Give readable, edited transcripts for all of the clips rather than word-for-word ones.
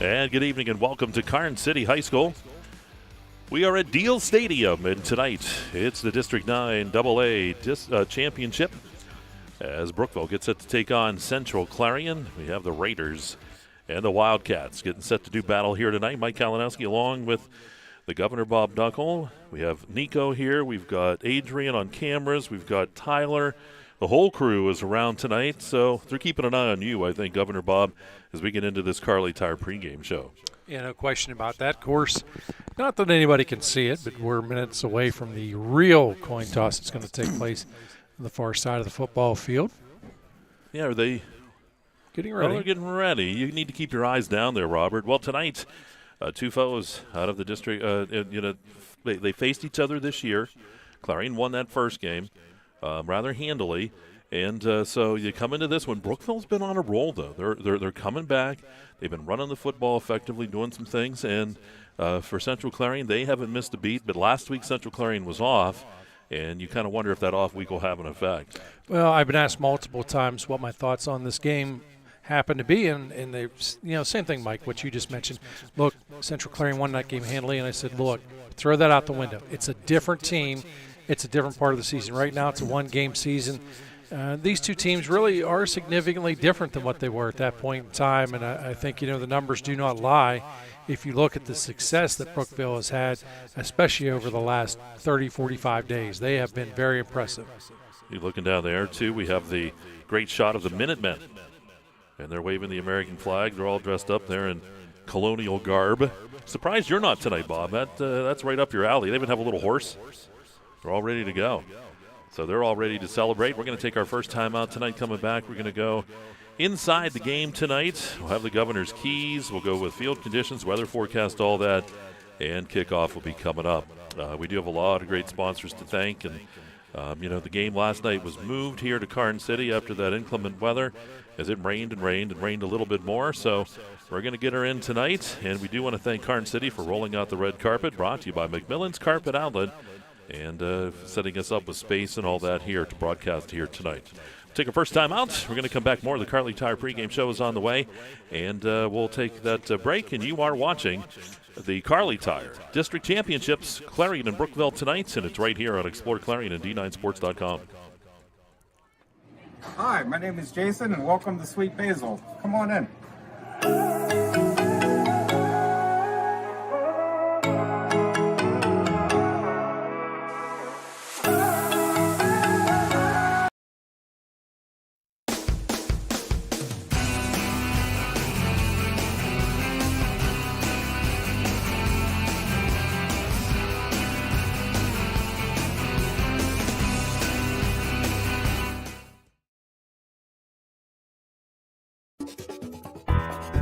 And good evening and welcome to Karns City High School. We are at Diehl Stadium, and tonight it's the District 9 AA Championship as Brookville gets set to take on Central Clarion. We have the Raiders and the Wildcats getting set to do battle here tonight. Mike Kalinowski along with the Governor Bob Dunkle. We have Nico here. We've got Adrian on cameras. We've got Tyler. The whole crew is around tonight, so they're keeping an eye on you, I think, Governor Bob, as we get into this Kerle Tire Pregame Show. Yeah, no question about that. Of course, not that anybody can see it, but we're minutes away from the real coin toss that's going to take place on the far side of the football field. Yeah, are they getting ready? Oh, they're getting ready. You need to keep your eyes down there, Robert. Well, tonight, two foes out of the district, they faced each other this year. Clarion won that first game rather handily. And so you come into this one. Brookville's been on a roll, though. They're coming back. They've been running the football effectively, doing some things. And for Central Clarion, they haven't missed a beat. But last week, Central Clarion was off, and you kind of wonder if that off week will have an effect. Well, I've been asked multiple times what my thoughts on this game happen to be, and they, same thing, Mike, what you just mentioned. Look, Central Clarion won that game handily, and I said, look, throw that out the window. It's a different team. It's a different part of the season. Right now, it's a one-game season. These two teams really are significantly different than what they were at that point in time, and I think, the numbers do not lie. If you look at the success that Brookville has had, especially over the last 30, 45 days, they have been very impressive. You're looking down there, too. We have the great shot of the Minutemen, and they're waving the American flag. They're all dressed up there in colonial garb. Surprised you're not tonight, Bob. That's right up your alley. They even have a little horse. They're all ready to go. So they're all ready to celebrate. We're going to take our first time out tonight. Coming back, we're going to go inside the game tonight. We'll have the governor's keys. We'll go with field conditions, weather forecast, all that, and kickoff will be coming up. We do have a lot of great sponsors to thank. And, the game last night was moved here to Karns City after that inclement weather as it rained and rained and rained a little bit more. So we're going to get her in tonight. And we do want to thank Karns City for rolling out the red carpet, brought to you by McMillan's Carpet Outlet, and setting us up with space and all that here to broadcast here tonight. We'll take our first time out. We're going to come back more. The Kerle Tire Pregame Show is on the way, and we'll take that break, and you are watching the Kerle Tire District Championships, Clarion and Brookville tonight, and it's right here on exploreClarion and D9sports.com. Hi, my name is Jason, and welcome to Sweet Basil. Come on in.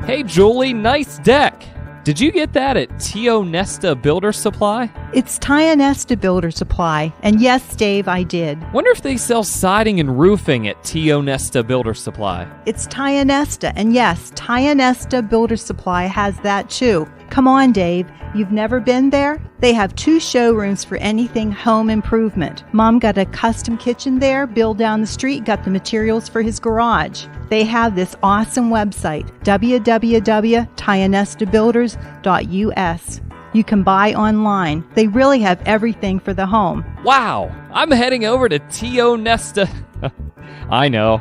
Hey, Julie, nice deck. Did you get that at Tio Nesta Builder Supply? It's Tio Nesta Builder Supply. And yes, Dave, I did. Wonder if they sell siding and roofing at Tio Nesta Builder Supply. It's Tio Nesta. And yes, Tio Nesta Builder Supply has that too. Come on, Dave. You've never been there? They have 2 showrooms for anything home improvement. Mom got a custom kitchen there. Bill down the street got the materials for his garage. They have this awesome website, www.tionestabuilders.us. You can buy online. They really have everything for the home. Wow, I'm heading over to Tio Nesta. I know.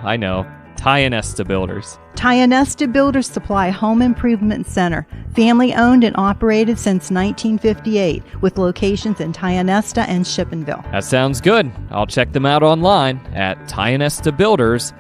Tio Nesta Builders. Tio Nesta Builder Supply Home Improvement Center. Family owned and operated since 1958 with locations in Tio Nesta and Shippenville. That sounds good. I'll check them out online at tionestabuilders.us.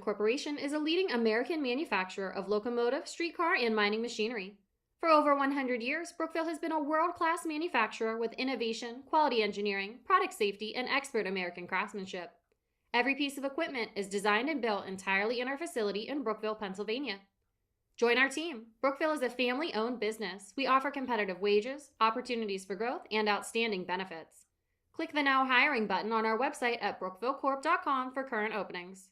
Corporation is a leading American manufacturer of locomotive, streetcar, and mining machinery. For over 100 years, Brookville has been a world-class manufacturer with innovation, quality engineering, product safety, and expert American craftsmanship. Every piece of equipment is designed and built entirely in our facility in Brookville, Pennsylvania. Join our team. Brookville is a family-owned business. We offer competitive wages, opportunities for growth, and outstanding benefits. Click the Now Hiring button on our website at brookvillecorp.com for current openings.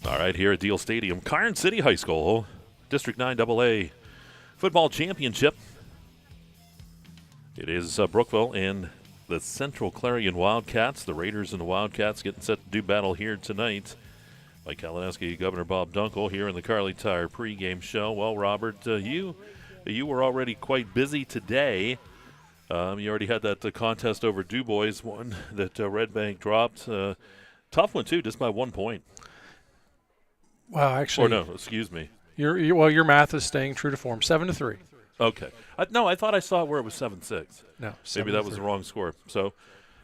All right, here at Diehl Stadium, Karns City High School, District 9 AA Football Championship. It is Brookville and the Central Clarion Wildcats. The Raiders and the Wildcats getting set to do battle here tonight. Mike Kalinowski, Governor Bob Dunkle here in the Kerle Tire Pregame Show. Well, Robert, you were already quite busy today. You already had that contest over Du Bois, one that Red Bank dropped. Tough one, too, just by 1 point. Well, actually, or no, excuse me. Your math is staying true to form. 7-3. Okay. No, I thought I saw it where it was 7-6. No, maybe that was the wrong score. So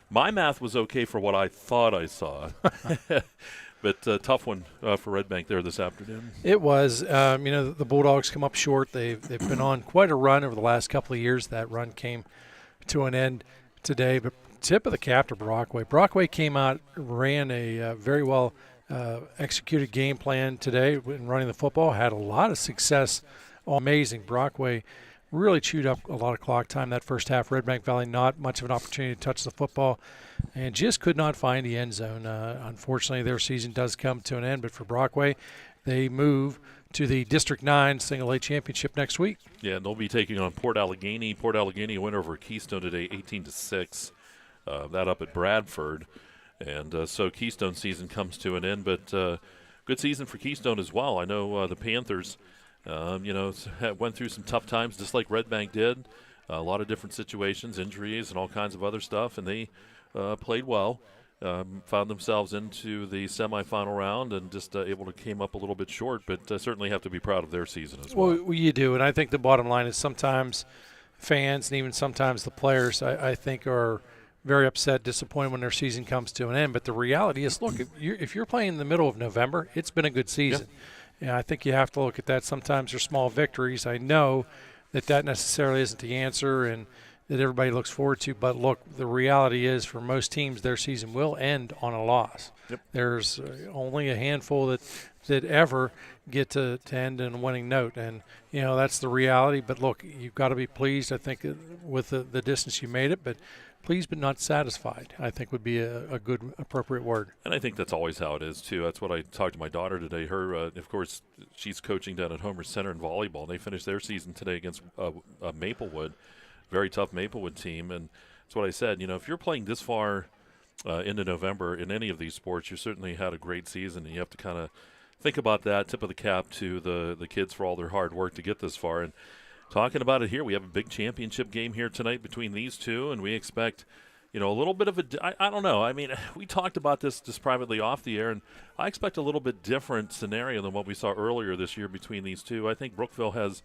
my math was okay for what I thought I saw. But tough one for Red Bank there this afternoon. It was. The Bulldogs come up short. They've been on quite a run over the last couple of years. That run came to an end today. But tip of the cap to Brockway. Brockway came out, ran a very well executed game plan today in running the football, had a lot of success. Amazing. Brockway really chewed up a lot of clock time that first half. Red Bank Valley not much of an opportunity to touch the football and just could not find the end zone. Unfortunately, their season does come to an end, but for Brockway, they move to the District 9 Single A Championship next week. Yeah, and they'll be taking on Port Allegheny. Port Allegheny went over Keystone today 18-6. That up at Bradford. And so Keystone season comes to an end, but good season for Keystone as well. I know the Panthers, went through some tough times just like Red Bank did. A lot of different situations, injuries, and all kinds of other stuff, and they played well. Found themselves into the semifinal round and just able to came up a little bit short, but certainly have to be proud of their season as well. Well, you do, and I think the bottom line is sometimes fans and even sometimes the players, I think, are very upset, disappointed when their season comes to an end. But the reality is, look, if you're playing in the middle of November, it's been a good season. Yeah. And I think you have to look at that. Sometimes there's small victories. I know that necessarily isn't the answer and that everybody looks forward to. But, look, the reality is for most teams, their season will end on a loss. Yep. There's only a handful that ever get to end in a winning note. And, that's the reality. But, look, you've got to be pleased, I think, with the distance you made it. But pleased but not satisfied, I think, would be a good, appropriate word. And I think that's always how it is, too. That's what I talked to my daughter today. Her, of course, she's coaching down at Homer Center in volleyball. They finished their season today against Maplewood, very tough Maplewood team. And that's what I said. If you're playing this far into November in any of these sports, you certainly had a great season. And you have to kind of think about that, tip of the cap to the kids for all their hard work to get this far. And talking about it here, we have a big championship game here tonight between these two, and we expect, a little bit of I don't know. I mean, we talked about this just privately off the air, and I expect a little bit different scenario than what we saw earlier this year between these two. I think Brookville has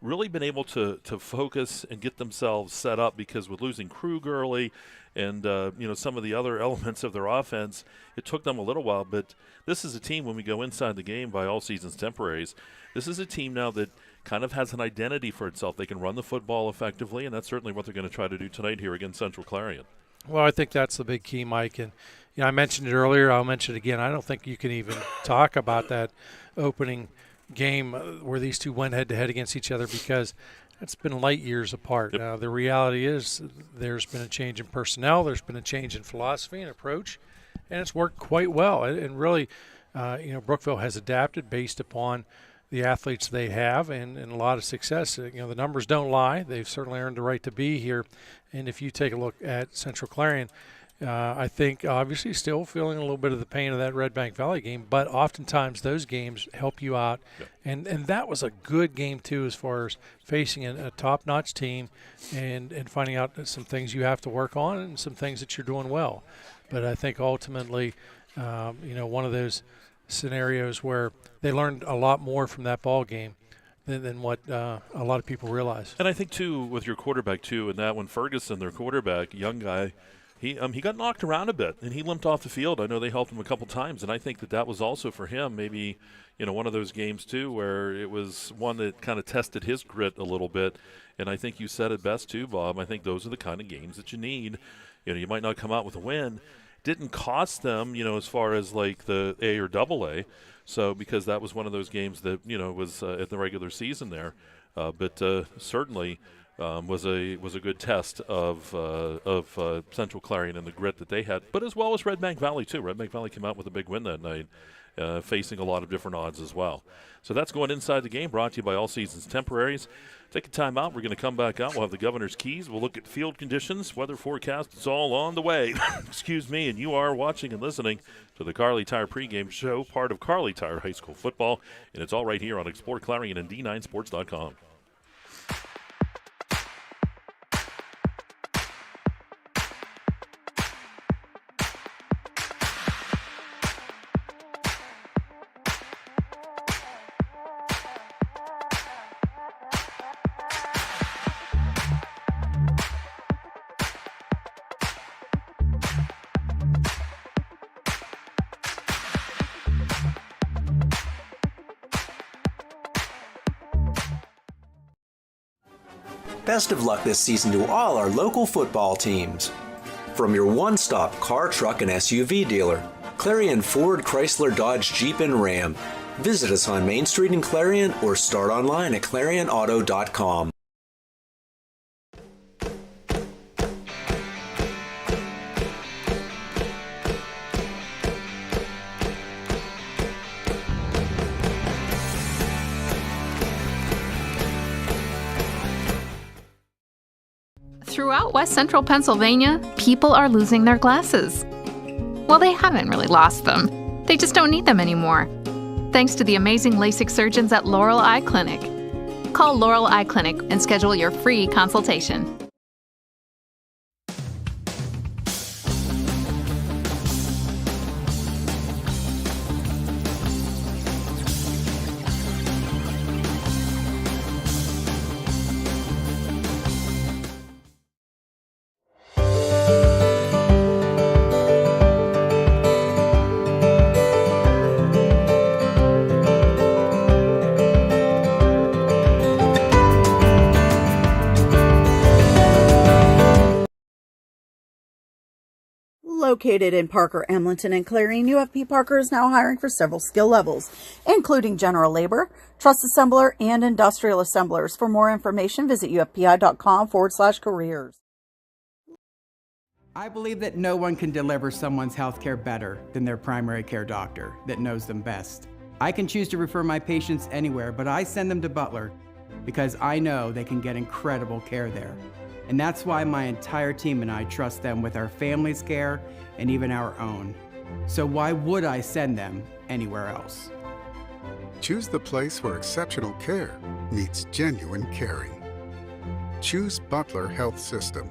really been able to focus and get themselves set up because with losing Krug early and, some of the other elements of their offense, it took them a little while. But this is a team, when we go inside the game by all seasons temporaries, this is a team now that kind of has an identity for itself. They can run the football effectively, and that's certainly what they're going to try to do tonight here against Central Clarion. Well, I think that's the big key, Mike. And, I mentioned it earlier. I'll mention it again. I don't think you can even talk about that opening game where these two went head-to-head against each other because it's been light years apart. Yep. Now, the reality is there's been a change in personnel. There's been a change in philosophy and approach, and it's worked quite well. And really, Brookville has adapted based upon the athletes they have and a lot of success. The numbers don't lie. They've certainly earned the right to be here. And if you take a look at Central Clarion, I think obviously still feeling a little bit of the pain of that Red Bank Valley game, but oftentimes those games help you out. Yep. And that was a good game too, as far as facing a top-notch team and finding out some things you have to work on and some things that you're doing well. But I think ultimately, one of those scenarios where they learned a lot more from that ball game than what a lot of people realize. And I think, too, with your quarterback, too, and that when Ferguson, their quarterback, young guy, he got knocked around a bit, and he limped off the field. I know they helped him a couple times, and I think that was also for him maybe, one of those games, too, where it was one that kind of tested his grit a little bit. And I think you said it best, too, Bob. I think those are the kind of games that you need. You might not come out with a win. Didn't cost them, as far as like the A or double A. So because that was one of those games that, was at the regular season there. But certainly was a good test of Central Clarion and the grit that they had, but as well as Red Bank Valley, too. Red Bank Valley came out with a big win that night, facing a lot of different odds as well. So that's going inside the game, brought to you by All Seasons Temporaries. Take a time out. We're going to come back out. We'll have the governor's keys. We'll look at field conditions, weather forecast. It's all on the way. Excuse me. And you are watching and listening to the Kerle Tire Pregame Show, part of Kerle Tire High School Football. And it's all right here on ExploreClarion and D9Sports.com. Best of luck this season to all our local football teams. From your one-stop car, truck, and SUV dealer, Clarion Ford, Chrysler, Dodge, Jeep, and Ram. Visit us on Main Street in Clarion or start online at clarionauto.com. Throughout West Central Pennsylvania, people are losing their glasses. Well, they haven't really lost them. They just don't need them anymore. Thanks to the amazing LASIK surgeons at Laurel Eye Clinic. Call Laurel Eye Clinic and schedule your free consultation. Located in Parker, Emlenton, and Clarion, UFP Parker is now hiring for several skill levels, including general labor, truss assembler, and industrial assemblers. For more information, visit ufpi.com/careers. I believe that no one can deliver someone's health care better than their primary care doctor that knows them best. I can choose to refer my patients anywhere, but I send them to Butler because I know they can get incredible care there. And that's why my entire team and I trust them with our family's care and even our own. So why would I send them anywhere else? Choose the place where exceptional care meets genuine caring. Choose Butler Health System.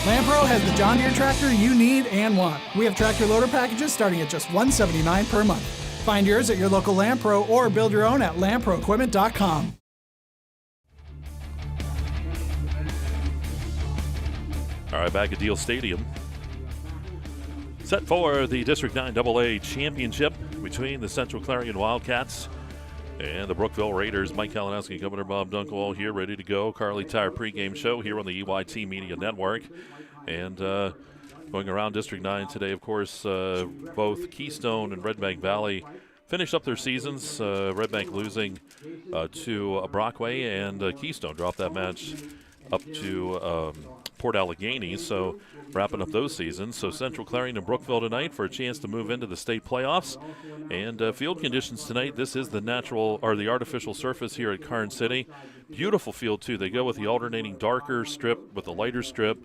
Lampro has the John Deere tractor you need and want. We have tractor loader packages starting at just $179 per month. Find yours at your local Lampro or build your own at lamproequipment.com. All right, back at Diehl Stadium. Set for the District 9 AA Championship between the Central Clarion Wildcats And the Brookville Raiders, Mike Kalinowski, Governor Bob Dunkle, all here, ready to go. Kerle Tire Pregame Show here on the EYT Media Network. And going around District 9 today, of course, both Keystone and Red Bank Valley finished up their seasons. Red Bank losing to Brockway, and Keystone dropped that match up to Port Allegheny, so wrapping up those seasons. So Central Clarion and Brookville tonight for a chance to move into the state playoffs. And field conditions tonight, this is the natural or the artificial surface here at Karns City. Beautiful field, too. They go with the alternating darker strip with the lighter strip.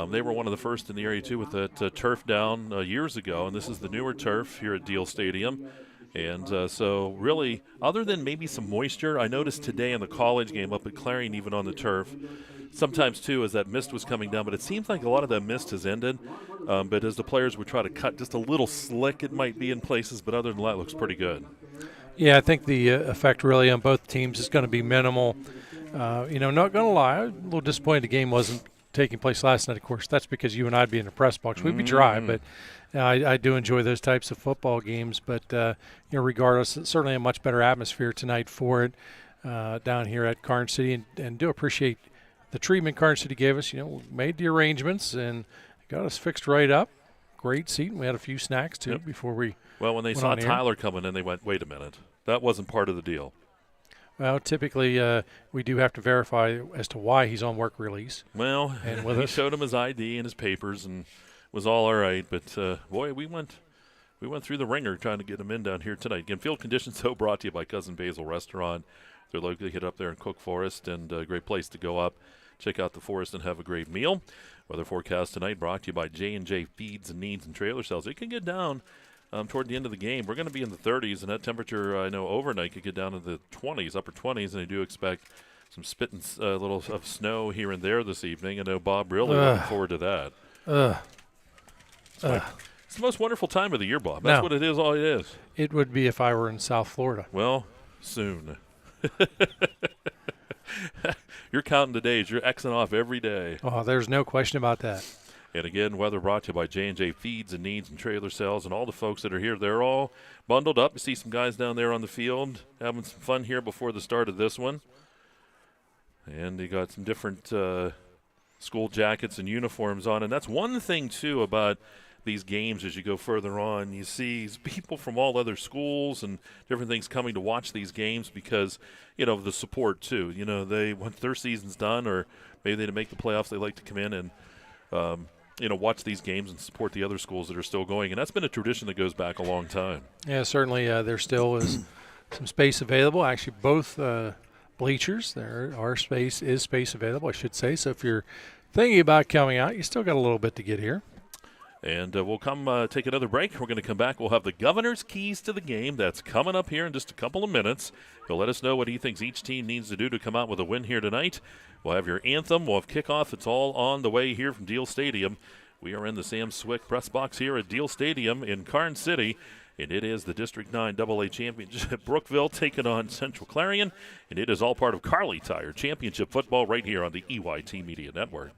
They were one of the first in the area, too, with that turf down years ago, and this is the newer turf here at Diehl Stadium. And so really, other than maybe some moisture, I noticed today in the college game up at Clarion, even on the turf, sometimes, too, as that mist was coming down, but it seems like a lot of that mist has ended. But as the players would try to cut just a little slick, it might be in places, but other than that, it looks pretty good. Yeah, I think the effect really on both teams is going to be minimal. Not going to lie, I'm a little disappointed the game wasn't taking place last night, of course. That's because you and I'd be in the press box. We'd be dry, but I do enjoy those types of football games. But, regardless, it's certainly a much better atmosphere tonight for it down here at Karns City, and do appreciate the treatment Karns City gave us. We made the arrangements and got us fixed right up. Great seat. We had a few snacks, too, before we Well, when they saw Tyler coming in, they went, wait a minute. That wasn't part of the deal. Well, typically we do have to verify as to why he's on work release. Well, and with he showed him his ID and his papers and was all right. But, boy, we went through the ringer trying to get him in down here tonight. Again, field conditions so brought to you by Cousin Basil Restaurant. They're locally hit up there in Cook Forest, and a great place to go up, check out the forest, and have a great meal. Weather forecast tonight brought to you by J&J Feeds and Needs and Trailer Sales. It can get down toward the end of the game. We're going to be in the 30s, and that temperature, I know, overnight could get down to the 20s, upper 20s, and I do expect some spitting little of snow here and there this evening. I know Bob really looking forward to that. It's the most wonderful time of the year, Bob. That's what it is, all it is. It would be if I were in South Florida. Well, soon. You're counting the days. You're Xing off every day. Oh, there's no question about that. And again, weather brought to you by J&J Feeds and Needs and Trailer Sales, and all the folks that are here. They're all bundled up. You see some guys down there on the field having some fun here before the start of this one. And they got some different school jackets and uniforms on. And that's one thing, too, about these games as you go further on. You see people from all other schools and different things coming to watch these games because, of the support, too. They once their season's done or maybe they didn't make the playoffs, they like to come in and watch these games and support the other schools that are still going. And that's been a tradition that goes back a long time. Yeah, certainly there still is some space available. Actually, both bleachers, there are space available, I should say. So if you're thinking about coming out, you still got a little bit to get here. And we'll come take another break. We're going to come back. We'll have the governor's keys to the game. That's coming up here in just a couple of minutes. He'll let us know what he thinks each team needs to do to come out with a win here tonight. We'll have your anthem. We'll have kickoff. It's all on the way here from Diehl Stadium. We are in the Sam Swick press box here at Diehl Stadium in Karns City. And it is the District 9 AA Championship. Brookville taking on Central Clarion. And it is all part of Kerle Tire Championship football right here on the EYT Media Network.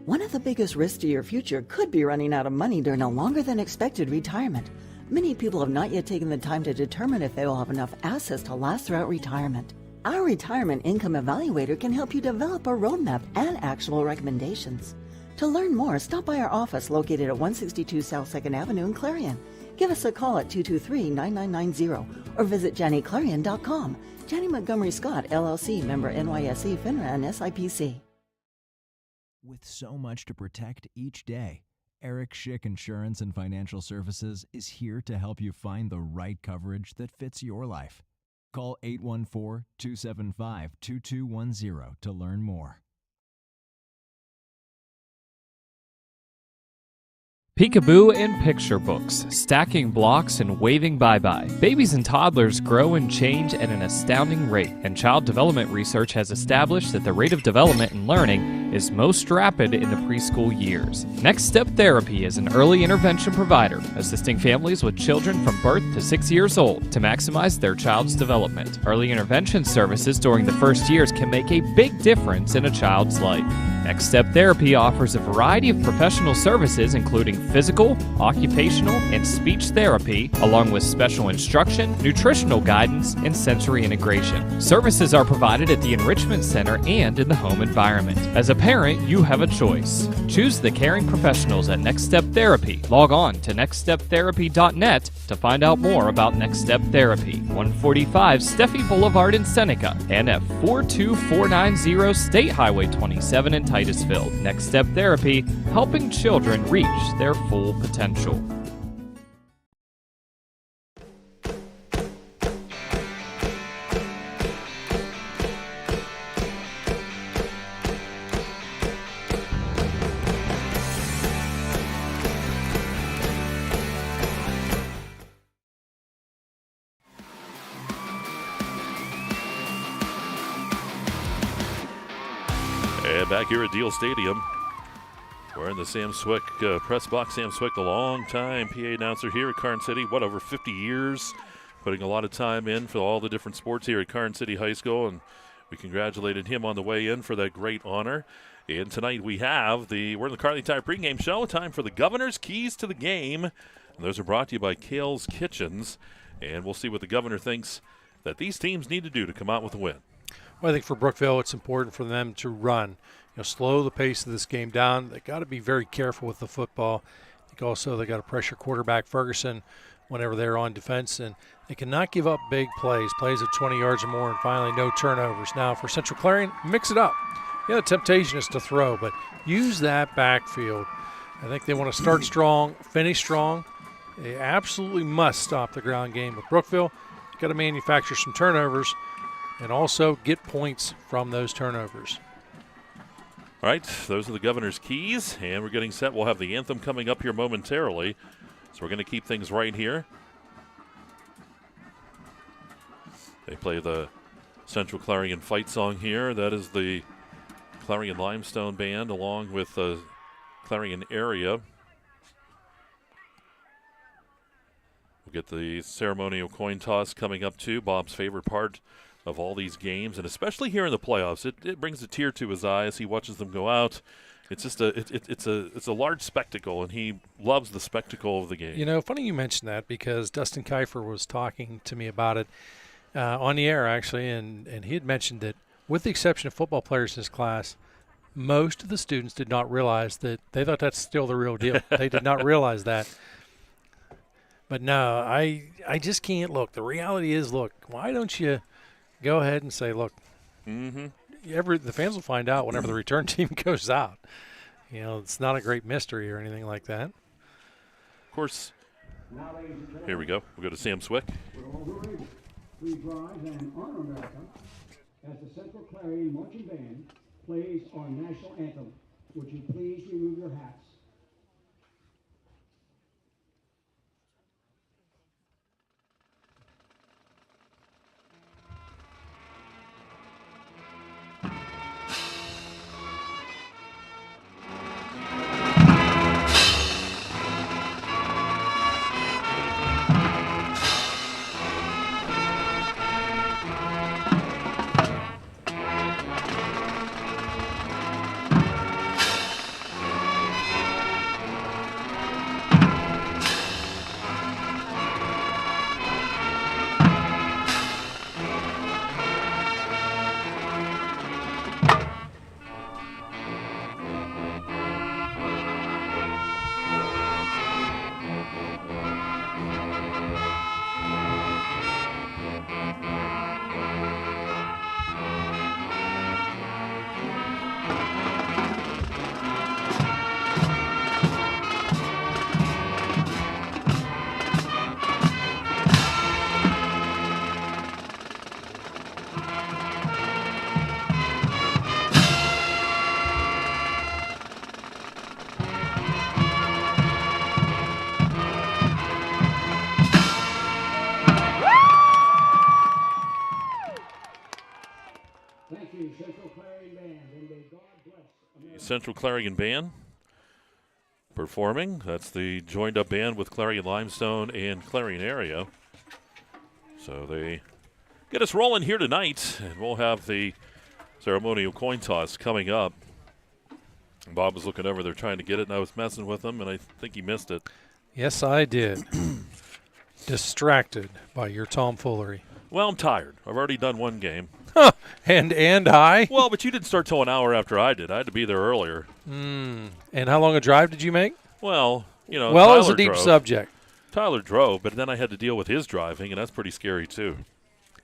One of the biggest risks to your future could be running out of money during a longer than expected retirement. Many people have not yet taken the time to determine if they will have enough assets to last throughout retirement. Our Retirement Income Evaluator can help you develop a roadmap and actionable recommendations. To learn more, stop by our office located at 162 South 2nd Avenue in Clarion. Give us a call at 223-9990 or visit JannyClarion.com. Janney Montgomery Scott, LLC, member NYSE, FINRA, and SIPC. With so much to protect each day, Eric Schick Insurance and Financial Services is here to help you find the right coverage that fits your life. Call 814-275-2210 to learn more. Peekaboo and picture books, stacking blocks and waving bye-bye. Babies and toddlers grow and change at an astounding rate, and child development research has established that the rate of development and learning is most rapid in the preschool years. Next Step Therapy is an early intervention provider, assisting families with children from birth to 6 years old to maximize their child's development. Early intervention services during the first years can make a big difference in a child's life. Next Step Therapy offers a variety of professional services including physical, occupational, and speech therapy, along with special instruction, nutritional guidance, and sensory integration. Services are provided at the Enrichment Center and in the home environment. As a parent, you have a choice. Choose the caring professionals at Next Step Therapy. Log on to nextsteptherapy.net to find out more about Next Step Therapy. 145 Steffi Boulevard in Seneca and at 42490 State Highway 27 in Titusville. Next Step Therapy, helping children reach their full potential. And back here at Diehl Stadium, we're in the Sam Swick press box. Sam Swick, the long-time PA announcer here at Karns City. Over 50 years, putting a lot of time in for all the different sports here at Karns City High School, and we congratulated him on the way in for that great honor. And tonight we're in the Kerle Tire Pregame Show. Time for the Governor's Keys to the Game. And those are brought to you by Kale's Kitchens, and we'll see what the Governor thinks that these teams need to do to come out with a win. Well, I think for Brookville, it's important for them to run, slow the pace of this game down. They got to be very careful with the football. I think also they got to pressure quarterback Ferguson whenever they're on defense, and they cannot give up big plays of 20 yards or more, and finally no turnovers. Now for Central Clarion, mix it up. Yeah, the temptation is to throw, but use that backfield. I think they want to start strong, finish strong. They absolutely must stop the ground game. But Brookville got to manufacture some turnovers and also get points from those turnovers. All right, those are the Governor's keys, and we're getting set. We'll have the anthem coming up here momentarily, so we're going to keep things right here. They play the Central Clarion fight song here. That is the Clarion Limestone Band along with the Clarion area. We'll get the ceremonial coin toss coming up too, Bob's favorite part of all these games, and especially here in the playoffs. It brings a tear to his eye as he watches them go out. It's just it's a large spectacle, and he loves the spectacle of the game. Funny you mention that, because Dustin Kiefer was talking to me about it on the air, actually, and he had mentioned that with the exception of football players in his class, most of the students did not realize that. They thought that's still the real deal. They did not realize that. But no, I just can't. Look, the reality is, why don't you go ahead and say, look, the fans will find out whenever the return team goes out. It's not a great mystery or anything like that. Of course, here we go. We'll go to Sam Swick. Please rise and honor America as the Central Clarion Marching Band plays our national anthem. Would you please remove your hats? Central Clarion Band performing. That's the joined up band with Clarion Limestone and Clarion area. So they get us rolling here tonight, and we'll have the ceremonial coin toss coming up. Bob was looking over there trying to get it, and I was messing with him, and I think he missed it. Yes, I did. Distracted by your tomfoolery. Well, I'm tired. I've already done one game. And I? Well, but you didn't start till an hour after I did. I had to be there earlier. And how long a drive did you make? Well, Well, it was a deep subject. Tyler drove, but then I had to deal with his driving, and that's pretty scary too.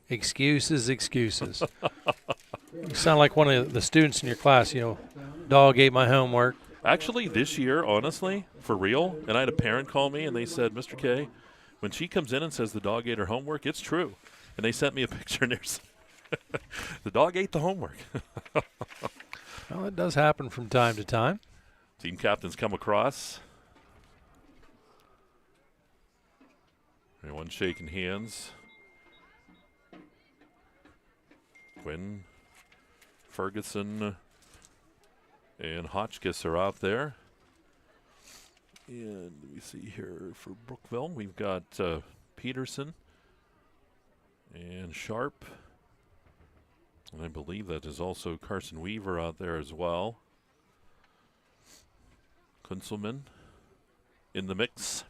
Excuses. You sound like one of the students in your class, dog ate my homework. Actually, this year, honestly, for real, and I had a parent call me, and they said, Mr. K, when she comes in and says the dog ate her homework, it's true. And they sent me a picture, and there's the dog ate the homework. Well, it does happen from time to time. Team captains come across. Everyone shaking hands. Quinn, Ferguson, and Hotchkiss are out there. And let me see here for Brookville. We've got Peterson and Sharp. And I believe that is also Carson Weaver out there as well. Kunzelman in the mix.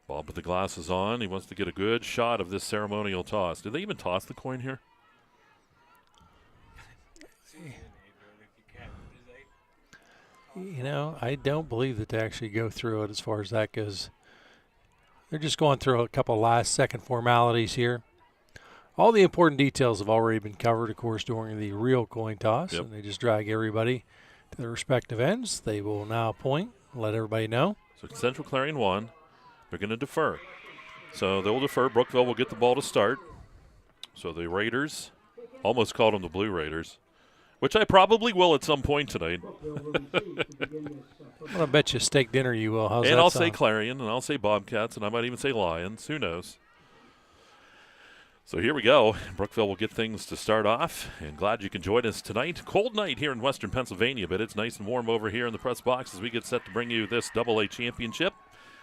Bob with the glasses on. He wants to get a good shot of this ceremonial toss. Did they even toss the coin here? I don't believe that they actually go through it as far as that goes. They're just going through a couple last-second formalities here. All the important details have already been covered, of course, during the real coin toss. Yep. And they just drag everybody to their respective ends. They will now point, let everybody know. So Central Clarion won. They're going to defer. So they'll defer. Brookville will get the ball to start. So the Raiders, almost called them the Blue Raiders, which I probably will at some point tonight. I'm going to bet you steak dinner you will. How's and that I'll sound? say Clarion, and I'll say Bobcats, and I might even say Lions. Who knows? So here we go. Brookville will get things to start off, and glad you can join us tonight. Cold night here in western Pennsylvania, but it's nice and warm over here in the press box as we get set to bring you this AA championship.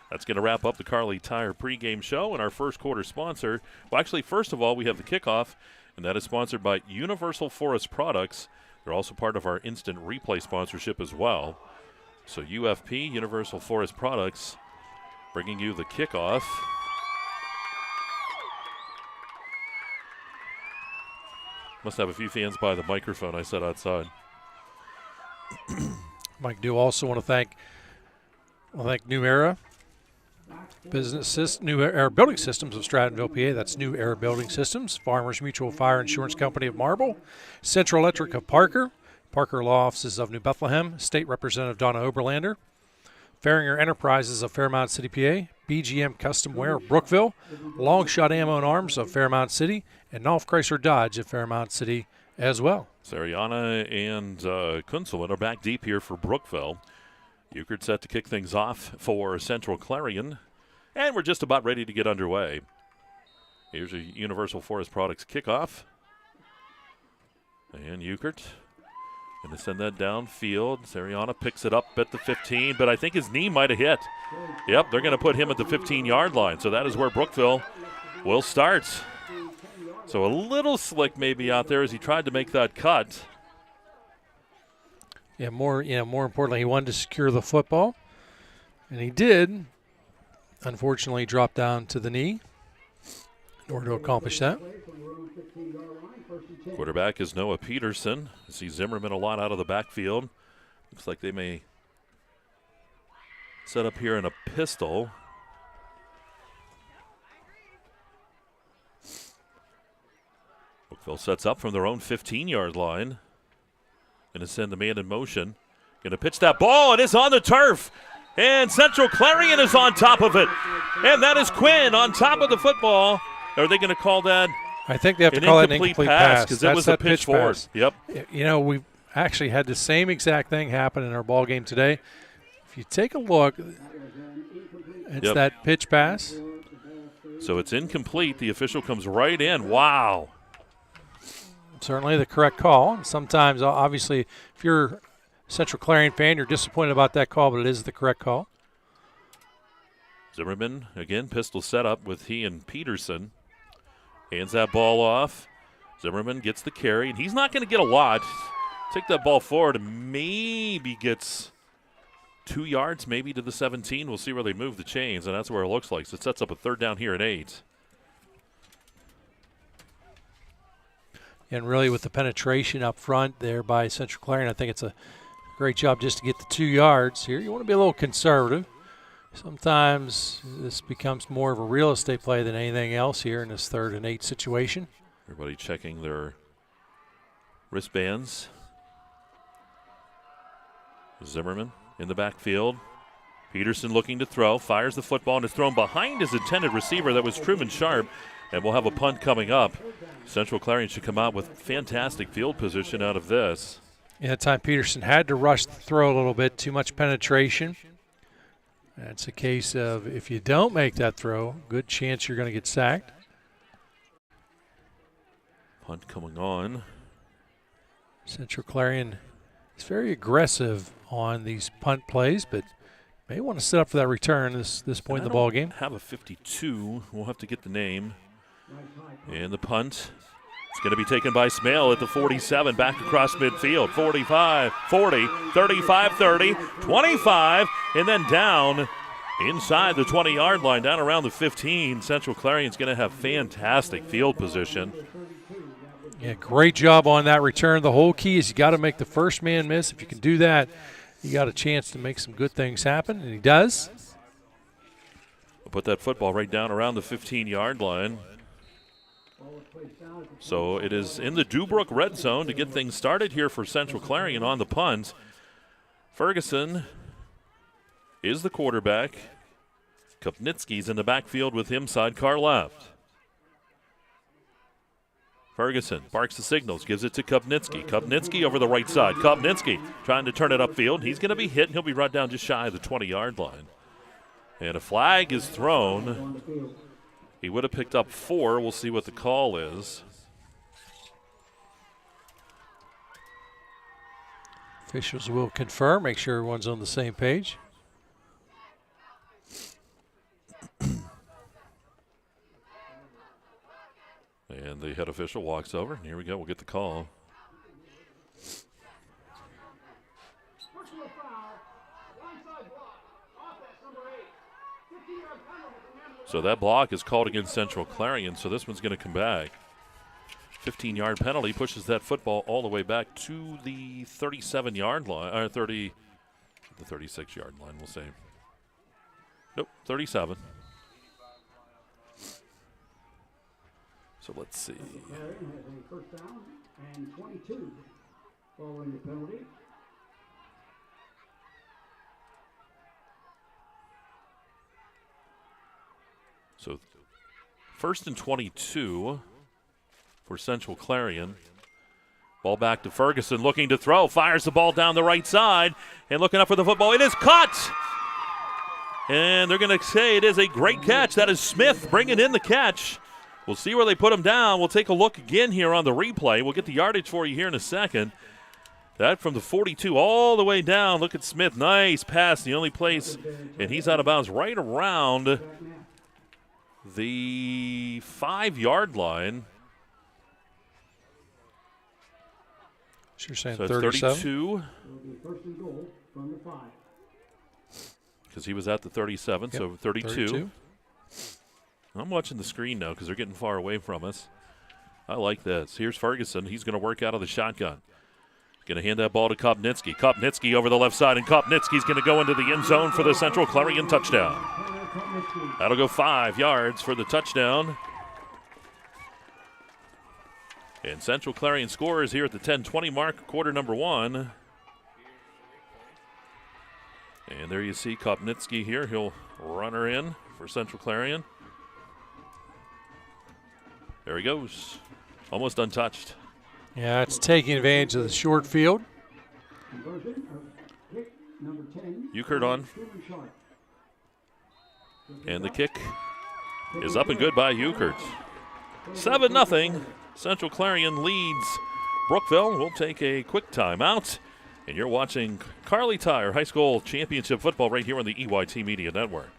That's going to wrap up the Kerle Tire Pregame Show, and our first quarter sponsor. Well, actually, first of all, we have the kickoff, and that is sponsored by Universal Forest Products. They're also part of our instant replay sponsorship as well. So UFP, Universal Forest Products, bringing you the kickoff. Must have a few fans by the microphone I set outside. Mike, do also want to thank New Era New Era Building Systems of Strattonville, PA. That's New Era Building Systems. Farmers Mutual Fire Insurance Company of Marble. Central Electric of Parker. Parker Law Offices of New Bethlehem. State Representative Donna Oberlander. Farringer Enterprises of Fairmount City, PA. BGM Custom Wear of Brookville. Longshot Ammo and Arms of Fairmount City. And Nolf Chrysler Dodge of Fairmount City as well. Sariana and Kunzelman are back deep here for Brookville. Euchert set to kick things off for Central Clarion. And we're just about ready to get underway. Here's a Universal Forest Products kickoff. And Euchert going to send that downfield. Sariana picks it up at the 15, but I think his knee might have hit. Yep, they're going to put him at the 15-yard line. So that is where Brookville will start. So a little slick maybe out there as he tried to make that cut. Yeah, more importantly, he wanted to secure the football, and he did. Unfortunately, dropped down to the knee in order to accomplish that. Quarterback is Noah Peterson. I see Zimmerman a lot out of the backfield. Looks like they may set up here in a pistol. Brookville sets up from their own 15-yard line. Going to send the man in motion. Going to pitch that ball. It is on the turf. And Central Clarion is on top of it. And that is Quinn on top of the football. Are they going to call that? I think they have to call it an incomplete pass. Because it was a pitch forward. Yep. We've actually had the same exact thing happen in our ball game today. If you take a look, it's that pitch pass. So it's incomplete. The official comes right in. Wow. Certainly the correct call. Sometimes, obviously, if you're a Central Clarion fan, you're disappointed about that call, but it is the correct call. Zimmerman, again, pistol set up with he and Peterson. Hands that ball off. Zimmerman gets the carry, and he's not going to get a lot. take that ball forward and maybe gets 2 yards, maybe to the 17. We'll see where they move the chains, and that's where it looks like. So it sets up a 3rd down here at 8. And really with the penetration up front there by Central Clarion, I think it's a great job just to get the 2 yards here. You want to be a little conservative. Sometimes this becomes more of a real estate play than anything else here in this 3rd and 8 situation. Everybody checking their wristbands. Zimmerman in the backfield. Peterson looking to throw, fires the football, and is thrown behind his intended receiver. That was Truman Sharp, and we'll have a punt coming up. Central Clarion should come out with fantastic field position out of this. Yeah, that time Peterson had to rush the throw a little bit, too much penetration. That's a case of if you don't make that throw, good chance you're going to get sacked. Punt coming on. Central Clarion is very aggressive on these punt plays, but may want to set up for that return this point in the ball game. Have a 52. We'll have to get the name. And the punt. It's going to be taken by Smale at the 47, back across midfield. 45, 40, 35, 30, 25, and then down inside the 20-yard line, down around the 15. Central Clarion's going to have fantastic field position. Yeah, great job on that return. The whole key is you got to make the first man miss. If you can do that, you got a chance to make some good things happen, and he does. We'll put that football right down around the 15-yard line. So it is in the Dubrook red zone to get things started here for Central Clarion on the punt. Ferguson is the quarterback. Kopnitsky's in the backfield with him sidecar left. Ferguson barks the signals, gives it to Kopnitsky. Kopnitsky over the right side. Kopnitsky trying to turn it upfield. He's going to be hit, and he'll be run down just shy of the 20-yard line. And a flag is thrown. He would have picked up 4. We'll see what the call is. Officials will confirm, make sure everyone's on the same page. And the head official walks over. And here we go. We'll get the call. So that block is called against Central Clarion, so this one's going to come back. 15-yard penalty pushes that football all the way back to the 37-yard line, or the 36-yard line, we'll say. Nope, 37. So let's see. Clarion has a first down and 22 following the penalty. So 1st and 22 for Central Clarion. Ball back to Ferguson, looking to throw, fires the ball down the right side, and looking up for the football. It is caught! And they're going to say it is a great catch. That is Smith bringing in the catch. We'll see where they put him down. We'll take a look again here on the replay. We'll get the yardage for you here in a second. That from the 42 all the way down. Look at Smith. Nice pass. The only place, and he's out of bounds right around the 5-yard line. So you're saying so 37? 32. Because he was at the 37, yep, so 32. 32. I'm watching the screen now because they're getting far away from us. I like this. Here's Ferguson. He's going to work out of the shotgun. Going to hand that ball to Kopnitsky. Kopnitsky over the left side, and Kopnitsky's going to go into the end zone for the Central Clarion touchdown. That'll go 5 yards for the touchdown. And Central Clarion scores here at the 10-20 mark, quarter number 1. And there you see Kopnitsky here. He'll run her in for Central Clarion. There he goes. Almost untouched. Yeah, it's taking advantage of the short field. Ukert on. And the kick is up and good by Ukert. 7-0. Central Clarion leads Brookville. We'll take a quick timeout. And you're watching Kerle Tire High School Championship Football right here on the EYT Media Network.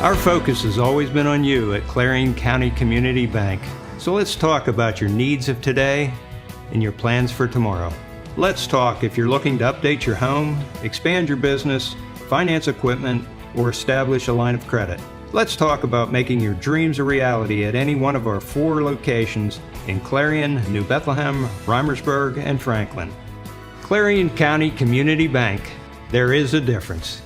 Our focus has always been on you at Clarion County Community Bank. So let's talk about your needs of today and your plans for tomorrow. Let's talk if you're looking to update your home, expand your business, finance equipment, or establish a line of credit. Let's talk about making your dreams a reality at any one of our 4 locations in Clarion, New Bethlehem, Reimersburg, and Franklin. Clarion County Community Bank. There is a difference.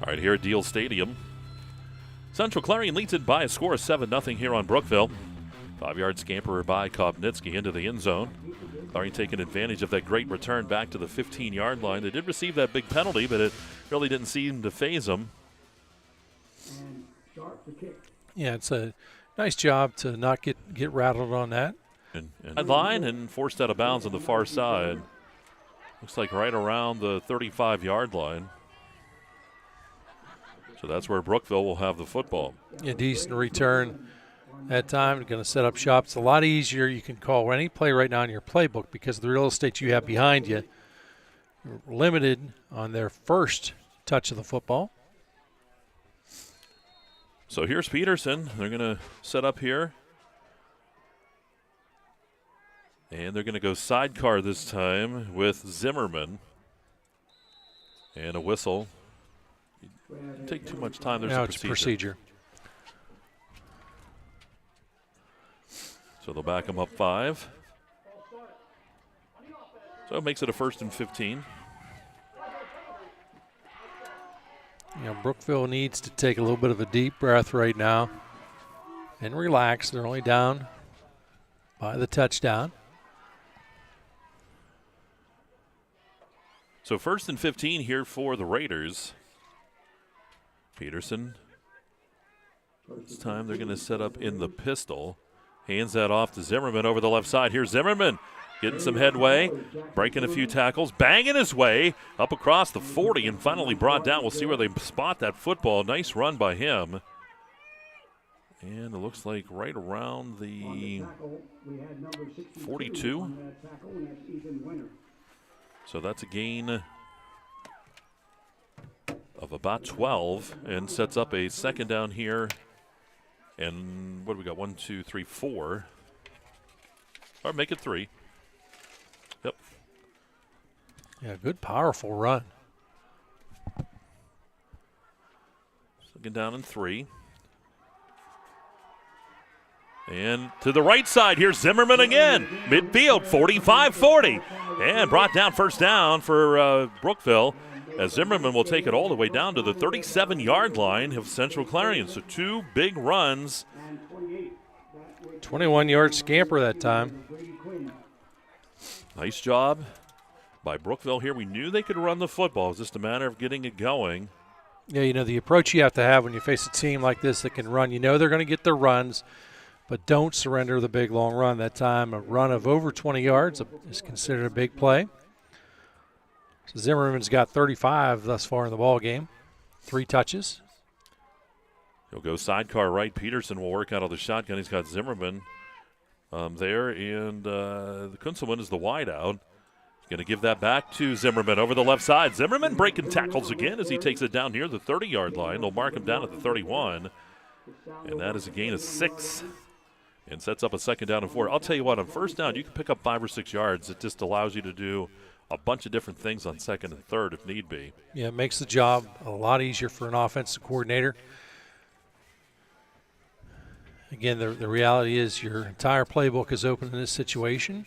All right, here at Diehl Stadium, Central Clarion leads it by a score of 7-0 here on Brookville. 5-yard scamper by Kopnitsky into the end zone. Clarion taking advantage of that great return back to the 15-yard line. They did receive that big penalty, but it really didn't seem to faze them. Yeah, it's a nice job to not get rattled on that. And line and forced out of bounds on the far side. Looks like right around the 35-yard line. So that's where Brookville will have the football. A decent return that time. Going to set up shop. It's a lot easier. You can call any play right now in your playbook because of the real estate you have behind you. You're limited on their first touch of the football. So here's Peterson. They're going to set up here. And they're going to go sidecar this time with Zimmerman. And a whistle. Didn't take too much time. There's now a it's procedure. So they'll back him up 5. So it makes it a 1st and 15. You know, Brookville needs to take a little bit of a deep breath right now and relax. They're only down by the touchdown. So 1st and 15 here for the Raiders. Peterson. This time they're going to set up in the pistol. Hands that off to Zimmerman over the left side. Here's Zimmerman getting some headway, breaking a few tackles, banging his way up across the 40 and finally brought down. We'll see where they spot that football. Nice run by him. And it looks like right around the 42. So that's a gain of about 12 and sets up a 2nd down here. And what do we got? 1, 2, 3, 4. Or make it 3. Yep. Yeah, good, powerful run. 2nd down and 3. And to the right side, here's Zimmerman again. Midfield, 45-40. And brought down 1st down for Brookville, as Zimmerman will take it all the way down to the 37-yard line of Central Clarion. So 2 big runs. 21-yard scamper that time. Nice job by Brookville here. We knew they could run the football. It's just a matter of getting it going. Yeah, you know, the approach you have to have when you face a team like this that can run, you know they're going to get their runs, but don't surrender the big long run. That time, a run of over 20 yards is considered a big play. So Zimmerman's got 35 thus far in the ball game, 3 touches. He'll go sidecar right. Peterson will work out of the shotgun. He's got Zimmerman there, and the Kunzelman is the wide out. He's going to give that back to Zimmerman over the left side. Zimmerman breaking tackles again as he takes it down near the 30-yard line. They'll mark him down at the 31, and that is a gain of 6 and sets up a 2nd down and 4. I'll tell you what, on 1st down, you can pick up 5 or 6 yards. It just allows you to do a bunch of different things on 2nd and 3rd if need be. Yeah, it makes the job a lot easier for an offensive coordinator. Again, the reality is your entire playbook is open in this situation.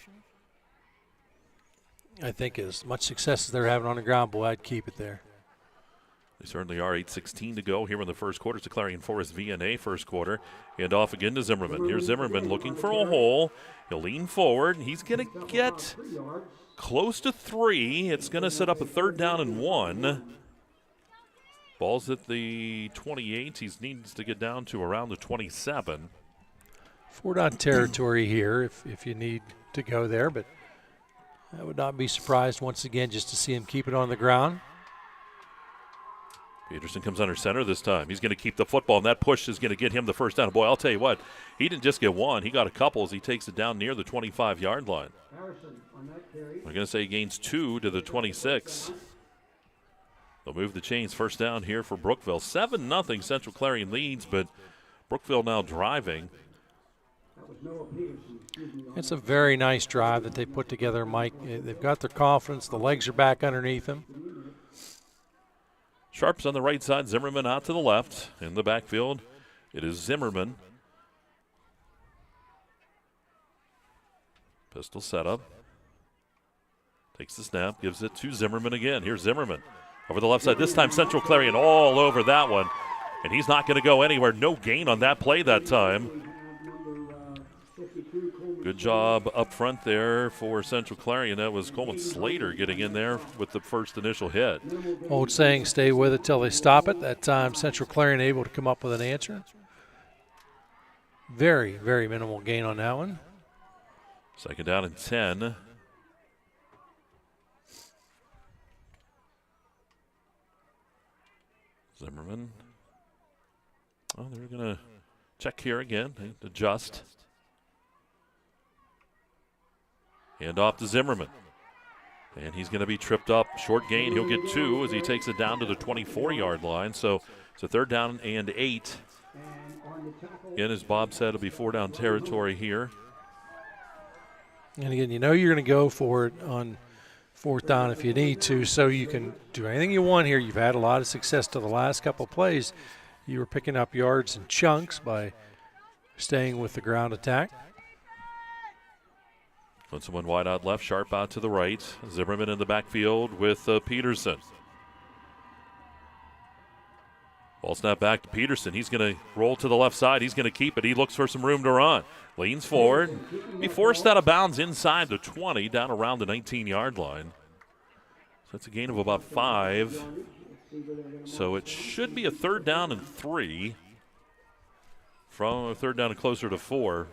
I think as much success as they're having on the ground, boy, I'd keep it there. They certainly are. 8:16 to go here in the first quarter. It's a Clarion Forest VNA first quarter. And off again to Zimmerman. Here's Zimmerman looking for a hole. He'll lean forward. He's going to get close to 3. It's going to set up a 3rd down and 1. Ball's at the 28. He needs to get down to around the 27. 4-down territory here if you need to go there, but I would not be surprised once again just to see him keep it on the ground. Peterson comes under center this time. He's going to keep the football, and that push is going to get him the 1st down. Boy, I'll tell you what, he didn't just get 1. He got a couple as he takes it down near the 25-yard line. We're going to say he gains 2 to the 26. They'll move the chains. First down here for Brookville. 7-0 Central Clarion leads, but Brookville now driving. It's a very nice drive that they put together, Mike. They've got their confidence. The legs are back underneath them. Sharps on the right side, Zimmerman out to the left. In the backfield, it is Zimmerman. Pistol setup. Takes the snap, gives it to Zimmerman again. Here's Zimmerman over the left side. This time Central Clarion all over that one. And he's not going to go anywhere. No gain on that play that time. Good job up front there for Central Clarion. That was Coleman Slater getting in there with the first initial hit. Old saying, stay with it till they stop it. That time Central Clarion able to come up with an answer. Very, very minimal gain on that one. Second down and 10. Zimmerman. Oh, they're going to check here again, adjust. Hand off to Zimmerman. And he's going to be tripped up. Short gain. He'll get 2 as he takes it down to the 24-yard line. So it's a 3rd down and 8. Again, as Bob said, it'll be 4-down territory here. And again, you know you're going to go for it on 4th down if you need to, so you can do anything you want here. You've had a lot of success to the last couple of plays. You were picking up yards in chunks by staying with the ground attack. Put someone wide out left, Sharp out to the right. Zimmerman in the backfield with Peterson. Ball snap back to Peterson. He's going to roll to the left side. He's going to keep it. He looks for some room to run. Leans forward. He forced out of bounds inside the 20, down around the 19-yard line. So that's a gain of about 5. So it should be a 3rd down and 3. From a 3rd down and closer to 4.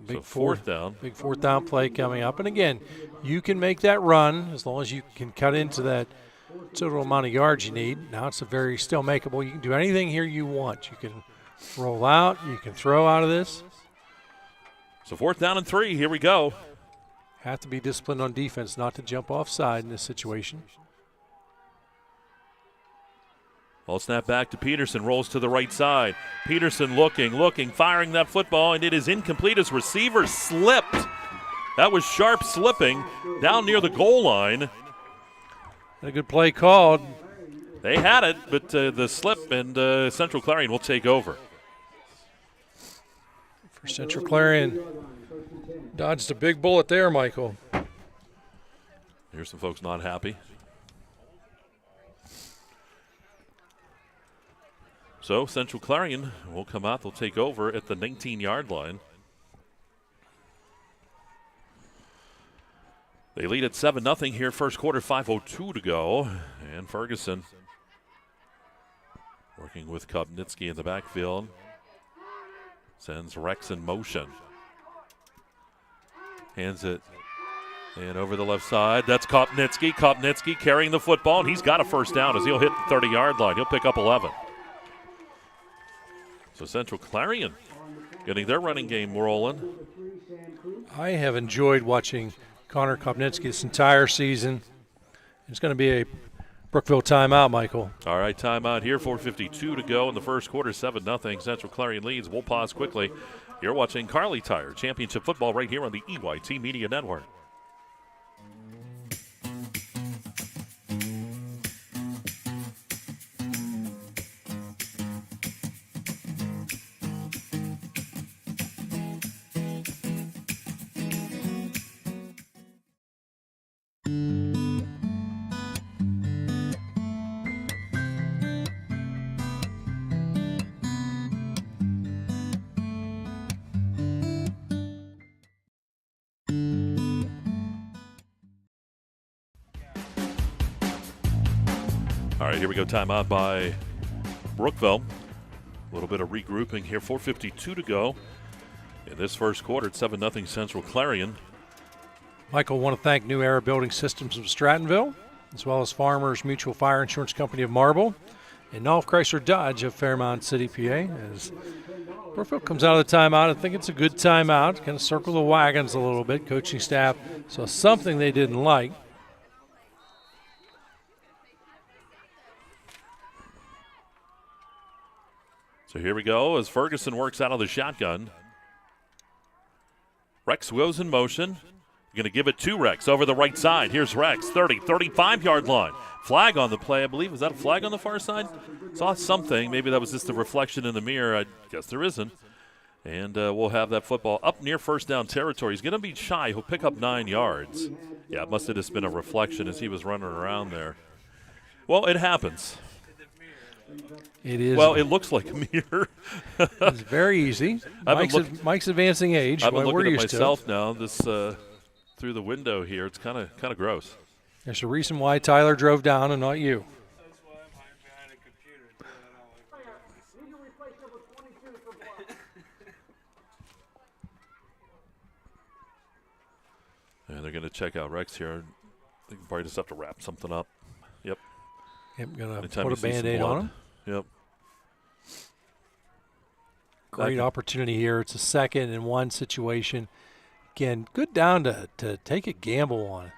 Big so 4th down. Big 4th down play coming up. And again, you can make that run as long as you can cut into that total amount of yards you need. Now it's a very still makeable. You can do anything here you want. You can roll out. You can throw out of this. So 4th down and 3. Here we go. Have to be disciplined on defense not to jump offside in this situation. Ball snap back to Peterson. Rolls to the right side. Peterson looking, firing that football, and it is incomplete as receiver slipped. That was Sharp slipping down near the goal line. A good play called. They had it, but the slip, and Central Clarion will take over. For Central Clarion, dodged a big bullet there, Michael. Here's some folks not happy. So Central Clarion will come out. They'll take over at the 19-yard line. They lead at 7-0 here, first quarter, 5:02 to go. And Ferguson working with Kopnitsky in the backfield. Sends Rex in motion. Hands it and over the left side. That's Kopnitsky. Kopnitsky carrying the football, and he's got a first down as he'll hit the 30-yard line. He'll pick up 11. So Central Clarion getting their running game rolling. I have enjoyed watching Connor Kopnitsky this entire season. It's going to be a Brookville timeout, Michael. All right, timeout here, 4:52 to go in the first quarter, 7-0. Central Clarion leads. We'll pause quickly. You're watching Kerle Tire Championship Football right here on the EYT Media Network. All right, here we go. Timeout by Brookville. A little bit of regrouping here. 4:52 to go in this first quarter. It's 7-0 Central Clarion. Michael, I want to thank New Era Building Systems of Strattonville, as well as Farmers Mutual Fire Insurance Company of Marble, and Nolf Chrysler Dodge of Fairmont City, PA. As Brookville comes out of the timeout, I think it's a good timeout. Kind of circle the wagons a little bit. Coaching staff saw something they didn't like. So here we go as Ferguson works out of the shotgun. Rex goes in motion. Going to give it to Rex over the right side. Here's Rex, 30, 35-yard line. Flag on the play, I believe. Is that a flag on the far side? Saw something. Maybe that was just the reflection in the mirror. I guess there isn't. And we'll have that football up near first down territory. He's going to be shy. He'll pick up 9 yards. Yeah, it must have just been a reflection as he was running around there. Well, it happens. It is. Well, it looks like a mirror. It's very easy. Mike's advancing age. I've been We're looking at used myself to now. This through the window here. It's kind of gross. There's a reason why Tyler drove down and not you. And they're going to check out Rex here. They can probably just have to wrap something up. Yep. Yep, going to Anytime put you a see some Band-Aid blood. on him. Yep. Great opportunity here. It's a 2nd and 1 situation. Again, good down to take a gamble on.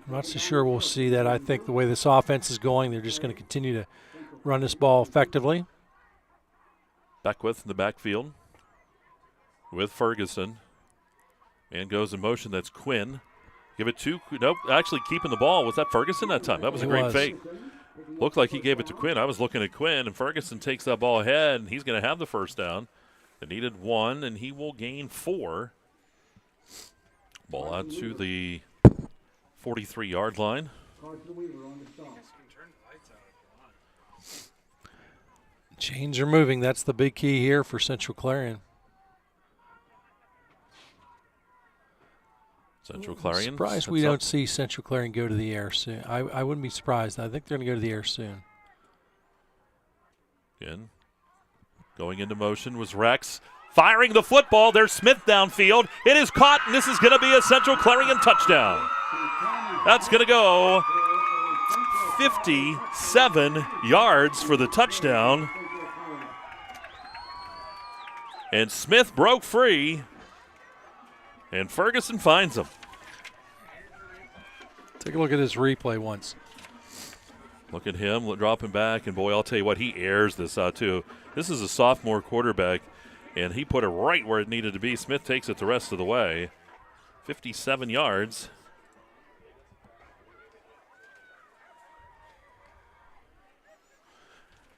I'm not so sure we'll see that. I think the way this offense is going, they're just going to continue to run this ball effectively. Beckwith in the backfield with Ferguson. Man goes in motion. That's Quinn. Give it to, nope, actually keeping the ball. Was that Ferguson that time? That was a great fake. Looked like he gave it to Quinn. I was looking at Quinn, and Ferguson takes that ball ahead, and he's going to have the first down. They needed 1, and he will gain 4. Ball out to the 43-yard line. Chains are moving. That's the big key here for Central Clarion. Central Clarion. Surprised we don't see Central Clarion go to the air soon. I wouldn't be surprised. I think they're going to go to the air soon. Again, going into motion was Rex. Firing the football. There's Smith downfield. It is caught, and this is going to be a Central Clarion touchdown. That's going to go 57 yards for the touchdown. And Smith broke free. And Ferguson finds him. Take a look at this replay once. Look at him dropping back, and boy, I'll tell you what, he airs this out too. This is a sophomore quarterback, and he put it right where it needed to be. Smith takes it the rest of the way. 57 yards.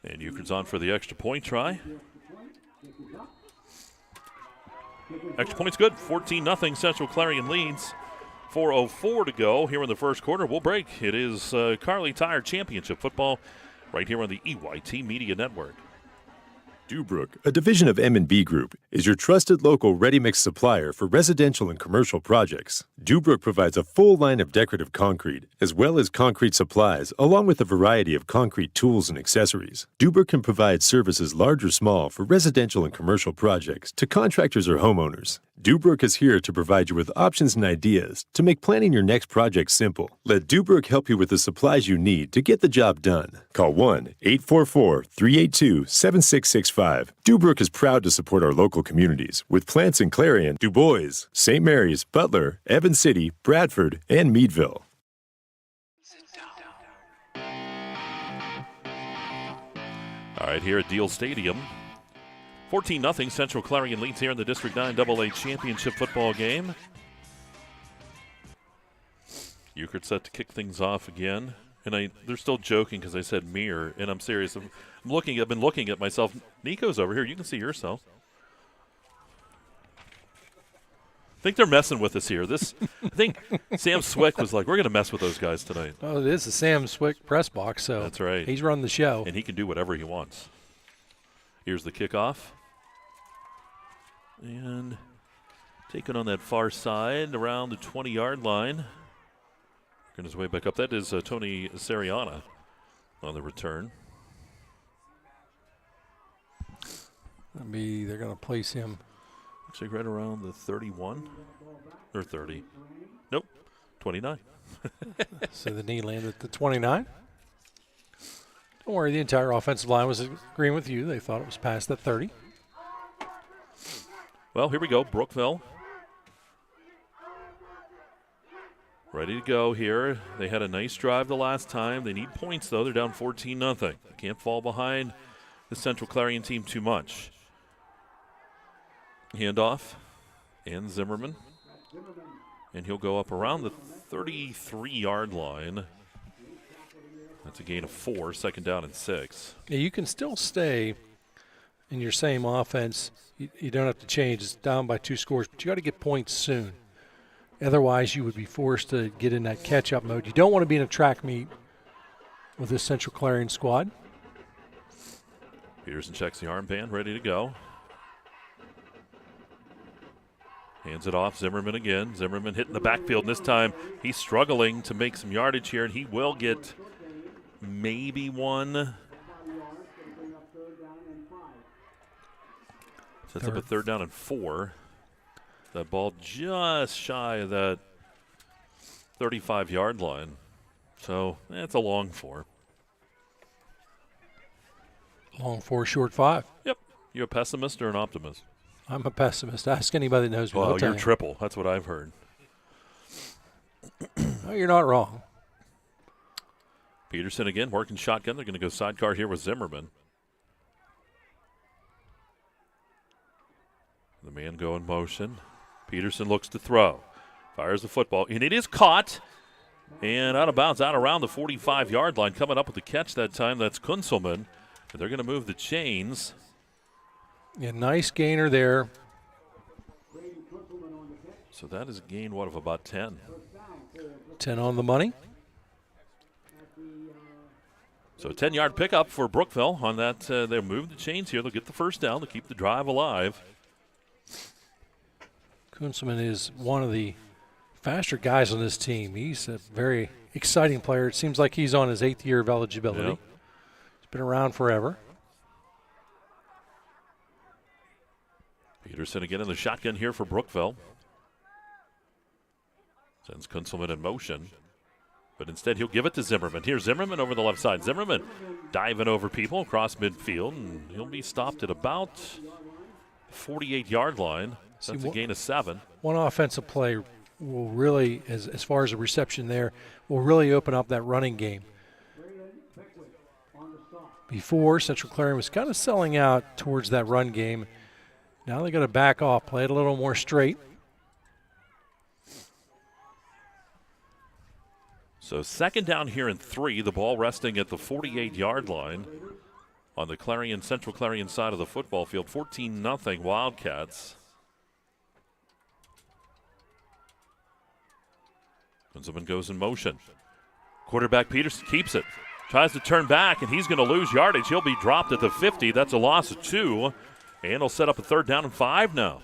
And Euchre's on for the extra point try. Extra point's good. 14-0. Central Clarion leads. 4:04 to go here in the first quarter. We'll break. It is Kerle Tire Championship football right here on the EYT Media Network. Dubrook, a division of M&B Group, is your trusted local ready-mix supplier for residential and commercial projects. Dubrook provides a full line of decorative concrete, as well as concrete supplies, along with a variety of concrete tools and accessories. Dubrook can provide services large or small for residential and commercial projects to contractors or homeowners. Dubrook is here to provide you with options and ideas to make planning your next project simple. Let Dubrook help you with the supplies you need to get the job done. Call 1-844-382-7665. Dubrook is proud to support our local communities with plants in Clarion, Du Bois, St. Mary's, Butler, Evans City, Bradford, and Meadville. All right, here at Diehl Stadium. 14-0. Central Clarion leads here in the District 9 AA Championship football game. Euchre set to kick things off again. And they're still joking because I said mirror, and I'm serious. I've been looking at myself. Nico's over here. You can see yourself. I think they're messing with us here. I think Sam Swick was like, we're going to mess with those guys tonight. Oh, it is the Sam Swick press box, so that's right. He's running the show. And he can do whatever he wants. Here's the kickoff. And taken on that far side around the 20-yard line. Working his way back up. That is Tony Sariana on the return. They're going to place him. Looks like right around the 31 or 30. Nope, 29. So the knee landed at the 29. Don't worry, the entire offensive line was agreeing with you. They thought it was past that 30. Well, here we go. Brookville ready to go here. They had a nice drive the last time. They need points, though. They're down 14-0. They can't fall behind the Central Clarion team too much. Handoff, and Zimmerman. And he'll go up around the 33-yard line. That's a gain of 4, second down and 6. Yeah, you can still stay in your same offense. You don't have to change. It's down by 2 scores, but you got to get points soon. Otherwise, you would be forced to get in that catch-up mode. You don't want to be in a track meet with this Central Clarion squad. Peterson checks the armband, ready to go. Hands it off, Zimmerman again. Zimmerman hitting the backfield, and this time he's struggling to make some yardage here, and he will get maybe 1. Sets up a 3rd down and 4. That ball just shy of that 35-yard line. So that's a long 4. Long 4, short 5. Yep. You a pessimist or an optimist? I'm a pessimist. Ask anybody that knows me. Well, you're triple. That's what I've heard. No, you're not wrong. Peterson again, working shotgun. They're going to go sidecar here with Zimmerman. The man go in motion. Peterson looks to throw. Fires the football, and it is caught. And out of bounds, out around the 45-yard line. Coming up with the catch that time, that's Kunzelman. And they're going to move the chains. Yeah, nice gainer there. So that is a gain, what, of about 10? 10 on the money. So a 10-yard pickup for Brookville on that. They'll move the chains here. They'll get the first down to keep the drive alive. Kunzelman is one of the faster guys on this team. He's a very exciting player. It seems like he's on his 8th year of eligibility. Yep. He's been around forever. Peterson again in the shotgun here for Brookville. Sends Kunzelman in motion. But instead he'll give it to Zimmerman. Here's Zimmerman over the left side. Zimmerman diving over people across midfield, and he'll be stopped at about 48-yard line. That's a gain of 7. One offensive play will really, as far as a reception there, will really open up that running game. Before, Central Clarion was kind of selling out towards that run game. Now they got to back off, play it a little more straight. So second down here and 3. The ball resting at the 48-yard line on the Central Clarion side of the football field. 14-0 Wildcats. Kunzelman goes in motion. Quarterback Peterson keeps it. Tries to turn back, and he's going to lose yardage. He'll be dropped at the 50. That's a loss of 2. And he'll set up a 3rd down and 5 now.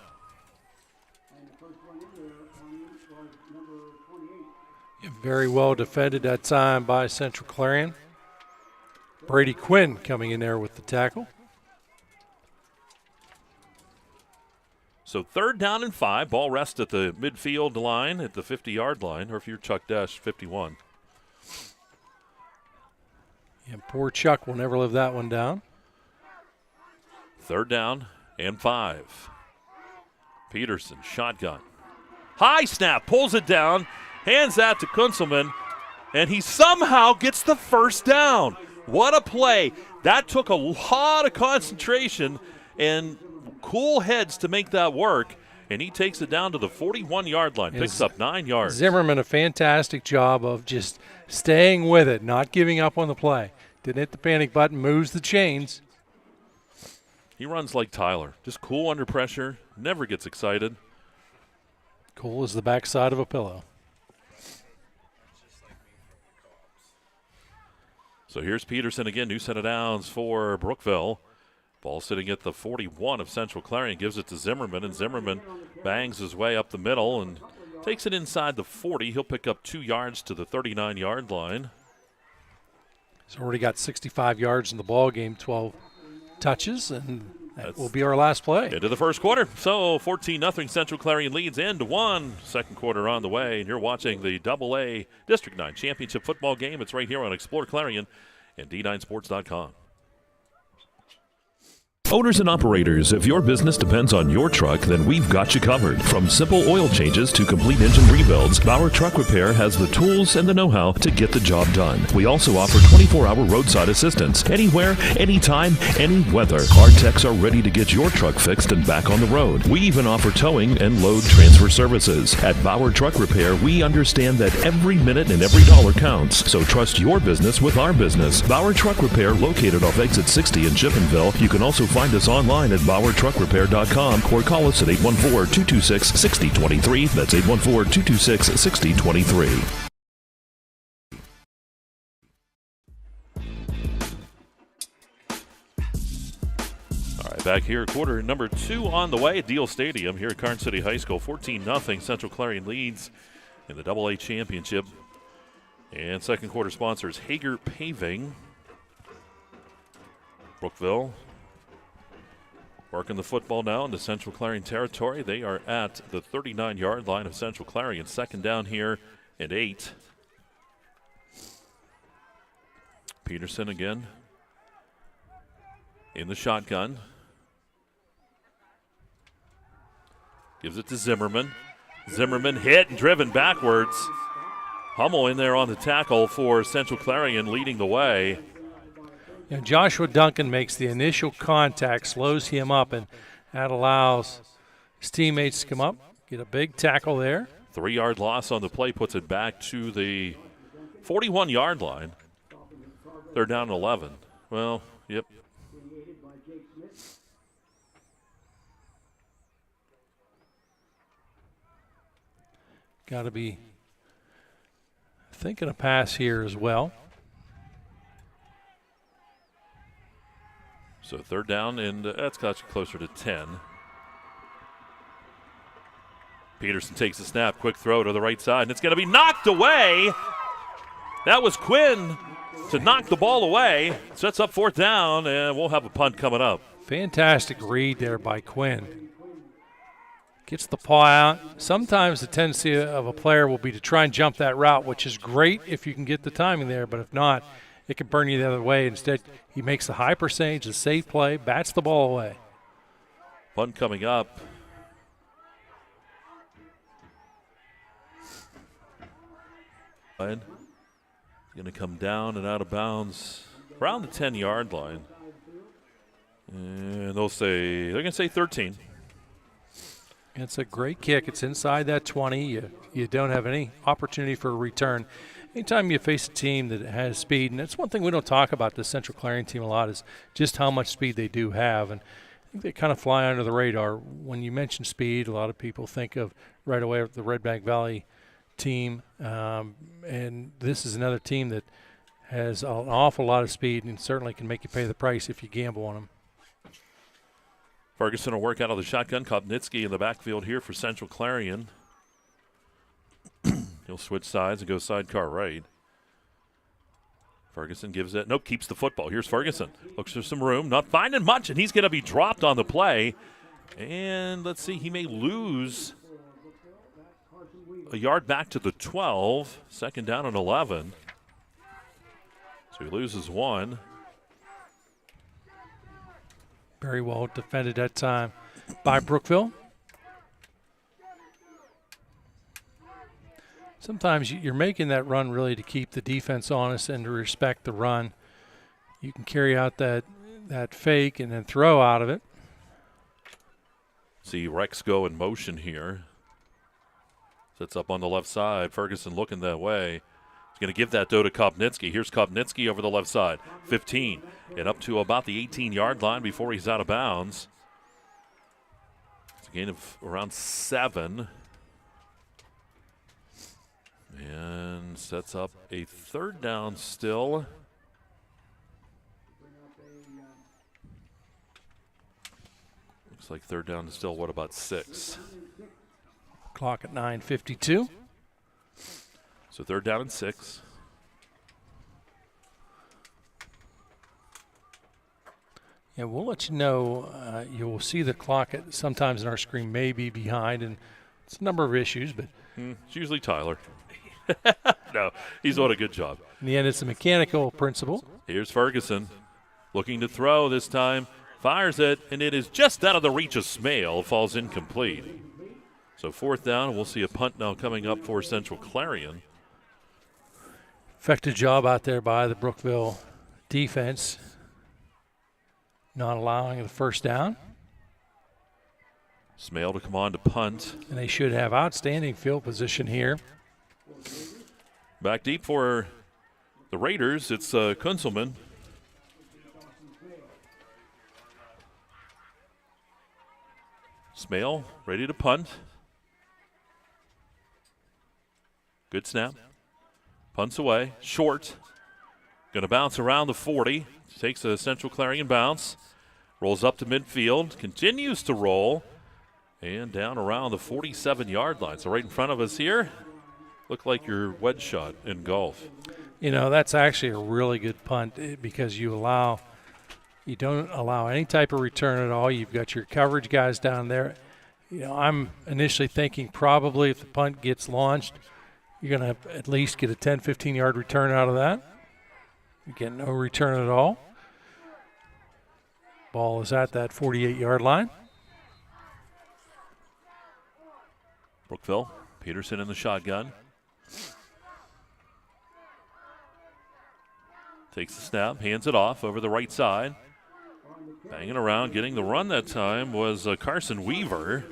Very well defended that time by Central Clarion. Brady Quinn coming in there with the tackle. So 3rd down and 5. Ball rests at the midfield line at the 50-yard line, or if you're Chuck Dash, 51. Yeah, poor Chuck will never live that one down. 3rd down and 5. Peterson, shotgun. High snap, pulls it down, hands that to Kunzelman, and he somehow gets the first down. What a play. That took a lot of concentration and cool heads to make that work, and he takes it down to the 41-yard line, picks up 9 yards. Zimmerman, a fantastic job of just staying with it, not giving up on the play. Didn't hit the panic button, moves the chains. He runs like Tyler, just cool under pressure, never gets excited. Cool as the backside of a pillow. So here's Peterson again, new set of downs for Brookville. Ball sitting at the 41 of Central Clarion, gives it to Zimmerman, and Zimmerman bangs his way up the middle and takes it inside the 40. He'll pick up 2 yards to the 39-yard line. He's already got 65 yards in the ball game, 12 touches, and that will be our last play. Into the first quarter. So 14-0 Central Clarion leads into 1. Second quarter on the way, and you're watching the AA District 9 Championship football game. It's right here on Explore Clarion and D9Sports.com. Owners and operators, if your business depends on your truck, then we've got you covered. From simple oil changes to complete engine rebuilds, Bauer Truck Repair has the tools and the know-how to get the job done. We also offer 24-hour roadside assistance. Anywhere, anytime, any weather. Our techs are ready to get your truck fixed and back on the road. We even offer towing and load transfer services. At Bauer Truck Repair, we understand that every minute and every dollar counts. So trust your business with our business. Bauer Truck Repair, located off exit 60 in Chippenville. You can also find us online at exploreClarion.com or call us at 814-226-6023. That's 814-226-6023. Back here, quarter number 2 on the way at Diehl Stadium here at Karns City High School. 14-0. Central Clarion leads in the AA championship. And second quarter sponsors Hager Paving. Brookville working the football now into Central Clarion territory. They are at the 39-yard line of Central Clarion. Second down here and 8. Peterson again in the shotgun. Gives it to Zimmerman. Zimmerman hit and driven backwards. Hummel in there on the tackle for Central Clarion, leading the way. And Joshua Duncan makes the initial contact, slows him up, and that allows his teammates to come up, get a big tackle there. 3-yard loss on the play puts it back to the 41-yard line. They're down 11. Well, yep. Got to be thinking a pass here as well. So third down, and that's got you closer to 10. Peterson takes the snap, quick throw to the right side, and it's going to be knocked away. That was Quinn to knock the ball away. Sets up fourth down, and we'll have a punt coming up. Fantastic read there by Quinn. Gets the paw out. Sometimes the tendency of a player will be to try and jump that route, which is great if you can get the timing there, but if not, it can burn you the other way. Instead, he makes the high percentage, a safe play, bats the ball away. Punt coming up. Going to come down and out of bounds around the 10-yard line. And they're going to say 13. It's a great kick. It's inside that 20. You don't have any opportunity for a return. Anytime you face a team that has speed, and that's one thing we don't talk about the Central Clarion team a lot, is just how much speed they do have. And I think they kind of fly under the radar. When you mention speed, a lot of people think of right away the Red Bank Valley team. And this is another team that has an awful lot of speed and certainly can make you pay the price if you gamble on them. Ferguson will work out of the shotgun. Kopnitsky in the backfield here for Central Clarion. He'll switch sides and go sidecar right. Ferguson gives it. Nope, keeps the football. Here's Ferguson. Looks for some room. Not finding much, and he's going to be dropped on the play. And let's see, he may lose a yard back to the 12. Second down and 11. So he loses one. Very well defended that time by Brookville. Sometimes you're making that run really to keep the defense honest and to respect the run. You can carry out that fake and then throw out of it. See Rex go in motion here. Sits up on the left side. Ferguson looking that way. He's going to give that, though, to Kopnitsky. Here's Kopnitsky over the left side. 15 and up to about the 18-yard line before he's out of bounds. It's a gain of around 7. And sets up a third down still. Looks like third down is still, what, about 6? Clock at 9:52. So third down and 6. Yeah, we'll let you know. You will see the clock sometimes in our screen may be behind, and it's a number of issues, but it's usually Tyler. No, he's doing a good job. In the end, it's a mechanical principle. Here's Ferguson looking to throw this time. Fires it, and it is just out of the reach of Smale. Falls incomplete. So 4th down, we'll see a punt now coming up for Central Clarion. Effective job out there by the Brookville defense, not allowing the first down. Smale to come on to punt. And they should have outstanding field position here. Back deep for the Raiders, it's Kunzelman. Smale ready to punt. Good snap. Punts away. Short. Going to bounce around the 40. Takes a Central Clarion bounce. Rolls up to midfield. Continues to roll. And down around the 47-yard line. So right in front of us here. Look like your wedge shot in golf. You know, that's actually a really good punt because you don't allow any type of return at all. You've got your coverage guys down there. You know, I'm initially thinking probably if the punt gets launched, you're going to at least get a 10, 15-yard return out of that. You get no return at all. Ball is at that 48-yard line. Brookville, Peterson in the shotgun. Takes the snap, hands it off over the right side. Banging around, getting the run that time was Carson Weaver.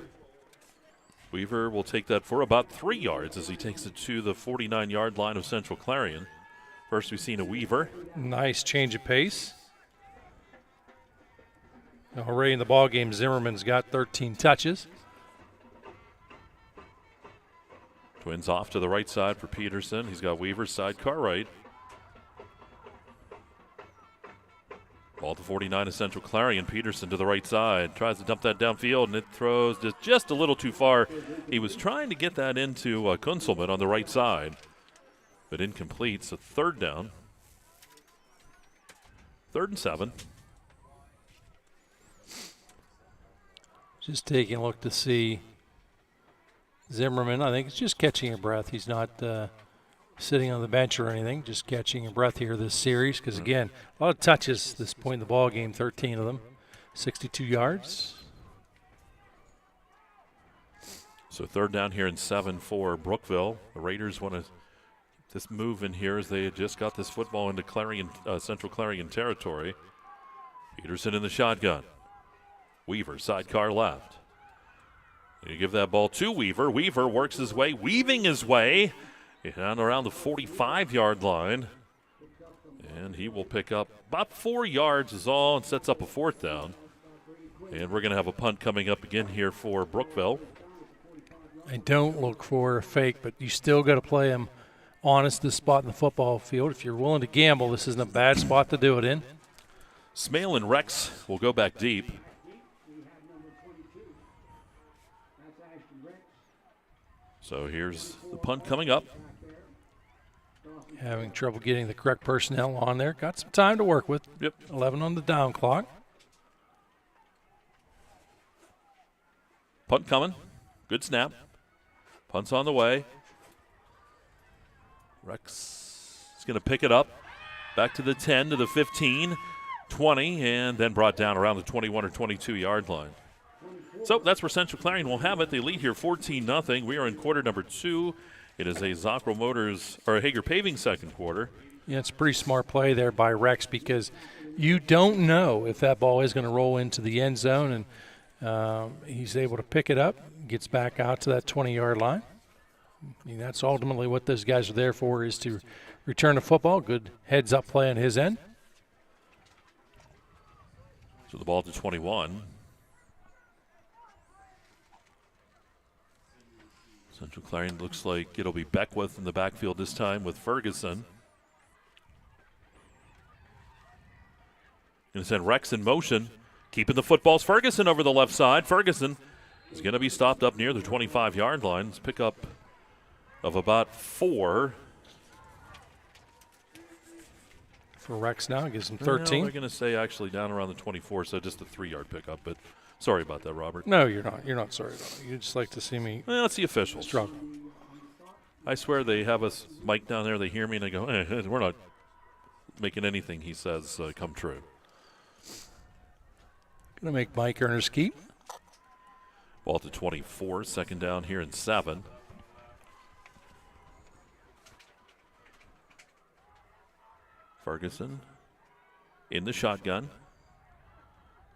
Weaver will take that for about 3 yards as he takes it to the 49-yard line of Central Clarion. First we've seen a Weaver. Nice change of pace. Already in the ballgame, Zimmerman's got 13 touches. Twins off to the right side for Peterson. He's got Weaver's sidecar right. Ball to 49 of Central Clarion. Peterson to the right side. Tries to dump that downfield, and it throws just a little too far. He was trying to get that into Kunzelman on the right side, but incomplete. So 3rd down. 3rd and 7. Just taking a look to see Zimmerman. I think it's just catching your breath. He's not sitting on the bench or anything, just catching your breath here this series because, again, a lot of touches this point in the ball game, 13 of them, 62 yards. So 3rd down here and 7 for Brookville. The Raiders want to just move in here as they had just got this football into Central Clarion territory. Peterson in the shotgun. Weaver, sidecar left. You give that ball to Weaver. Weaver works his way, weaving his way down around the 45-yard line. And he will pick up about 4 yards is all and sets up a 4th down. And we're going to have a punt coming up again here for Brookville. I don't look for a fake, but you still got to play him honest this spot in the football field. If you're willing to gamble, this isn't a bad spot to do it in. Smale and Rex will go back deep. So here's the punt coming up. Having trouble getting the correct personnel on there. Got some time to work with. Yep. 11 on the down clock. Punt coming. Good snap. Punt's on the way. Rex is going to pick it up. Back to the 10, to the 15, 20, and then brought down around the 21 or 22-yard line. So that's where Central Clarion will have it. They lead here 14-0. We are in quarter number 2. It is a Zocro Motors or Hager Paving second quarter. Yeah, it's a pretty smart play there by Rex because you don't know if that ball is going to roll into the end zone, and he's able to pick it up, gets back out to that 20-yard line. I mean, that's ultimately what those guys are there for, is to return the football. Good heads-up play on his end. So the ball to 21. Central Clarion looks like it'll be Beckwith in the backfield this time with Ferguson. Going to send Rex in motion. Keeping the footballs. Ferguson over the left side. Ferguson is going to be stopped up near the 25-yard line. It's pick up of about 4. For Rex now, gives him 13. They're going to say actually down around the 24, so just a 3-yard pickup. But sorry about that, Robert. No, you're not. You're not sorry about it. You'd just like to see me. Well, it's the officials. Struggle. I swear they have us mic down there. They hear me and they go, we're not making anything he says come true. Going to make Mike Earners keep. Ball to 24, second down here and 7. Ferguson in the shotgun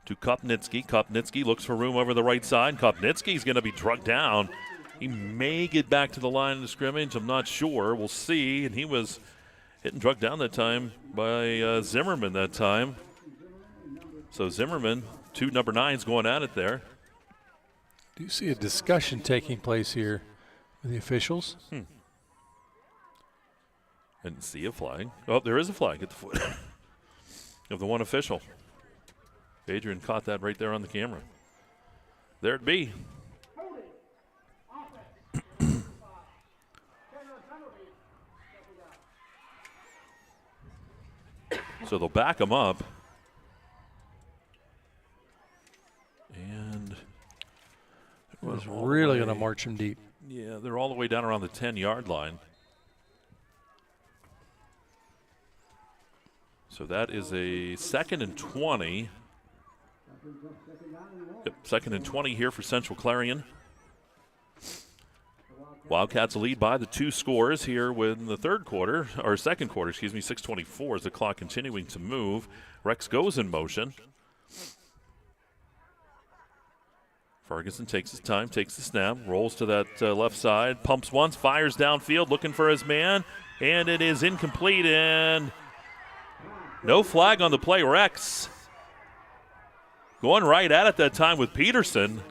to Kopnitsky. Kopnitsky looks for room over the right side. Kopnitsky's going to be drugged down. He may get back to the line of the scrimmage. I'm not sure. We'll see. And he was hit and drugged down that time by Zimmerman that time. So Zimmerman, 2 number 9s going at it there. Do you see a discussion taking place here with the officials? Didn't see a flag. Oh, there is a flag at the foot of the one official. Adrian caught that right there on the camera. There it be. So they'll back him up. And it was really going to march him deep. Yeah, they're all the way down around the 10-yard line. So that is a 2nd and 20. Yep, 2nd and 20 here for Central Clarion. Wildcats lead by the 2 scores here in the second quarter, 6:24 as the clock continuing to move. Rex goes in motion. Ferguson takes his time, takes the snap, rolls to that left side, pumps once, fires downfield, looking for his man, and it is incomplete, and no flag on the play. Rex going right at it that time with Peterson,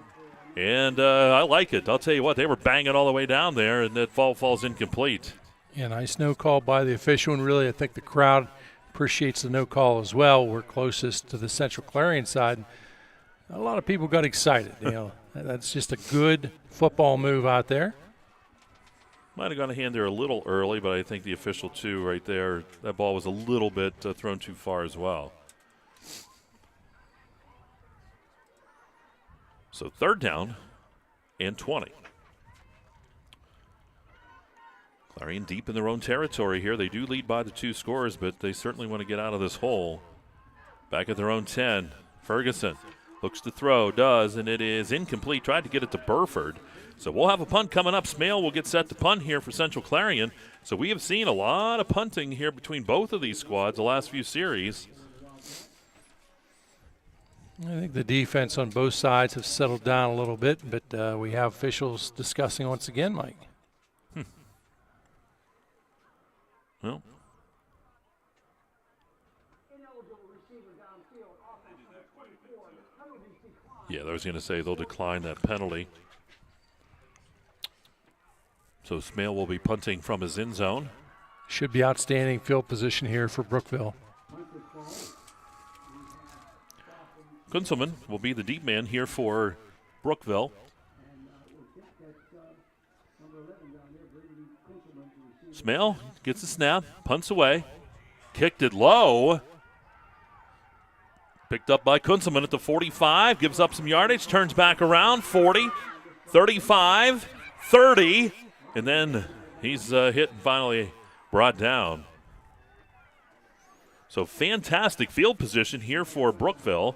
and I like it. I'll tell you what, they were banging all the way down there, and that falls incomplete. Yeah, nice no call by the official, and really I think the crowd appreciates the no call as well. We're closest to the Central Clarion side. A lot of people got excited. You know, that's just a good football move out there. Might have gone a hand there a little early, but I think the official, too, right there, that ball was a little bit thrown too far as well. So 3rd down and 20. Clarion deep in their own territory here. They do lead by the 2 scores, but they certainly want to get out of this hole. Back at their own 10, Ferguson looks to throw, does, and it is incomplete. Tried to get it to Burford. So we'll have a punt coming up. Smale will get set to punt here for Central Clarion. So we have seen a lot of punting here between both of these squads the last few series. I think the defense on both sides have settled down a little bit, but we have officials discussing once again, Mike. Well, yeah, I was going to say they'll decline that penalty. So Smale will be punting from his end zone. Should be outstanding field position here for Brookville. Kunzelman will be the deep man here for Brookville. Smale gets the snap, punts away, kicked it low. Picked up by Kunzelman at the 45, gives up some yardage, turns back around, 40, 35, 30, and then he's hit and finally brought down. So fantastic field position here for Brookville.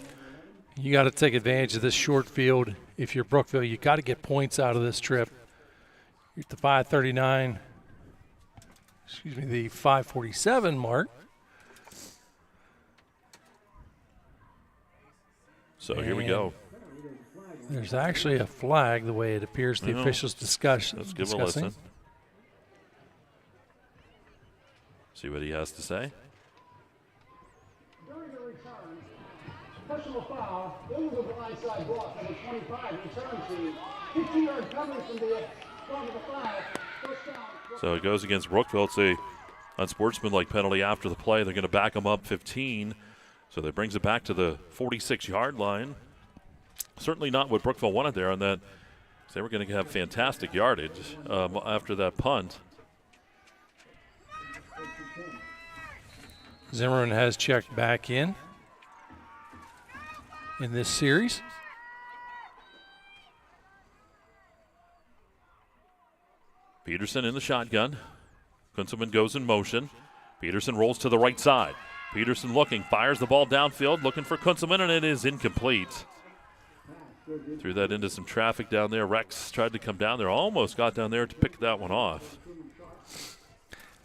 You got to take advantage of this short field. If you're Brookville, you got to get points out of this trip. You're at the 5:39, the 5:47 mark. So here we go. There's actually a flag, the way it appears the officials discussing. Let's give a listen. See what he has to say. During the return, personal foul, illegal blindside block number 25, return to 15-yard coverage from the front of the flag. First down. So it goes against Brookville. It's a unsportsmanlike penalty after the play. They're going to back them up 15. So that brings it back to the 46-yard line. Certainly not what Brookville wanted there on that. They were going to have fantastic yardage after that punt. Zimmerman has checked back in this series. Peterson in the shotgun. Kunzelman goes in motion. Peterson rolls to the right side. Peterson looking, fires the ball downfield, looking for Kunzelman, and it is incomplete. Threw that into some traffic down there. Rex tried to come down there, almost got down there to pick that one off.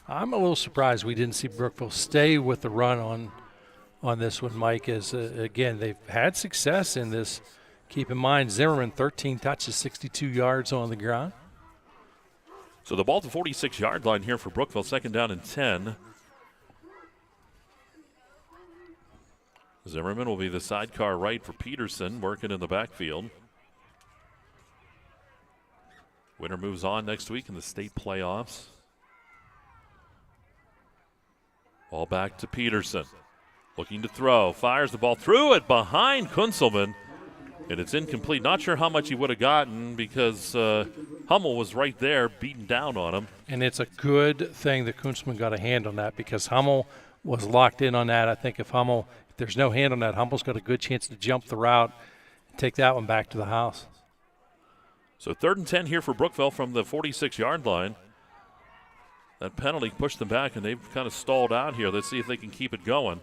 I'm a little surprised we didn't see Brookville stay with the run on this one, Mike, as, again, they've had success in this. Keep in mind, Zimmerman, 13 touches, 62 yards on the ground. So the ball at the 46-yard line here for Brookville, 2nd down and 10. Zimmerman will be the sidecar right for Peterson, working in the backfield. Winner moves on next week in the state playoffs. Ball back to Peterson. Looking to throw. Fires the ball through it behind Kunzelman. And it's incomplete. Not sure how much he would have gotten because Hummel was right there beating down on him. And it's a good thing that Kunzelman got a hand on that because Hummel was locked in on that. I think if there's no hand on that, Hummel's got a good chance to jump the route and take that one back to the house. So 3rd and 10 here for Brookville from the 46-yard line. That penalty pushed them back, and they've kind of stalled out here. Let's see if they can keep it going.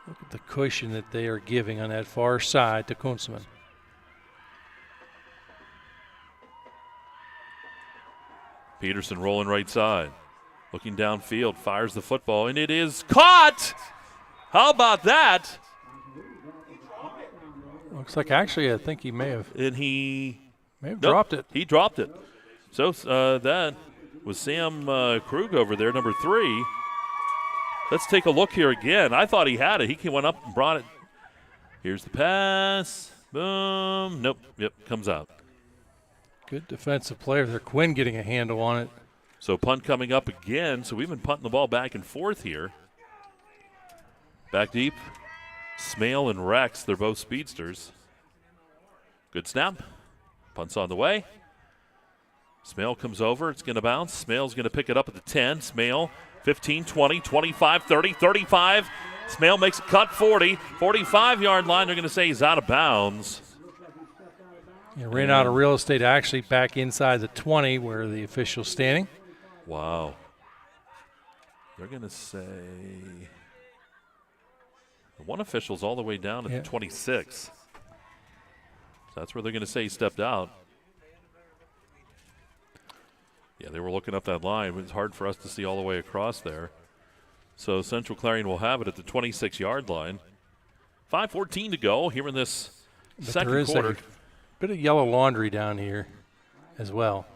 Look at the cushion that they are giving on that far side to Kunzelman. Peterson rolling right side. Looking downfield, fires the football, and it is caught! How about that? Looks like actually I think he may have. And he may have dropped it. He dropped it. So that was Sam Krug over there, number 3. Let's take a look here again. I thought he had it. He went up and brought it. Here's the pass. Boom. Nope. Yep, comes out. Good defensive player there. Quinn getting a handle on it. So punt coming up again. So we've been punting the ball back and forth here. Back deep. Smale and Rex, they're both speedsters. Good snap. Punt's on the way. Smale comes over. It's going to bounce. Smale's going to pick it up at the 10. Smale, 15, 20, 25, 30, 35. Smale makes a cut, 40. 45-yard line, they're going to say he's out of bounds. He ran out of real estate actually back inside the 20 where the official's standing. Wow. They're going to say one official's all the way down at the 26. So that's where they're going to say he stepped out. Yeah, they were looking up that line. It was hard for us to see all the way across there. So Central Clarion will have it at the 26-yard line. 5:14 to go here in this second quarter. A bit of yellow laundry down here as well.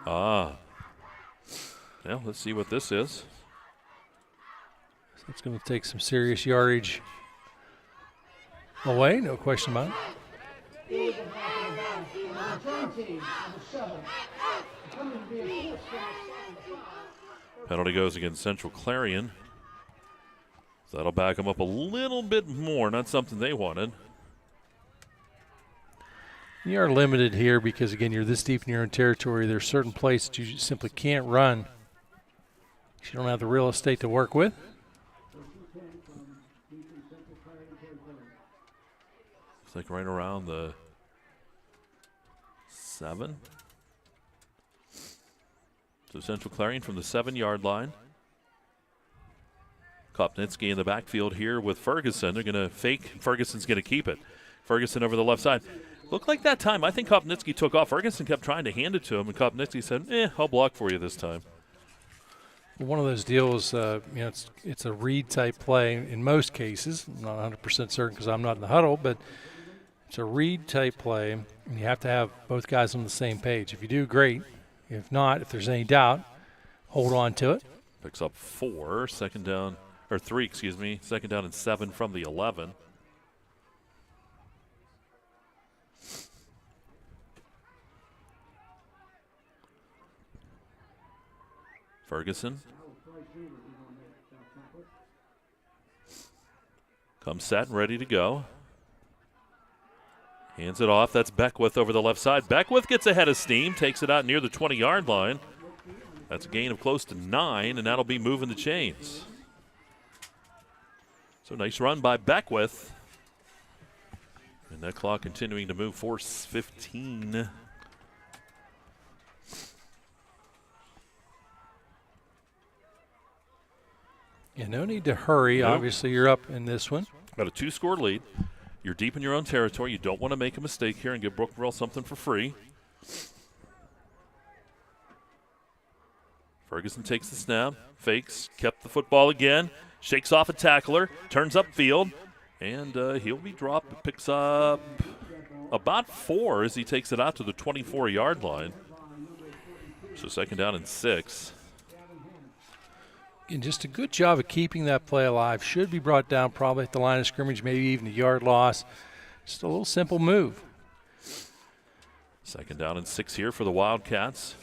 Well, let's see what this is. So it's going to take some serious yardage away, no question about it. Penalty goes against Central Clarion. So that'll back them up a little bit more. Not something they wanted. You are limited here because, again, you're this deep in your own territory. There's certain places that you simply can't run. You don't have the real estate to work with. It's like right around the 7. So Central Clarion from the 7-yard line. Kopnitsky in the backfield here with Ferguson. They're going to fake. Ferguson's going to keep it. Ferguson over the left side. Looked like that time. I think Kopnitsky took off. Ferguson kept trying to hand it to him, and Kopnitsky said, I'll block for you this time. One of those deals, it's a read type play in most cases. I'm not 100% certain because I'm not in the huddle, but it's a read type play, and you have to have both guys on the same page. If you do, great. If not, if there's any doubt, hold on to it. Picks up 4, 2nd down, or 3, excuse me, 2nd down and 7 from the 11. Ferguson comes set and ready to go. Hands it off. That's Beckwith over the left side. Beckwith gets ahead of steam, takes it out near the 20-yard line. That's a gain of close to 9, and that'll be moving the chains. So nice run by Beckwith. And that clock continuing to move, 4:15. Yeah, no need to hurry. Nope. Obviously, you're up in this one. Got a 2-score lead. You're deep in your own territory. You don't want to make a mistake here and give Brookville something for free. Ferguson takes the snap, fakes, kept the football again, shakes off a tackler, turns upfield, and he'll be dropped. Picks up about 4 as he takes it out to the 24-yard line. So 2nd down and 6. And just a good job of keeping that play alive. Should be brought down probably at the line of scrimmage, maybe even a yard loss. Just a little simple move. 2nd down and 6 here for the Wildcats.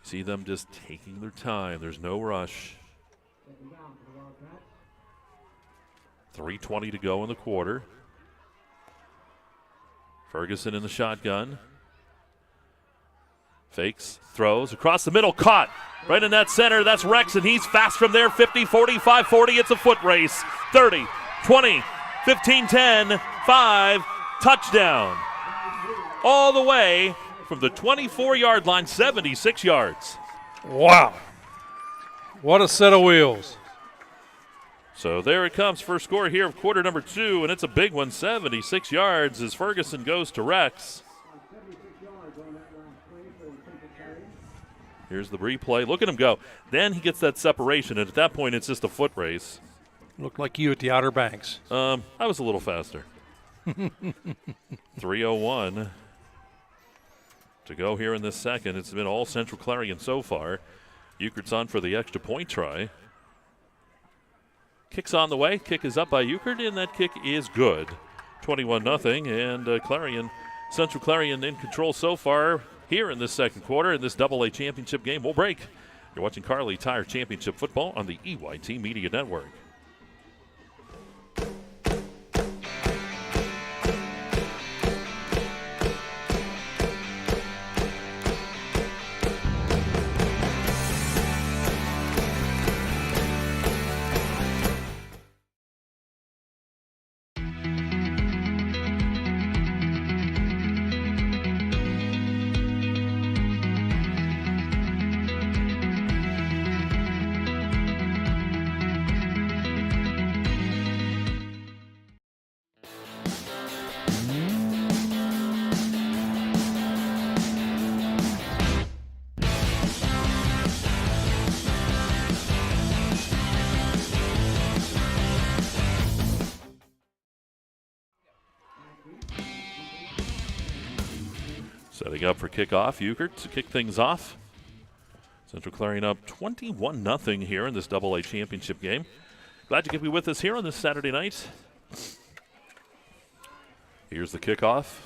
See them just taking their time. There's no rush. 3:20 to go in the quarter. Ferguson in the shotgun. Fakes, throws, across the middle, caught. Right in that center, that's Rex, and he's fast from there. 50, 45, 40, it's a foot race. 30, 20, 15, 10, 5, touchdown. All the way from the 24-yard line, 76 yards. Wow. What a set of wheels. So there it comes, first score here of quarter number 2, and it's a big one, 76 yards as Ferguson goes to Rex. Here's the replay. Look at him go. Then he gets that separation, and at that point it's just a foot race. Looked like you at the Outer Banks. I was a little faster. 3:01 to go here in this second. It's been all Central Clarion so far. Euchre's on for the extra point try. Kick's on the way. Kick is up by Euchre, and that kick is good. 21-0, and Clarion, Central Clarion in control so far here in this second quarter in this AA championship game. We'll break. You're watching Kerle Tire Championship Football on the EYT Media Network. Setting up for kickoff, Euchre to kick things off. Central Clarion up 21-0 here in this AA championship game. Glad you could be with us here on this Saturday night. Here's the kickoff.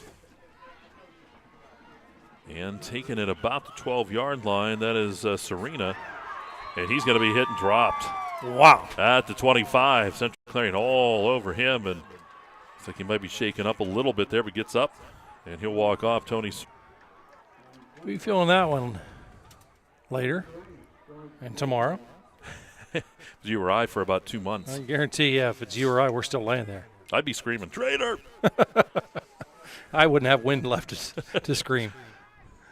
And taking it about the 12-yard line, that is Serena. And he's going to be hit and dropped. Wow. At the 25. Central Clarion all over him. And looks like he might be shaken up a little bit there, but gets up. And he'll walk off. Tony's. We'll be feeling that one later and tomorrow. You or I for about 2 months. I guarantee you, if it's you or I, we're still laying there. I'd be screaming, traitor! I wouldn't have wind left to scream.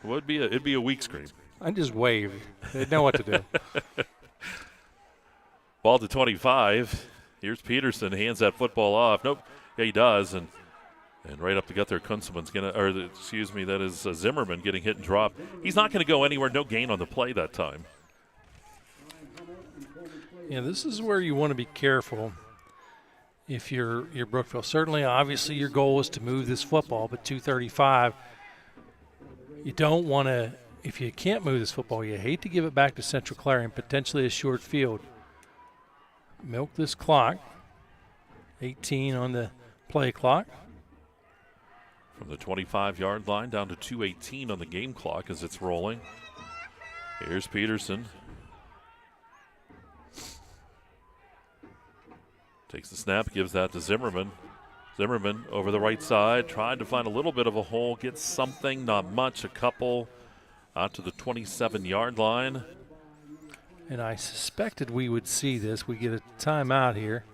It'd be a weak scream. I'd just wave. They'd know what to do. Ball to 25. Here's Peterson, hands that football off. Nope. Yeah, he does. And right up the gut there, Kunzelman's going to, that is Zimmerman getting hit and dropped. He's not going to go anywhere. No gain on the play that time. Yeah, this is where you want to be careful if you're Brookville. Certainly, obviously, your goal is to move this football, but 2:35, you don't want to, if you can't move this football, you hate to give it back to Central Clarion, potentially a short field. Milk this clock. 18 on the play clock. From the 25-yard line down to 2:18 on the game clock as it's rolling. Here's Peterson. Takes the snap, gives that to Zimmerman. Zimmerman over the right side, tried to find a little bit of a hole, gets something, not much, a couple, out to the 27-yard line. And I suspected we would see this. We get a timeout here.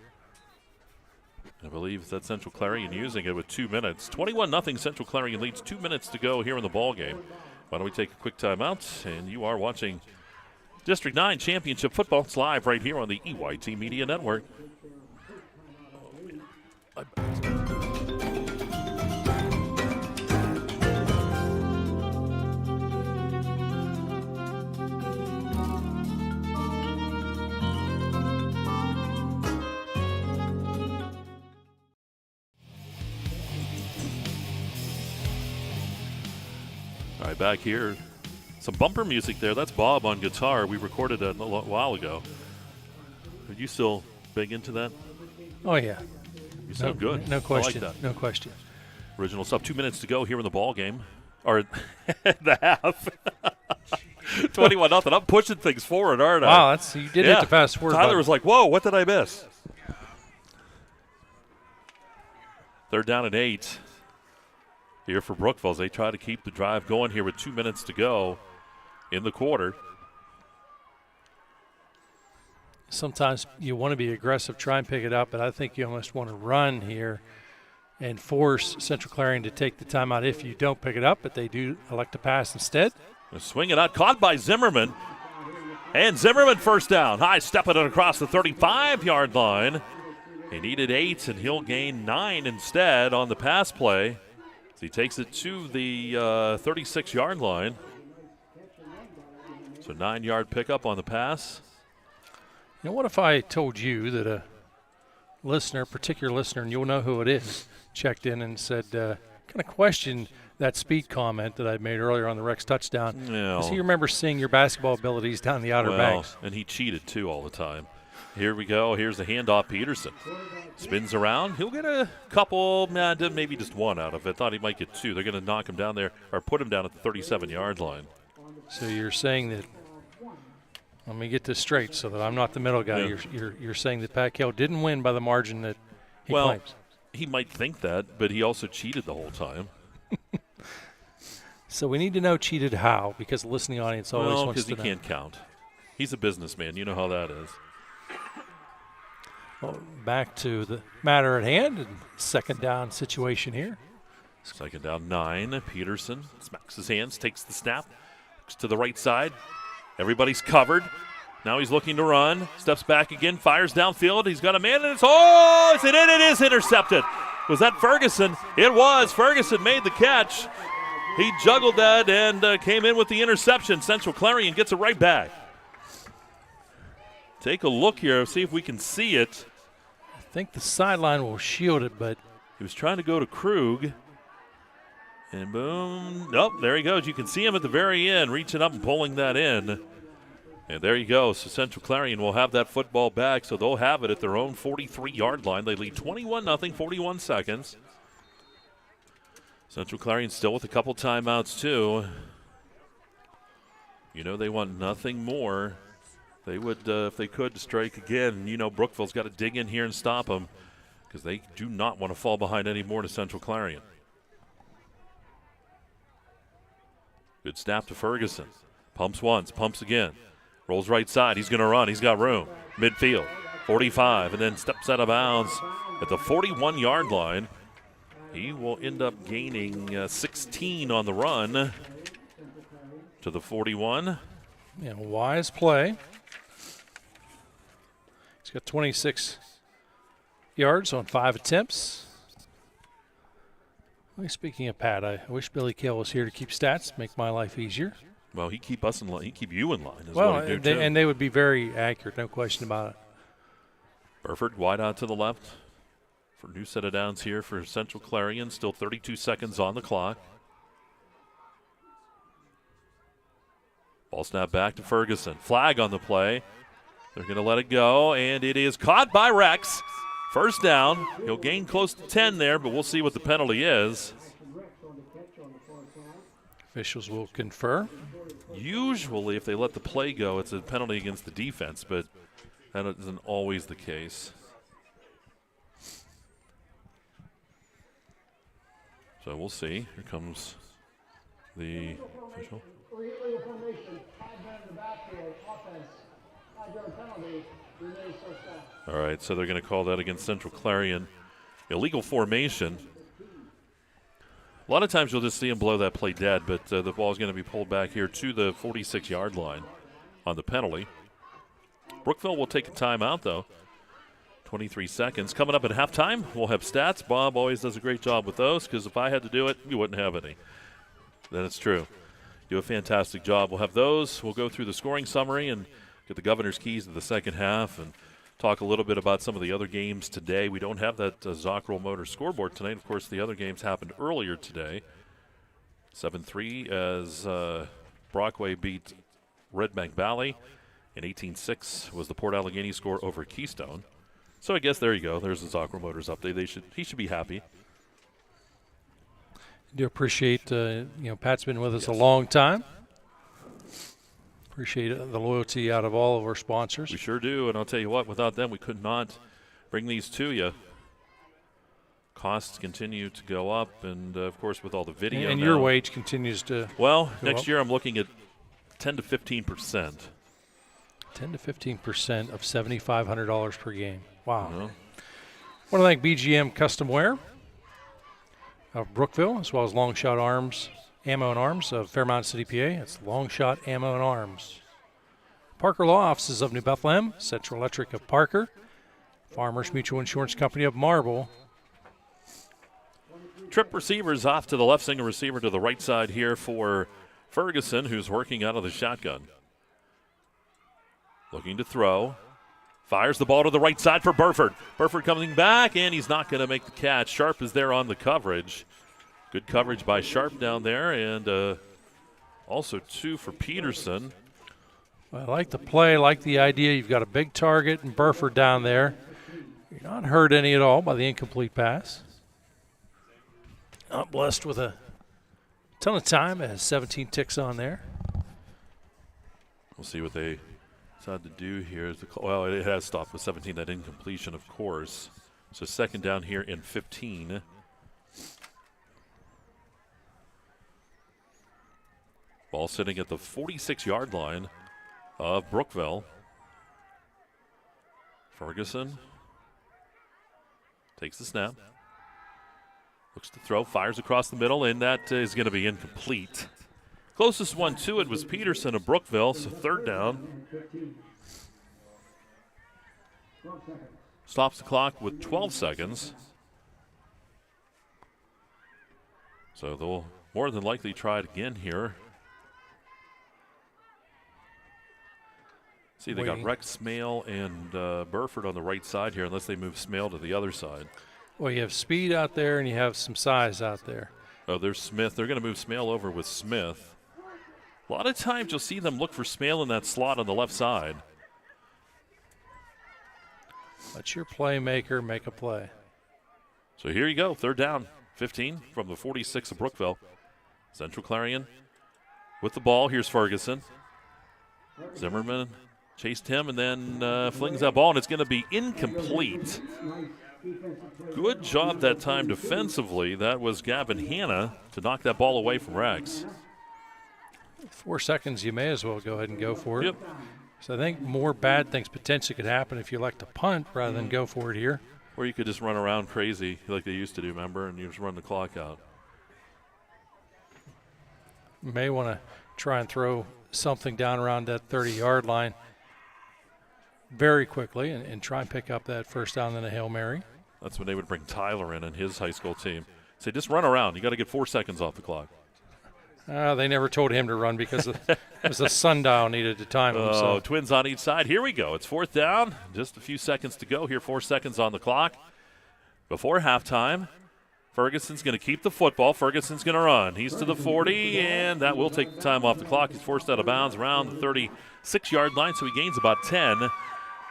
I believe that Central Clarion using it with 2 minutes. 21-0 Central Clarion leads, 2 minutes to go here in the ball game. Why don't we take a quick timeout? And you are watching District 9 Championship Football. It's live right here on the EYT Media Network. All right, back here. Some bumper music there. That's Bob on guitar. We recorded that a while ago. Are you still big into that? Oh, yeah. You sound good. No question. I like that. No question. Original stuff. 2 minutes to go here in the ball game. Or the half. 21-0. I'm pushing things forward, aren't I? Wow, you did hit the fast forward Tyler button. was like, whoa, what did I miss? 3rd down and 8. Here for Brookville as they try to keep the drive going here with 2 minutes to go in the quarter. Sometimes you want to be aggressive, try and pick it up, but I think you almost want to run here and force Central Clarion to take the timeout if you don't pick it up, but they do elect to pass instead. They're swinging out, caught by Zimmerman. And Zimmerman first down. High stepping it across the 35-yard line. He needed 8, and he'll gain 9 instead on the pass play. He takes it to the 36-yard line. So 9-yard pickup on the pass. You know, what if I told you that a listener, particular listener, and you'll know who it is, checked in and said, kind of questioned that speed comment that I made earlier on the Rex touchdown. No. Does he remember seeing your basketball abilities down the Outer Banks? And he cheated, too, all the time. Here we go. Here's the handoff. Peterson spins around. He'll get a couple, maybe just one out of it. Thought he might get 2. They're going to knock him down there or put him down at the 37-yard line. So you're saying that, let me get this straight so that I'm not the middle guy. Yeah. You're saying that Pat Kell didn't win by the margin that he claims. He might think that, but he also cheated the whole time. So we need to know cheated how, because the listening audience always wants to know. Because he can't count. He's a businessman. You know how that is. Well, back to the matter at hand, and 2nd down situation here. 2nd down 9. Peterson smacks his hands, takes the snap, looks to the right side. Everybody's covered. Now he's looking to run. Steps back again, fires downfield. He's got a man, and it is intercepted. Was that Ferguson? It was. Ferguson made the catch. He juggled that and came in with the interception. Central Clarion gets it right back. Take a look here, see if we can see it. I think the sideline will shield it, but he was trying to go to Krug. And boom. Nope, there he goes. You can see him at the very end, reaching up and pulling that in. And there you go. So Central Clarion will have that football back, so they'll have it at their own 43-yard line. They lead 21-0, 41 seconds. Central Clarion still with a couple timeouts, too. You know they want nothing more. They would, if they could, strike again. You know Brookville's got to dig in here and stop them because they do not want to fall behind any more to Central Clarion. Good snap to Ferguson. Pumps once, pumps again. Rolls right side. He's going to run. He's got room. Midfield, 45, and then steps out of bounds at the 41-yard line. He will end up gaining 16 on the run to the 41. Yeah, wise play. He's got 26 yards on 5 attempts. Well, speaking of Pat, I wish Billy Kell was here to keep stats, make my life easier. Well, he keep us in line. He keep you in line. And they would be very accurate, no question about it. Burford wide out to the left for a new set of downs here for Central Clarion. Still 32 seconds on the clock. Ball snap back to Ferguson. Flag on the play. They're going to let it go, and it is caught by Rex. First down. He'll gain close to 10 there, but we'll see what the penalty is. Officials will confer. Usually, if they let the play go, it's a penalty against the defense, but that isn't always the case. So we'll see. Here comes the official. All right, so they're going to call that against Central Clarion. Illegal formation. A lot of times you'll just see them blow that play dead, but the ball is going to be pulled back here to the 46-yard line. on the penalty. Brookville will take a timeout, though. 23 seconds. Coming up at halftime, we'll have stats. Bob always does a great job with those, because if I had to do it, you wouldn't have any. Then it's true. Do a fantastic job. We'll have those. We'll go through the scoring summary and get the governor's keys to the second half and talk a little bit about some of the other games today. We don't have that Zockerell Motor scoreboard tonight. Of course, the other games happened earlier today. 7-3 as Brockway beat Red Bank Valley, and 18-6 was the Port Allegheny score over Keystone. So I guess there you go. There's the Zockerell Motors update. He should be happy. Do appreciate Pat's been with us a long time. Appreciate the loyalty out of all of our sponsors. We sure do, and I'll tell you what, without them we could not bring these to you. Costs continue to go up, and of course with all the video and now, your wage continues to next year I'm looking at 10 to 15%. 10 to 15% of $7,500 per game. Wow. You know? I want to thank BGM Custom Wear of Brookville, as well as Long Shot Arms, Ammo and Arms of Fairmount City, PA. It's Long Shot Ammo and Arms. Parker Law Offices of New Bethlehem, Central Electric of Parker, Farmers Mutual Insurance Company of Marble. Trip receivers off to the left, single receiver to the right side here for Ferguson, who's working out of the shotgun. Looking to throw. Fires the ball to the right side for Burford. Burford coming back, and he's not going to make the catch. Sharp is there on the coverage. Good coverage by Sharp down there, and also 2 for Peterson. I like the play, I like the idea. You've got a big target and Burford down there. You're not hurt any at all by the incomplete pass. Not blessed with a ton of time. It has 17 ticks on there. We'll see what they decide to do here. Well, it has stopped with 17, that incompletion, of course. So second down here in 15. Ball sitting at the 46-yard line of Brookville. Ferguson takes the snap. Looks to throw, fires across the middle, and that is going to be incomplete. Closest one to it was Peterson of Brookville, so third down. Stops the clock with 12 seconds. So they'll more than likely try it again here. See, they got Rex, Smale, and Burford on the right side here, unless they move Smale to the other side. Well, you have speed out there and you have some size out there. Oh, there's Smith. They're going to move Smale over with Smith. A lot of times you'll see them look for Smale in that slot on the left side. Let your playmaker make a play. So here you go, third down, 15 from the 46 of Brookville. Central Clarion with the ball. Here's Ferguson. Zimmerman chased him and then flings that ball, and it's going to be incomplete. Good job that time defensively. That was Gavin Hanna to knock that ball away from Rex. 4 seconds, you may as well go ahead and go for it. Yep. So I think more bad things potentially could happen if you elect to punt rather than go for it here. Or you could just run around crazy like they used to do, remember, and you just run the clock out. You may want to try and throw something down around that 30-yard line very quickly and try and pick up that first down and a Hail Mary. That's when they would bring Tyler in his high school team. Say, just run around. You got to get 4 seconds off the clock. They never told him to run because it was a sundial needed to time him. Oh, twins on each side. Here we go. It's fourth down. Just a few seconds to go here. 4 seconds on the clock. Before halftime, Ferguson's going to keep the football. Ferguson's going to run. He's to the 40, and that will take the time off the clock. He's forced out of bounds around the 36-yard line, so he gains about 10.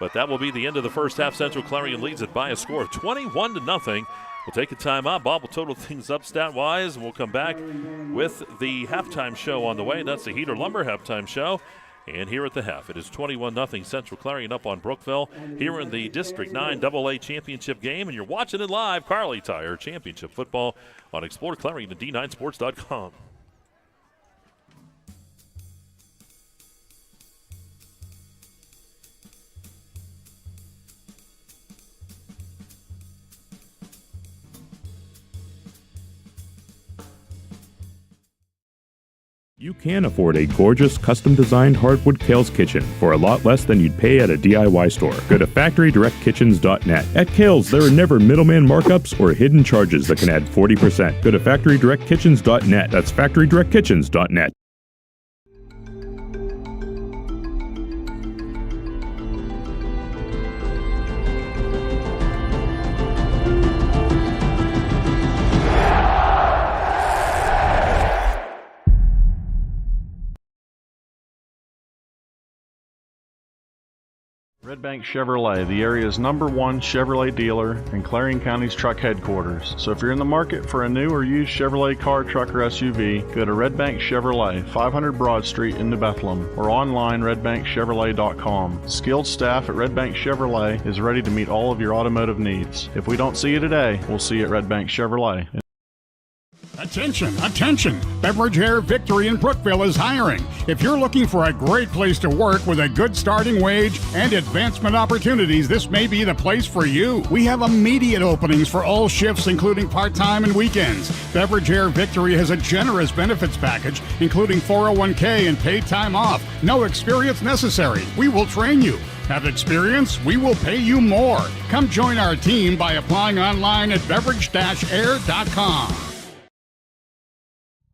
But that will be the end of the first half. Central Clarion leads it by a score of 21-0. We'll take a timeout. Bob will total things up stat-wise, and we'll come back with the halftime show on the way. That's the Heater Lumber halftime show. And here at the half, it is 21-0 Central Clarion up on Brookville here in the District 9 AA Championship game. And you're watching it live, Kerle Tire Championship Football on exploreClarion and D9Sports.com. You can afford a gorgeous, custom-designed hardwood Kerle's kitchen for a lot less than you'd pay at a DIY store. Go to FactoryDirectKitchens.net. At Kerle's, there are never middleman markups or hidden charges that can add 40%. Go to FactoryDirectKitchens.net. That's FactoryDirectKitchens.net. Red Bank Chevrolet, the area's #1 Chevrolet dealer and Clarion County's truck headquarters. So if you're in the market for a new or used Chevrolet car, truck, or SUV, go to Red Bank Chevrolet, 500 Broad Street in New Bethlehem, or online redbankchevrolet.com. Skilled staff at Red Bank Chevrolet is ready to meet all of your automotive needs. If we don't see you today, we'll see you at Red Bank Chevrolet. Attention, attention! Beverage Air Victory in Brookville is hiring. If you're looking for a great place to work with a good starting wage and advancement opportunities, this may be the place for you. We have immediate openings for all shifts, including part-time and weekends. Beverage Air Victory has a generous benefits package, including 401k and paid time off. No experience necessary. We will train you. Have experience? We will pay you more. Come join our team by applying online at beverage-air.com.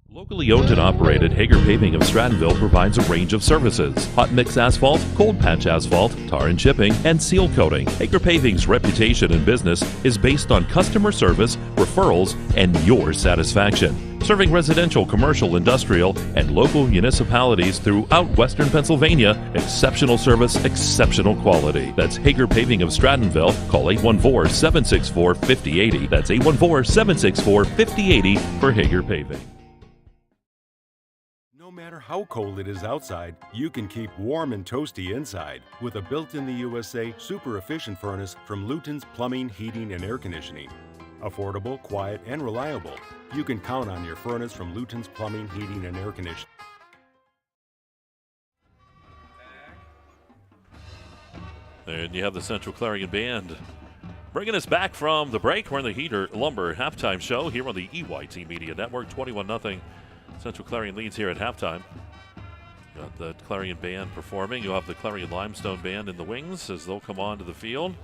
Locally owned and operated, Hager Paving of Strattonville provides a range of services: hot mix asphalt, cold patch asphalt, tar and chipping, and seal coating. Hager Paving's reputation in business is based on customer service, referrals, and your satisfaction. Serving residential, commercial, industrial, and local municipalities throughout Western Pennsylvania, exceptional service, exceptional quality. That's Hager Paving of Strattonville. Call 814-764-5080. That's 814-764-5080 for Hager Paving. No matter how cold it is outside, you can keep warm and toasty inside with a built-in-the-USA super efficient furnace from Luton's Plumbing, Heating, and Air Conditioning. Affordable, quiet, and reliable. You can count on your furnace from Luton's Plumbing, Heating, and Air Conditioning. And you have the Central Clarion Band bringing us back from the break. We're in the Heater Lumber halftime show here on the EYT Media Network. 21-0. Central Clarion leads here at halftime. Got the Clarion Band performing. You'll have the Clarion Limestone Band in the wings as they'll come onto the field.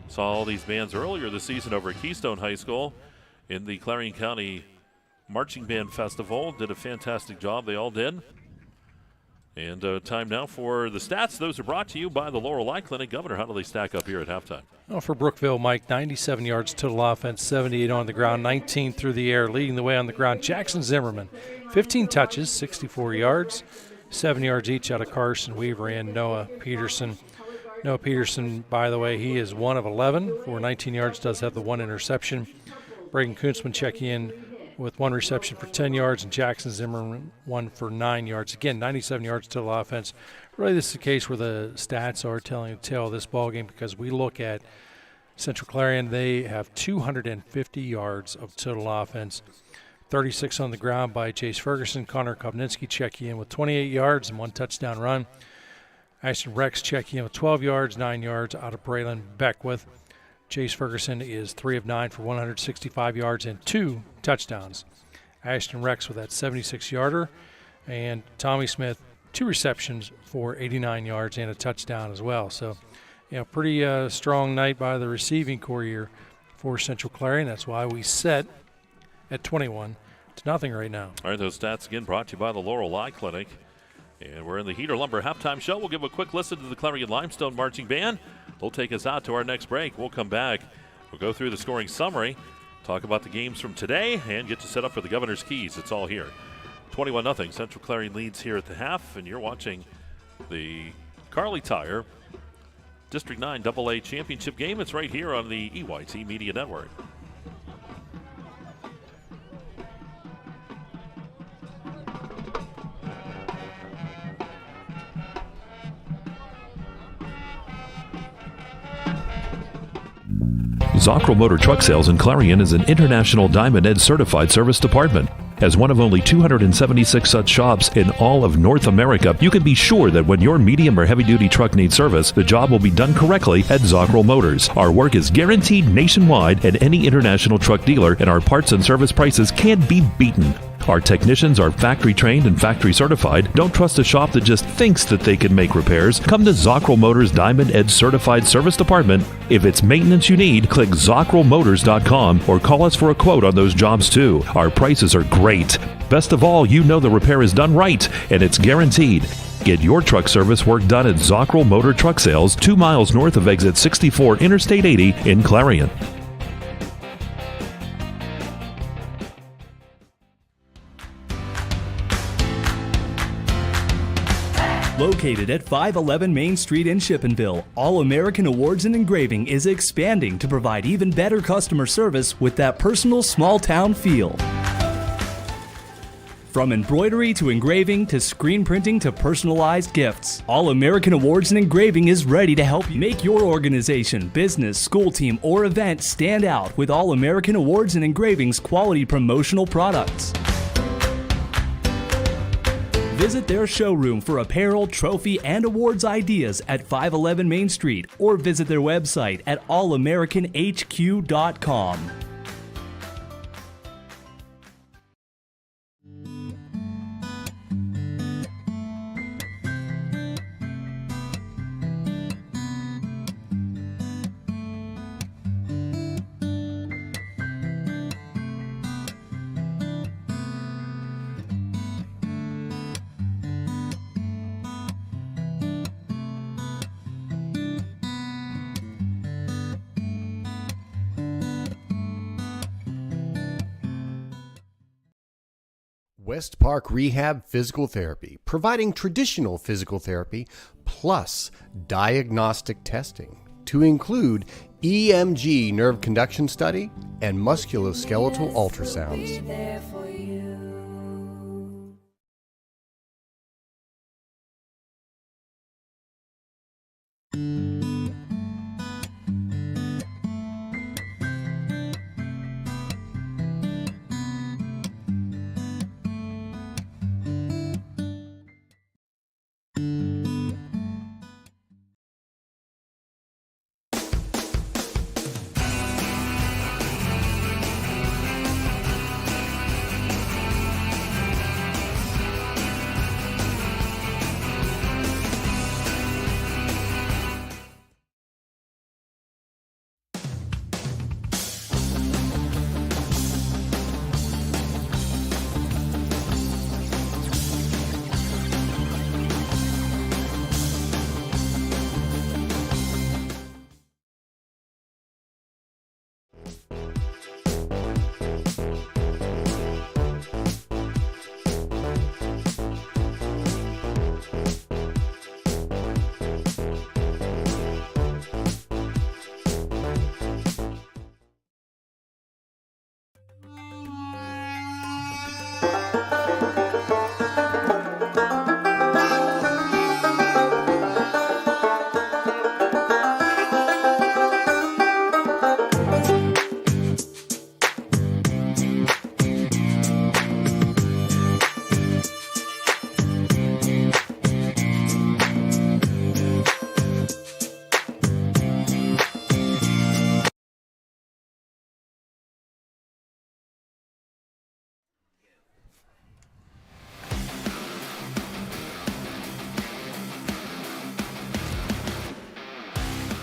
Saw all these bands earlier this season over at Keystone High School in the Clarion County Marching Band Festival. Did a fantastic job. They all did. And time now for the stats. Those are brought to you by the Laurel Eye Clinic. Governor, how do they stack up here at halftime? Well, for Brookville, Mike, 97 yards total offense, 78 on the ground, 19 through the air. Leading the way on the ground, Jackson Zimmerman, 15 touches, 64 yards, 7 yards each out of Carson Weaver and Noah Peterson. Noah Peterson, by the way, he is 1 of 11 for 19 yards, does have the 1 interception. Braden Kuntzman checking in with 1 reception for 10 yards, and Jackson Zimmerman 1 for 9 yards. Again, 97 yards total offense. Really, this is a case where the stats are telling the tale of this ballgame, because we look at Central Clarion. They have 250 yards of total offense, 36 on the ground by Jace Ferguson. Connor Kopninski checking in with 28 yards and 1 touchdown run. Ashton Rex checking in with 12 yards, 9 yards out of Braylon Beckwith. Jace Ferguson is 3 of 9 for 165 yards and 2 touchdowns. Ashton Rex with that 76-yarder. And Tommy Smith, 2 receptions for 89 yards and a touchdown as well. So, pretty strong night by the receiving core here for Central Clarion. That's why we set at 21-0 right now. All right, those stats again brought to you by the Laurel Eye Clinic. And we're in the Heater Lumber halftime show. We'll give a quick listen to the Clarion Limestone Marching Band. They'll take us out to our next break. We'll come back. We'll go through the scoring summary, talk about the games from today, and get you set up for the Governor's Keys. It's all here. 21-0. Central Clarion leads here at the half, and you're watching the Kerle Tire District 9 AA Championship game. It's right here on the EYT Media Network. Zockrell Motor Truck Sales in Clarion is an International Diamond Ed certified service department. As one of only 276 such shops in all of North America, you can be sure that when your medium or heavy-duty truck needs service, the job will be done correctly at Zockrell Motors. Our work is guaranteed nationwide at any international truck dealer, and our parts and service prices can't be beaten. Our technicians are factory trained and factory certified. Don't trust a shop that just thinks that they can make repairs. Come to Zockrell Motors Diamond Edge Certified Service Department. If it's maintenance you need, click ZockrellMotors.com or call us for a quote on those jobs too. Our prices are great. Best of all, you know the repair is done right and it's guaranteed. Get your truck service work done at Zockrell Motor Truck Sales, 2 miles north of exit 64 Interstate 80 in Clarion. Located at 511 Main Street in Shippenville, All American Awards and Engraving is expanding to provide even better customer service with that personal small-town feel. From embroidery to engraving to screen printing to personalized gifts, All American Awards and Engraving is ready to help you make your organization, business, school team, or event stand out with All American Awards and Engraving's quality promotional products. Visit their showroom for apparel, trophy, and awards ideas at 511 Main Street or visit their website at allamericanhq.com. West Park Rehab Physical Therapy, providing traditional physical therapy plus diagnostic testing to include EMG nerve conduction study and musculoskeletal ultrasounds.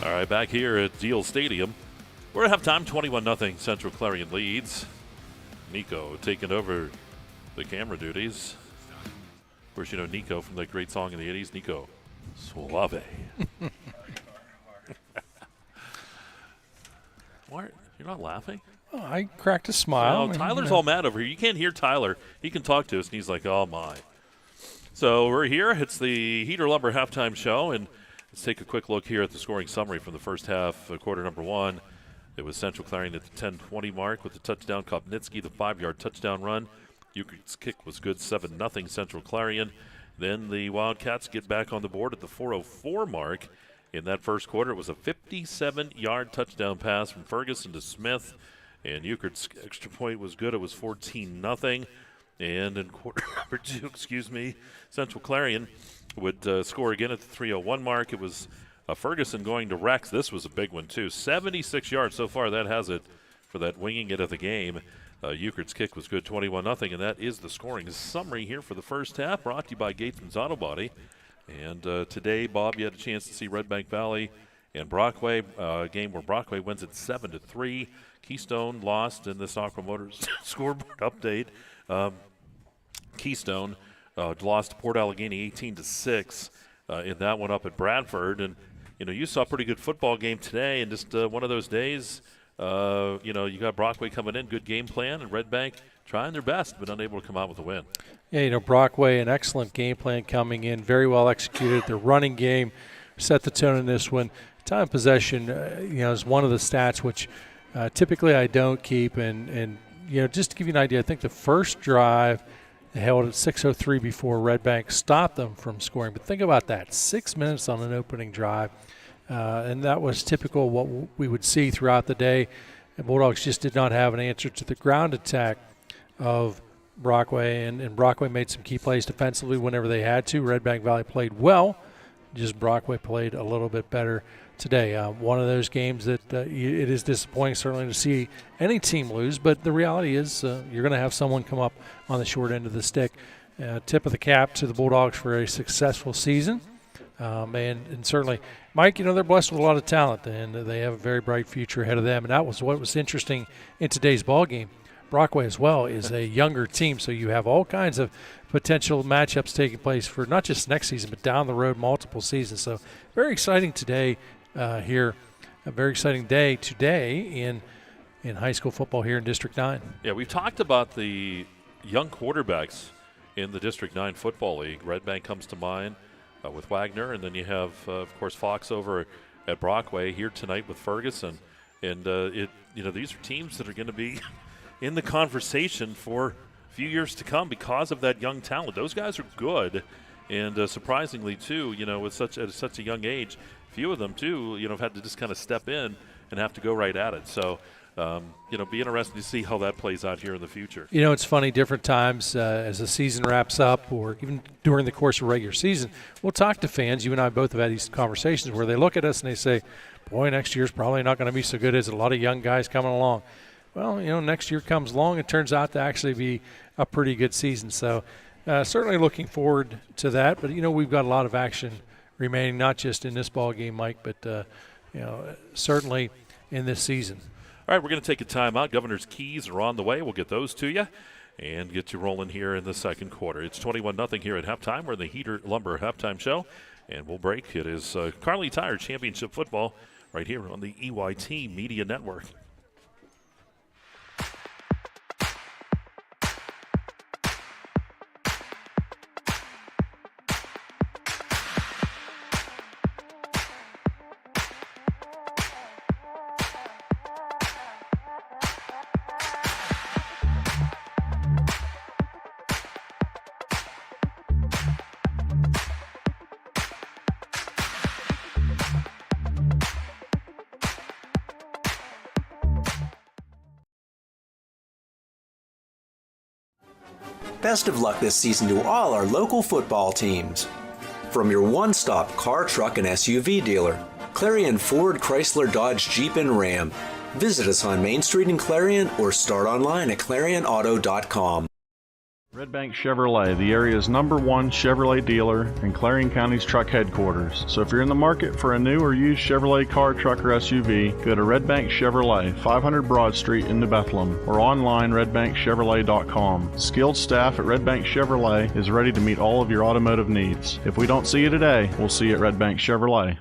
All right, back here at Diehl Stadium. We're at halftime, 21-0 Central Clarion leads. Nico taking over the camera duties. Of course, you know Nico from that great song in the 80s, Nico Suave. What? You're not laughing? Oh, I cracked a smile. No, Tyler's all mad over here. You can't hear Tyler. He can talk to us, and he's like, oh, my. So we're here. It's the Heater Lumber halftime show, and let's take a quick look here at the scoring summary from the first half, quarter number one. It was Central Clarion at the 10-20 mark with the touchdown. Kopnitsky, the 5-yard touchdown run. Euclid's kick was good, 7-0 Central Clarion. Then the Wildcats get back on the board at the 4:04 mark. In that first quarter, it was a 57-yard touchdown pass from Ferguson to Smith. And Euclid's extra point was good. It was 14-0. And in quarter number two, Central Clarion would score again at the 3:01 mark. It was Ferguson going to Rex. This was a big one, too. 76 yards so far. That has it for that winging it of the game. Euchre's kick was good, 21-0, and that is the scoring summary here for the first half, brought to you by Gatesman's Auto Body. And today, Bob, you had a chance to see Red Bank Valley and Brockway, a game where Brockway wins at 7-3. Keystone lost in this Aqua Motors scoreboard update. Keystone lost to Port Allegheny 18-6 in that one up at Bradford. And, you saw a pretty good football game today, and just one of those days, you got Brockway coming in, good game plan, and Red Bank trying their best, but unable to come out with a win. Yeah, Brockway, an excellent game plan coming in, very well executed. Their running game set the tone in this one. Time of possession, is one of the stats which typically I don't keep. And just to give you an idea, I think the first drive they held at 6:03 before Red Bank stopped them from scoring. But think about that, 6 minutes on an opening drive. And that was typical what we would see throughout the day. The Bulldogs just did not have an answer to the ground attack of Brockway, and Brockway made some key plays defensively whenever they had to. Red Bank Valley played well, just Brockway played a little bit better today. One of those games that it is disappointing certainly to see any team lose, but the reality is you're going to have someone come up on the short end of the stick. Tip of the cap to the Bulldogs for a successful season. And certainly, Mike, they're blessed with a lot of talent, and they have a very bright future ahead of them. And that was what was interesting in today's ball game. Brockway as well is a younger team, so you have all kinds of potential matchups taking place for not just next season, but down the road, multiple seasons. So very exciting today here, a very exciting day today in high school football here in District 9. Yeah, we've talked about the young quarterbacks in the District 9 Football League. Red Bank comes to mind with Wagner, and then you have, of course, Fox over at Brockway here tonight with Ferguson. And, these are teams that are going to be in the conversation for a few years to come because of that young talent. Those guys are good, and surprisingly, too, at such a young age, few of them, too, have had to just kind of step in and have to go right at it. So, be interesting to see how that plays out here in the future. It's funny, different times as the season wraps up or even during the course of regular season, we'll talk to fans. You and I both have had these conversations where they look at us and they say, boy, next year's probably not going to be so good as a lot of young guys coming along. Well, next year comes along, it turns out to actually be a pretty good season. So certainly looking forward to that. But, we've got a lot of action remaining, not just in this ball game, Mike, but, certainly in this season. All right, we're going to take a timeout. Governor's Keys are on the way. We'll get those to you and get you rolling here in the second quarter. It's 21-0 here at halftime. We're in the Heater Lumber halftime show, and we'll break. It is Kerle Tire Championship football right here on the EYT Media Network. Best of luck this season to all our local football teams. From your one-stop car, truck, and SUV dealer, Clarion Ford, Chrysler, Dodge, Jeep, and Ram. Visit us on Main Street in Clarion or start online at clarionauto.com. Red Bank Chevrolet, the area's #1 Chevrolet dealer and Clarion County's truck headquarters. So if you're in the market for a new or used Chevrolet car, truck, or SUV, go to Red Bank Chevrolet, 500 Broad Street in New Bethlehem, or online redbankchevrolet.com. Skilled staff at Red Bank Chevrolet is ready to meet all of your automotive needs. If we don't see you today, we'll see you at Red Bank Chevrolet.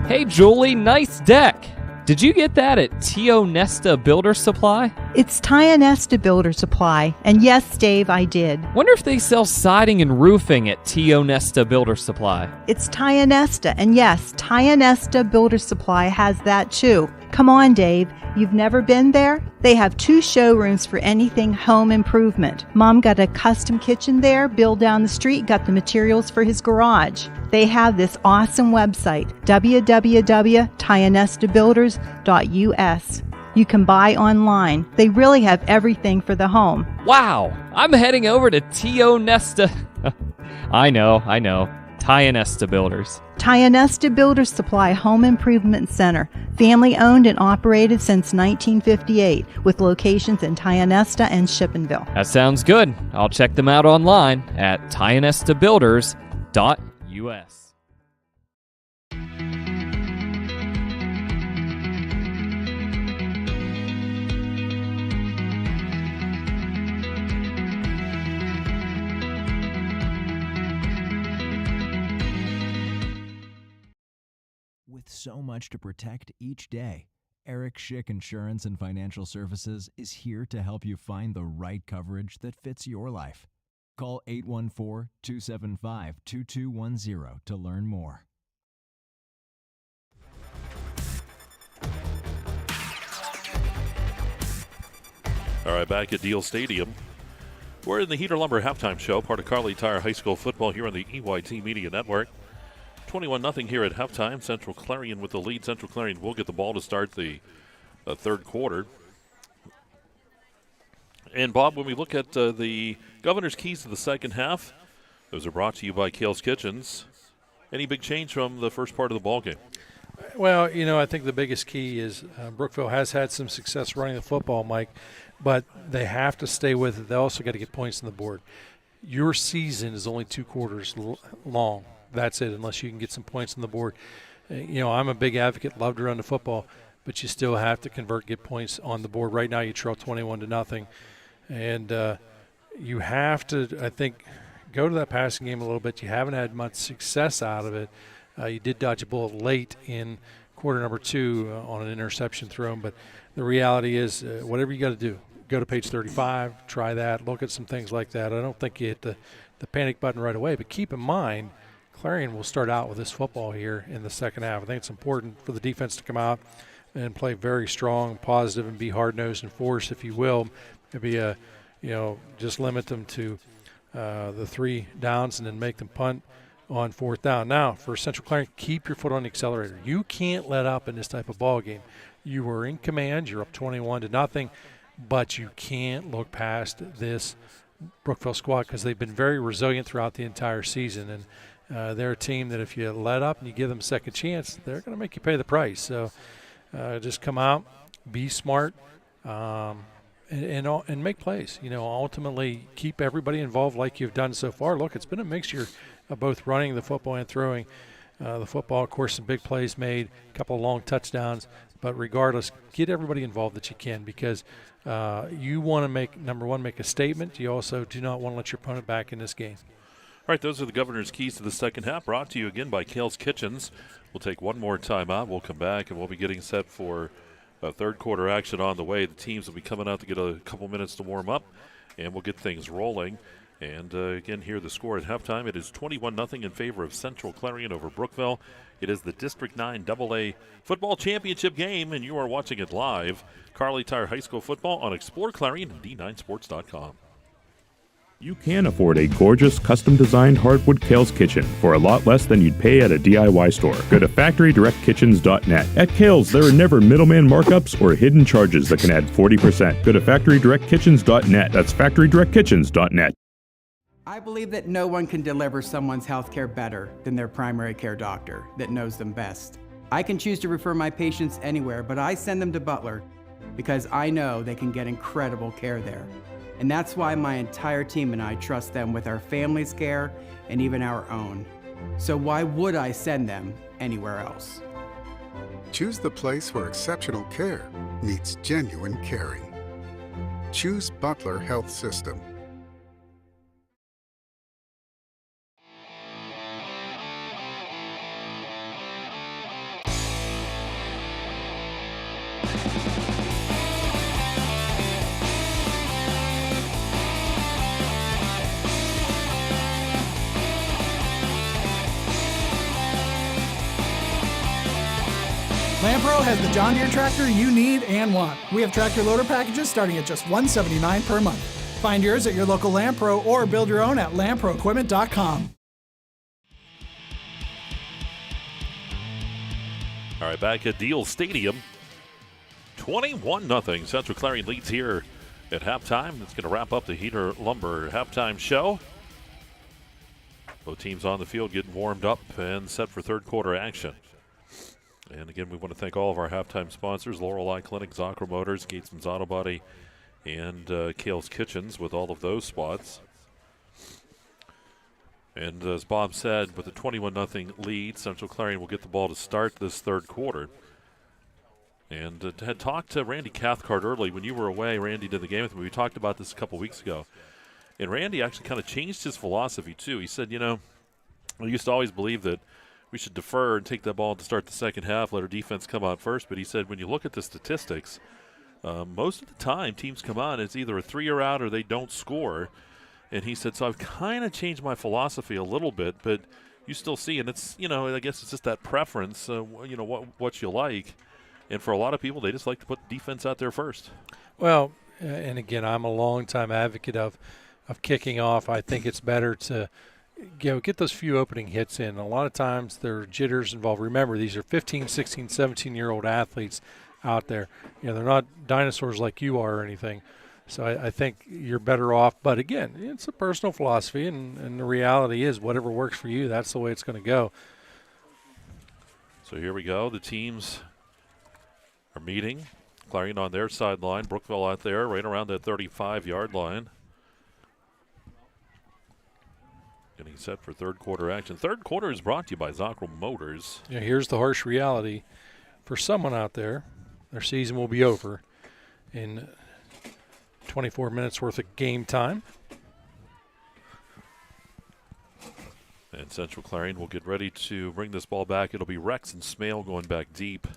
Hey Julie, nice deck! Did you get that at Tio Nesta Builder Supply? It's Tio Nesta Builder Supply, and yes, Dave, I did. Wonder if they sell siding and roofing at Tio Nesta Builder Supply. It's Tio Nesta, and yes, Tio Nesta Builder Supply has that too. Come on, Dave. You've never been there? They have 2 showrooms for anything home improvement. Mom got a custom kitchen there. Bill down the street got the materials for his garage. They have this awesome website, www.tionestabuilders.us. You can buy online. They really have everything for the home. Wow, I'm heading over to Tionesta. I know. Tionesta Builders. Tionesta Builders supply home improvement center, family owned and operated since 1958, with locations in Tionesta and Shippenville. That sounds good. I'll check them out online at tionestabuilders.us. With so much to protect each day, Eric Schick Insurance and Financial Services is here to help you find the right coverage that fits your life. Call 814-275-2210 to learn more. All right, back at Diehl Stadium. We're in the Heater Lumber halftime show, part of Kerle Tire High School football here on the EYT Media Network. 21-0 here at halftime. Central Clarion with the lead. Central Clarion will get the ball to start the third quarter. And, Bob, when we look at the Governor's Keys to the second half, those are brought to you by Kale's Kitchens. Any big change from the first part of the ball game? Well, I think the biggest key is Brookville has had some success running the football, Mike, but they have to stay with it. They also got to get points on the board. Your season is only 2 quarters long. That's it, unless you can get some points on the board. I'm a big advocate, love to run the football, but you still have to convert, get points on the board. Right now you trail 21-0, and you have to, I think, go to that passing game a little bit. You haven't had much success out of it. You did dodge a bullet late in quarter number 2 on an interception thrown, but the reality is whatever you got to do, go to page 35, try that, look at some things like that. I don't think you hit the panic button right away, but keep in mind, Clarion will start out with this football here in the second half. I think it's important for the defense to come out and play very strong, positive, and be hard-nosed and force, if you will. Maybe just limit them to the 3 downs and then make them punt on 4th down. Now, for Central Clarion, keep your foot on the accelerator. You can't let up in this type of ball game. You are in command. You're up 21-0, but you can't look past this Brookville squad because they've been very resilient throughout the entire season. And they're a team that if you let up and you give them a second chance, they're going to make you pay the price. So just come out, be smart, and make plays. Ultimately keep everybody involved like you've done so far. Look, it's been a mixture of both running the football and throwing the football. Of course, some big plays made, a couple of long touchdowns. But regardless, get everybody involved that you can because you want to make a statement. You also do not want to let your opponent back in this game. All right, those are the Governor's Keys to the second half, brought to you again by Kale's Kitchens. We'll take one more timeout. We'll come back, and we'll be getting set for third quarter action on the way. The teams will be coming out to get a couple minutes to warm up, and we'll get things rolling. And, again, here the score at halftime. It is 21-0 in favor of Central Clarion over Brookville. It is the District 9 AA Football Championship game, and you are watching it live. Kerle Tire High School football on exploreClarion and D9Sports.com. You can afford a gorgeous, custom-designed hardwood Kale's kitchen for a lot less than you'd pay at a DIY store. Go to FactoryDirectKitchens.net. At Kale's, there are never middleman markups or hidden charges that can add 40%. Go to FactoryDirectKitchens.net. That's FactoryDirectKitchens.net. I believe that no one can deliver someone's health care better than their primary care doctor that knows them best. I can choose to refer my patients anywhere, but I send them to Butler because I know they can get incredible care there. And that's why my entire team and I trust them with our family's care and even our own. So why would I send them anywhere else? Choose the place where exceptional care meets genuine caring. Choose Butler Health System. Lampro Pro has the John Deere tractor you need and want. We have tractor loader packages starting at just $179 per month. Find yours at your local Lamb Pro or build your own at LambProEquipment.com. All right, back at Diehl Stadium. 21-0. Central Clarion leads here at halftime. It's going to wrap up the Heater Lumber halftime show. Both teams on the field getting warmed up and set for third quarter action. And again, we want to thank all of our halftime sponsors, Lorelei Clinic, Zochro Motors, Gatesman's Auto Body, and Kale's Kitchens with all of those spots. And as Bob said, with a 21-0 lead, Central Clarion will get the ball to start this third quarter. And had talked to Randy Cathcart early. When you were away, Randy did the game with me. We talked about this a couple weeks ago. And Randy actually kind of changed his philosophy, too. He said, I used to always believe that we should defer and take that ball to start the second half, let our defense come out first. But he said when you look at the statistics, most of the time teams come on, it's either a 3-year out or they don't score. And he said, so I've kind of changed my philosophy a little bit, but you still see, and it's, I guess it's just that preference, what you like. And for a lot of people, they just like to put the defense out there first. Well, and again, I'm a longtime advocate of kicking off. I think it's better to get those few opening hits in. A lot of times there are jitters involved. Remember, these are 15, 16, 17-year-old athletes out there. They're not dinosaurs like you are or anything. So I think you're better off. But, again, it's a personal philosophy, and the reality is whatever works for you, that's the way it's going to go. So here we go. The teams are meeting. Clarion on their sideline. Brookville out there right around that 35-yard line. Getting set for third quarter action. Third quarter is brought to you by Zochro Motors. Here's the harsh reality. For someone out there, their season will be over in 24 minutes worth of game time. And Central Clarion will get ready to bring this ball back. It'll be Rex and Smale going back deep.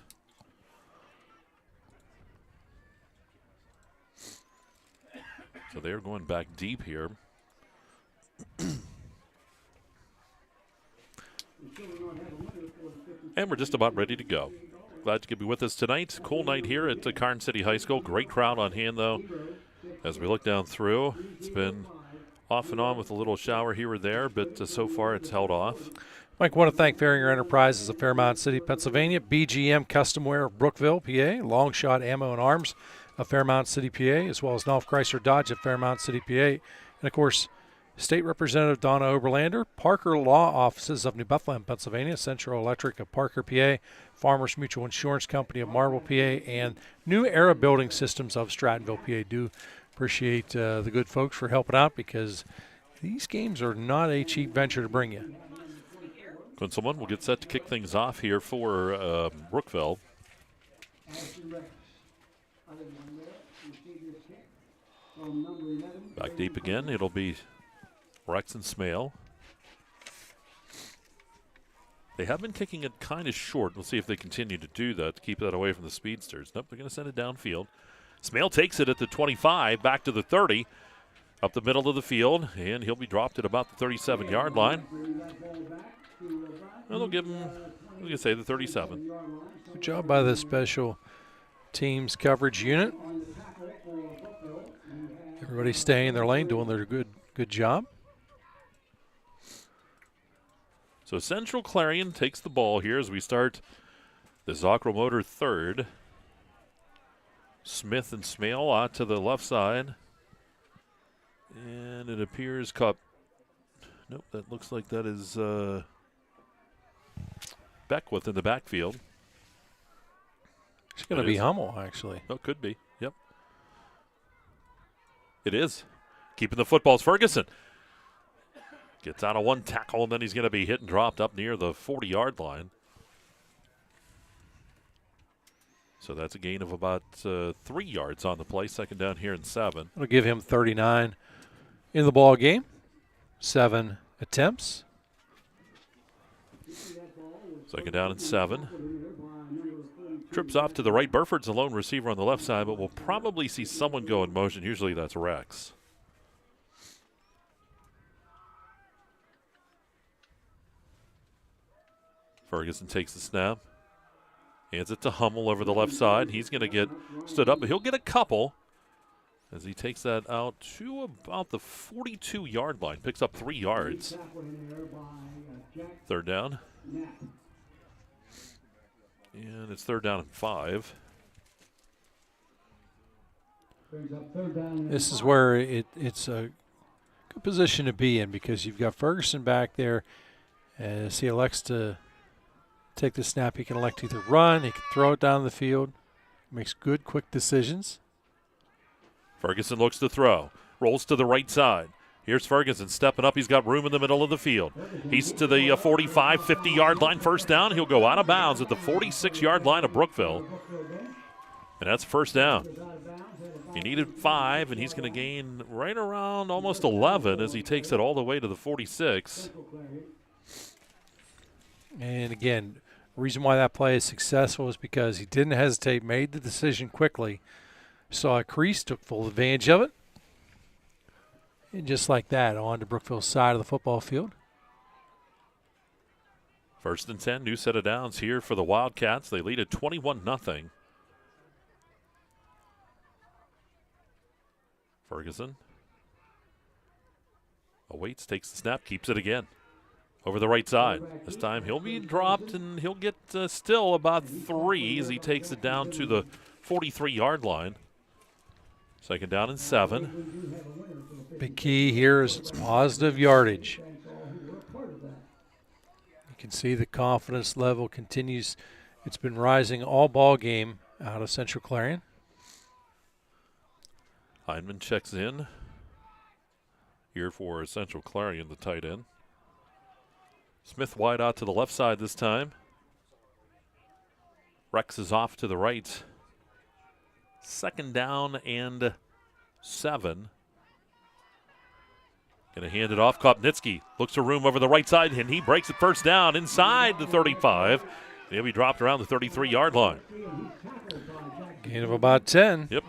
So they're going back deep here. And we're just about ready to go. Glad you could be with us tonight. Cool night here at Karns City High School. Great crowd on hand, though. As we look down through, it's been off and on with a little shower here or there, but so far it's held off. Mike, want to thank Farringer Enterprises of Fairmount City, Pennsylvania, BGM Custom Wear of Brookville, PA, Long Shot Ammo and Arms of Fairmount City, PA, as well as Knopf Chrysler Dodge of Fairmount City, PA, and, of course, State Representative Donna Oberlander, Parker Law Offices of New Bethlehem, Pennsylvania, Central Electric of Parker, PA, Farmers Mutual Insurance Company of Marble, PA, and New Era Building Systems of Strattonville, PA. Do appreciate the good folks for helping out because these games are not a cheap venture to bring you. Quincelman will get set to kick things off here for Brookville. Back deep again. It'll be Rex and Smale. They have been kicking it kind of short. We'll see if they continue to do that to keep that away from the speedsters. Nope, they're going to send it downfield. Smale takes it at the 25, back to the 30, up the middle of the field, and he'll be dropped at about the 37-yard line. And they'll give him, I'm going to say, the 37. Good job by the special teams coverage unit. Everybody staying in their lane, doing their good job. So Central Clarion takes the ball here as we start the Zochro Motor third. Smith and Smale out to the left side. And it appears Cup. Nope, that looks like that is Beckwith in the backfield. It's going to be Hummel, actually. Oh, could be. Yep. It is. Keeping the footballs, Ferguson. Gets out of one tackle, and then he's going to be hit and dropped up near the 40-yard line. So that's a gain of about 3 yards on the play. Second down here and 7. It'll give him 39 in the ball game. 7 attempts. Second down and 7. Trips off to the right. Burford's the lone receiver on the left side, but we'll probably see someone go in motion. Usually that's Rex. Ferguson takes the snap. Hands it to Hummel over the left side. He's going to get stood up, but he'll get a couple as he takes that out to about the 42-yard line. Picks up 3 yards. Third down. And it's third down and 5. This is where it's a good position to be in because you've got Ferguson back there. As he elects to take the snap, he can elect to either run, he can throw it down the field. Makes good, quick decisions. Ferguson looks to throw. Rolls to the right side. Here's Ferguson stepping up. He's got room in the middle of the field. He's to the 45, 50-yard line. First down. He'll go out of bounds at the 46-yard line of Brookville. And that's first down. He needed 5, and he's going to gain right around almost 11 as he takes it all the way to the 46. And again, the reason why that play is successful is because he didn't hesitate, made the decision quickly, saw a crease, took full advantage of it. And just like that, on to Brookville's side of the football field. First and 10, new set of downs here for the Wildcats. They lead at 21-0. Ferguson awaits, takes the snap, keeps it again. Over the right side. This time he'll be dropped, and he'll get still about 3 as he takes it down to the 43-yard line. Second down and 7. Big key here is it's positive yardage. You can see the confidence level continues. It's been rising all ball game out of Central Clarion. Heineman checks in here for Central Clarion, the tight end. Smith wide out to the left side this time. Rex is off to the right. Second down and 7. Going to hand it off. Kopnitsky looks for room over the right side, and he breaks it first down inside the 35. And he'll be dropped around the 33-yard line. Gain of about 10. Yep.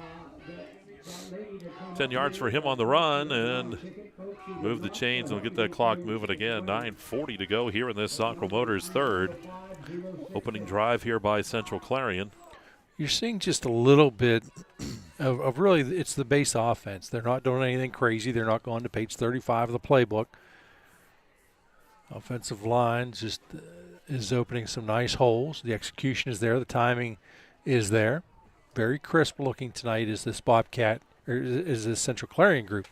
10 yards for him on the run, and move the chains and we'll get that clock moving again. 9:40 to go here in this Soccer Motors third. Opening drive here by Central Clarion. You're seeing just a little bit of really, it's the base offense. They're not doing anything crazy. They're not going to page 35 of the playbook. Offensive line just is opening some nice holes. The execution is there. The timing is there. Very crisp looking tonight is this Bobcat, or is this Central Clarion group.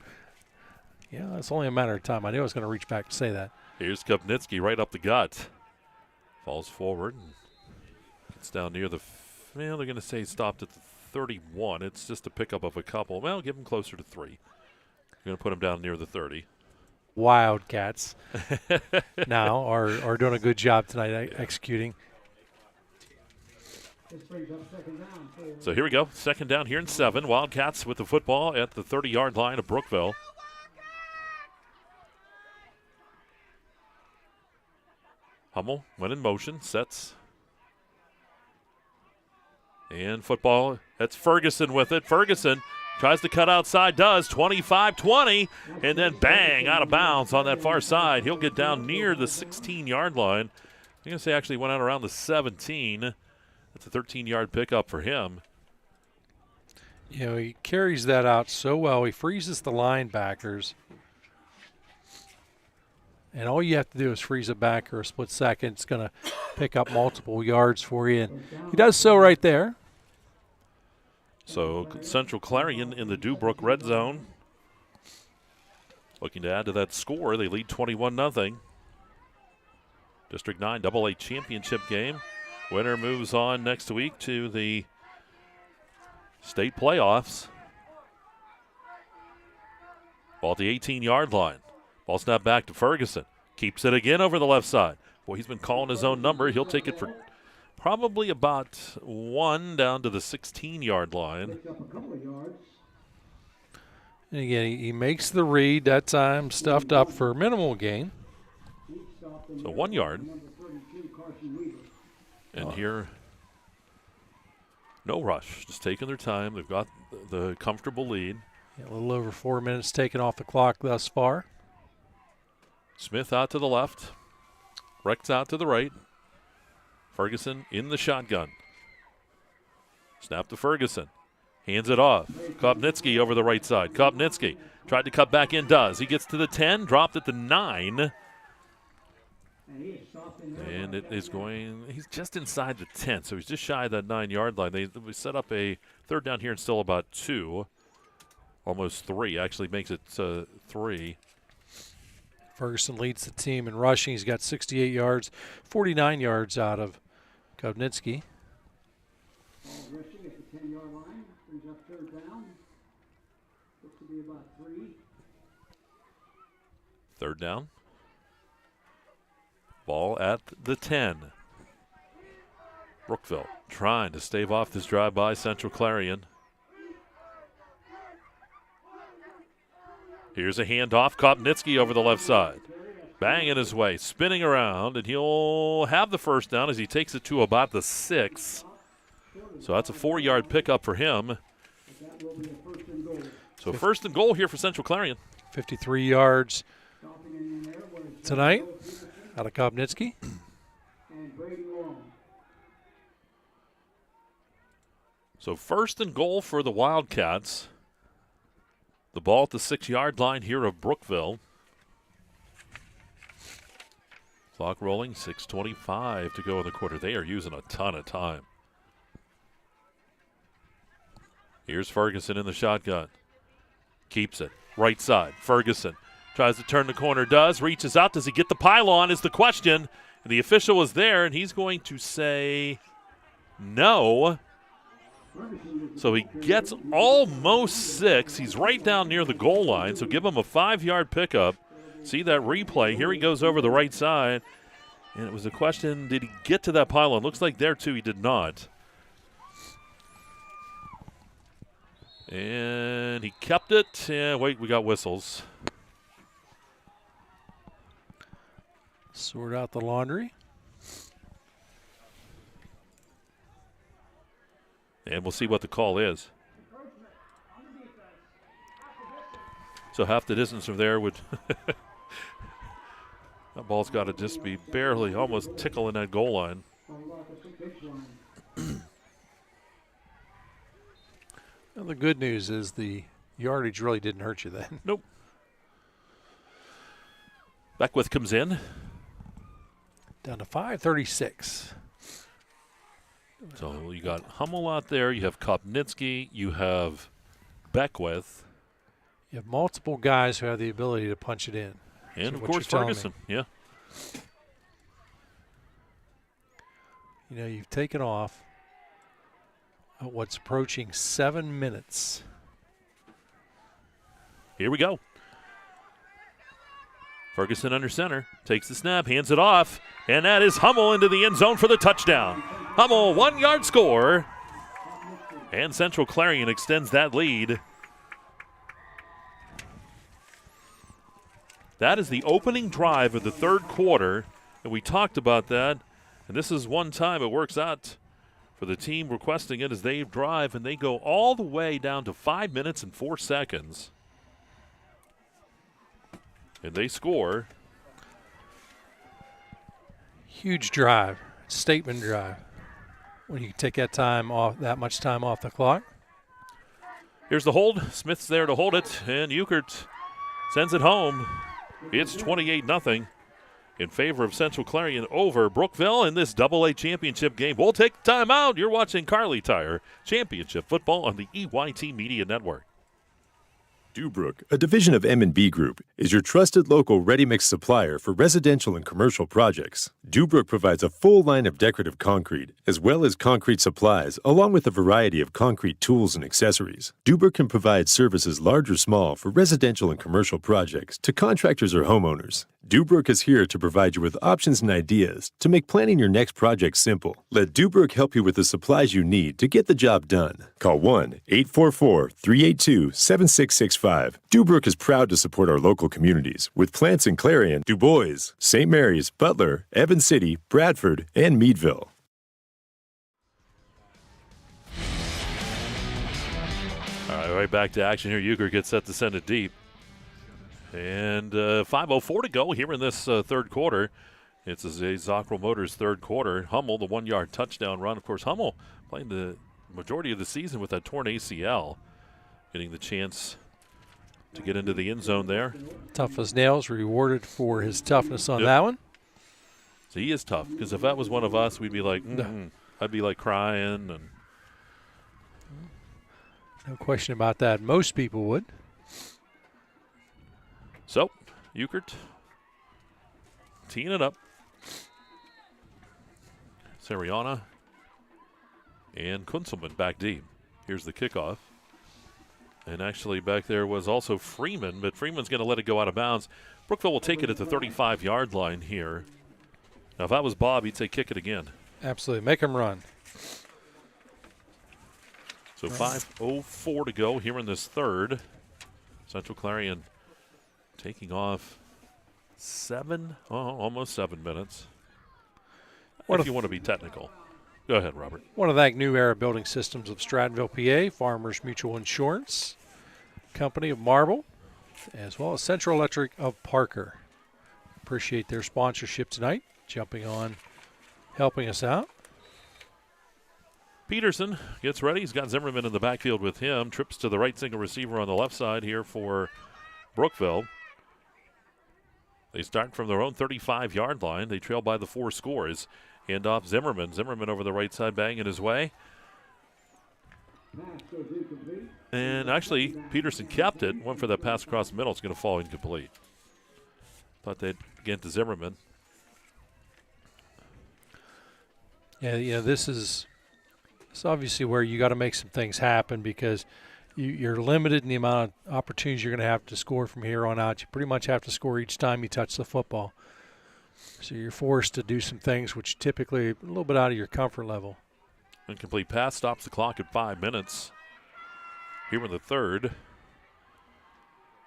Yeah, it's only a matter of time. I knew I was going to reach back to say that. Here's Kopnitsky right up the gut. Falls forward. And gets down near the, well, they're going to say he stopped at the 31. It's just a pickup of a couple. Well, give him closer to 3. You're going to put him down near the 30. Wildcats now are doing a good job tonight executing. So here we go. Second down here and 7. Wildcats with the football at the 30-yard line of Brookville. Hummel went in motion, sets. And football, that's Ferguson with it. Ferguson tries to cut outside, does, 25-20, and then bang, out of bounds on that far side. He'll get down near the 16-yard line. I'm going to say actually went out around the 17. That's a 13-yard pickup for him. You know, he carries that out so well. He freezes the linebackers. And all you have to do is freeze a backer a split second. It's going to pick up multiple yards for you. And he does so right there. So Central Clarion in the Dubrook red zone. Looking to add to that score. They lead 21-0. District 9 AA championship game. Winner moves on next week to the state playoffs. Ball at the 18-yard line. Ball snap back to Ferguson. Keeps it again over the left side. Boy, he's been calling his own number. He'll take it for probably about 1 down to the 16-yard line. And again, he makes the read that time, stuffed up for minimal gain. So 1 yard. And here, no rush. Just taking their time. They've got the comfortable lead. Yeah, a little over 4 minutes taken off the clock thus far. Smith out to the left. Rex out to the right. Ferguson in the shotgun. Snap to Ferguson. Hands it off. Kopnitsky over the right side. Kopnitsky tried to cut back in, does. He gets to the 10, dropped at the 9. And it is going, he's just inside the 10, so he's just shy of that 9-yard line. We set up a third down here and still about 2. Almost 3, actually makes it 3. Ferguson leads the team in rushing. He's got 68 yards, 49 yards out of Kopnitsky. Rushing at the 10-yard line, brings up third down. Looks to be about 3. Third down. Ball at the 10. Brookville trying to stave off this drive by Central Clarion. Here's a handoff. Kopnitsky over the left side. Banging his way, spinning around, and he'll have the first down as he takes it to about the 6. So that's a 4-yard pickup for him. So first and goal here for Central Clarion. 53 yards tonight out of Kopnitsky. So first and goal for the Wildcats. The ball at the 6-yard line here of Brookville. Clock rolling, 6:25 to go in the quarter. They are using a ton of time. Here's Ferguson in the shotgun. Keeps it. Right side. Ferguson tries to turn the corner, does. Reaches out. Does he get the pylon is the question. And the official is there, and he's going to say no. So he gets almost 6. He's right down near the goal line, so give him a 5-yard pickup. See that replay. Here he goes over the right side. And it was a question, did he get to that pylon? Looks like there, too, he did not. And he kept it. And wait, we got whistles. Sort out the laundry. And we'll see what the call is. So half the distance from there would that ball's got to just be barely, almost tickling that goal line. Well, the good news is the yardage really didn't hurt you then. Nope. Beckwith comes in. Down to 5:36. So you got Hummel out there. You have Kopnitsky. You have Beckwith. You have multiple guys who have the ability to punch it in. And, of course, Ferguson. Yeah. You know, you've taken off what's approaching 7 minutes. Here we go. Ferguson under center. Takes the snap. Hands it off. And that is Hummel into the end zone for the touchdown. Hummel, 1-yard score. And Central Clarion extends that lead. That is the opening drive of the third quarter, and we talked about that. And this is one time it works out for the team requesting it as they drive, and they go all the way down to 5 minutes and 4 seconds. And they score. Huge drive, statement drive. When you take that time off, that much time off the clock. Here's the hold. Smith's there to hold it, and Euchert sends it home. It's 28-0 in favor of Central Clarion over Brookville in this AA championship game. We'll take time out. You're watching Kerle Tire Championship Football on the EYT Media Network. Dubrook, a division of M&B Group, is your trusted local ready-mix supplier for residential and commercial projects. Dubrook provides a full line of decorative concrete, as well as concrete supplies, along with a variety of concrete tools and accessories. Dubrook can provide services large or small for residential and commercial projects to contractors or homeowners. Dubrook is here to provide you with options and ideas to make planning your next project simple. Let Dubrook help you with the supplies you need to get the job done. Call 1-844-382-7665. Dubrook is proud to support our local communities with plants in Clarion, Du Bois, St. Mary's, Butler, Evans City, Bradford, and Meadville. All right, right back to action here. Euchert gets set to send it deep. And 5:04 to go here in this third quarter. It's a Zockrell Motors third quarter. Hummel, the 1-yard touchdown run. Of course, Hummel playing the majority of the season with that torn ACL, getting the chance to get into the end zone there. Tough as nails, rewarded for his toughness on that one. So he is tough, because if that was one of us, we'd be like, I'd be like crying. And no question about that. Most people would. So, Euchert teeing it up. Sariana and Kunzelman back deep. Here's the kickoff. And actually back there was also Freeman, but Freeman's going to let it go out of bounds. Brookville will take it at the 35-yard line here. Now, if that was Bob, he'd say kick it again. Absolutely. Make him run. So 5:04 to go here in this third. Central Clarion taking off almost 7 minutes. If you want to be technical. Go ahead, Robert. Want to thank New Era Building Systems of Strattonville, PA, Farmers Mutual Insurance Company of Marble, as well as Central Electric of Parker. Appreciate their sponsorship tonight, jumping on, helping us out. Peterson gets ready. He's got Zimmerman in the backfield with him. Trips to the right single receiver on the left side here for Brookville. They start from their own 35-yard line. They trail by the 4 scores. Hand off Zimmerman. Zimmerman over the right side, banging his way. And actually, Peterson kept it. Went for that pass across the middle. It's going to fall incomplete. Thought they'd get to Zimmerman. Yeah, this is obviously where you got to make some things happen, because you're limited in the amount of opportunities you're going to have to score from here on out. You pretty much have to score each time you touch the football. So you're forced to do some things which typically a little bit out of your comfort level. Incomplete pass stops the clock at 5 minutes. Here in the third.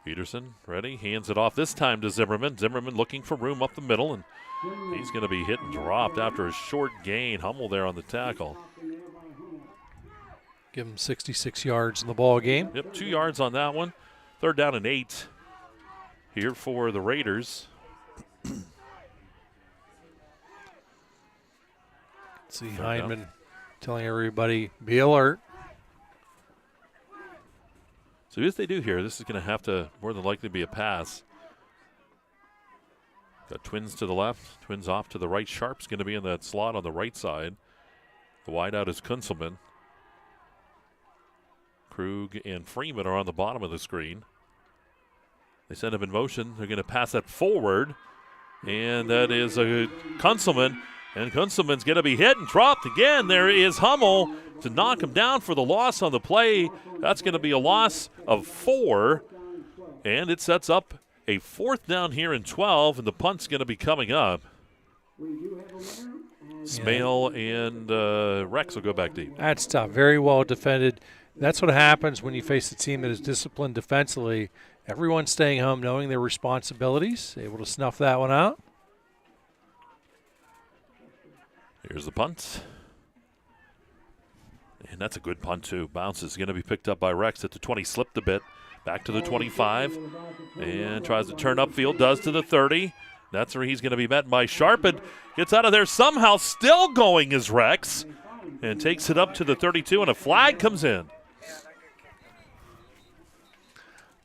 Peterson ready, hands it off this time to Zimmerman. Zimmerman looking for room up the middle, and he's going to be hit and dropped after a short gain. Hummel there on the tackle. Give him 66 yards in the ball game. Yep, 2 yards on that one. 3rd down and 8 here for the Raiders. See Hyndman telling everybody, be alert. So as they do here, this is going to have to more than likely be a pass. Got twins to the left, twins off to the right. Sharp's going to be in that slot on the right side. The wideout is Kunzelman. Krug and Freeman are on the bottom of the screen. They send him in motion. They're going to pass that forward. And that is a Kunzelman. And Kunzelman's going to be hit and dropped again. There is Hummel to knock him down for the loss on the play. That's going to be a loss of 4. And it sets up a 4th down here in 12. And the punt's going to be coming up. Smale and Rex will go back deep. That's tough. Very well defended. That's what happens when you face a team that is disciplined defensively. Everyone's staying home knowing their responsibilities, able to snuff that one out. Here's the punt. And that's a good punt, too. Bounce is going to be picked up by Rex at the 20. Slipped a bit. Back to the 25. And tries to turn upfield. Does to the 30. That's where he's going to be met by Sharp. And gets out of there somehow. Still going is Rex. And takes it up to the 32. And a flag comes in.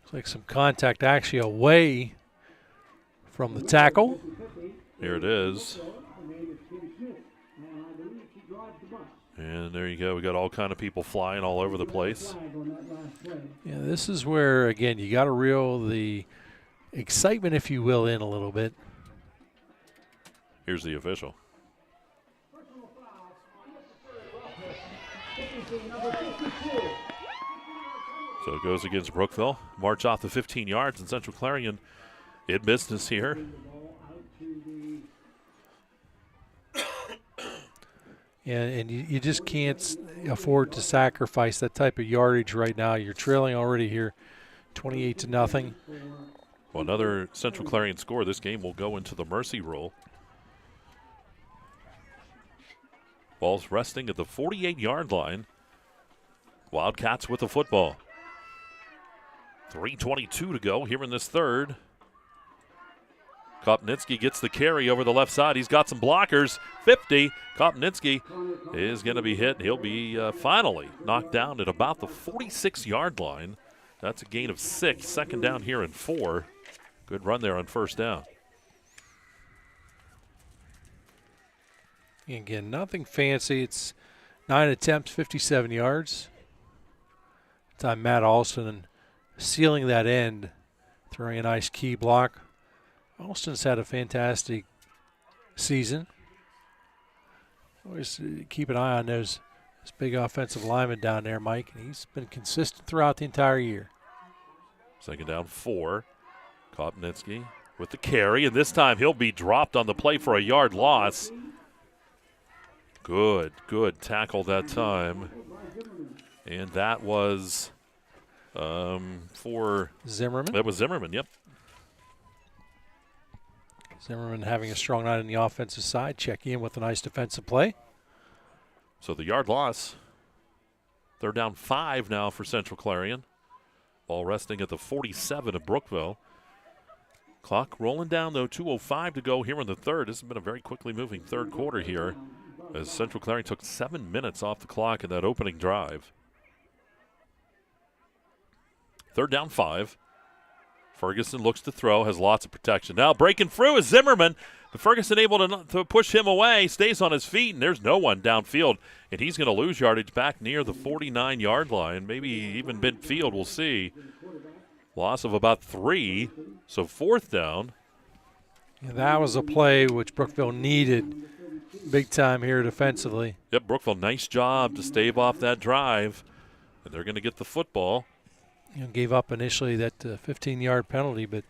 Looks like some contact actually away from the tackle. Here it is. And there you go. We got all kind of people flying all over the place. Yeah, this is where, again, you got to reel the excitement, if you will, in a little bit. Here's the official. So it goes against Brookville. March off the 15 yards, and Central Clarion in business here. And you just can't afford to sacrifice that type of yardage right now. You're trailing already here 28-0. Well, another Central Clarion score. This game will go into the mercy rule. Ball's resting at the 48-yard line. Wildcats with the football. 3:22 to go here in this third. Kopnitsky gets the carry over the left side. He's got some blockers. 50. Kopnitsky is going to be hit. He'll be finally knocked down at about the 46-yard line. That's a gain of 6. Second down here and 4. Good run there on first down. Again, nothing fancy. It's 9 attempts, 57 yards. Time Matt Alston sealing that end, throwing a nice key block. Alston's had a fantastic season. Always keep an eye on those big offensive linemen down there, Mike. And he's been consistent throughout the entire year. Second down 4. Kopnitsky with the carry, and this time he'll be dropped on the play for a yard loss. Good tackle that time. And that was for Zimmerman. That was Zimmerman, yep. Zimmerman having a strong night on the offensive side, checking in with a nice defensive play. So the yard loss. They're down 5 now for Central Clarion. Ball resting at the 47 of Brookville. Clock rolling down, though, 2:05 to go here in the third. This has been a very quickly moving third quarter here, as Central Clarion took 7 minutes off the clock in that opening drive. Third down 5. Ferguson looks to throw, has lots of protection. Now breaking through is Zimmerman. But Ferguson able to push him away, stays on his feet, and there's no one downfield. And he's going to lose yardage back near the 49-yard line, maybe even midfield, we'll see. Loss of about 3, so fourth down. Yeah, that was a play which Brookville needed big time here defensively. Yep, Brookville, nice job to stave off that drive. And they're going to get the football. Gave up initially that 15-yard penalty, but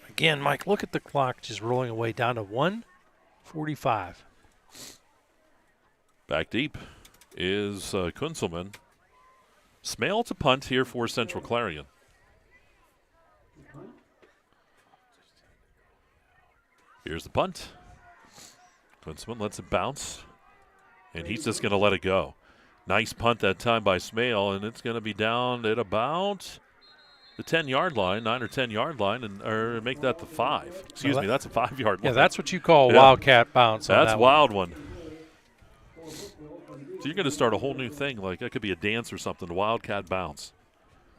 again, Mike, look at the clock just rolling away down to 1:45. Back deep is Kunzelman. Smale to punt here for Central Clarion. Here's the punt. Kunzelman lets it bounce, and he's just going to let it go. Nice punt that time by Smale, and it's going to be down at about the 10-yard line, 9 or 10-yard line, or make that the 5. Excuse me, that's a 5-yard line. Yeah, that's what you call a wildcat bounce. That's a wild one. So you're going to start a whole new thing, like that could be a dance or something, wildcat bounce.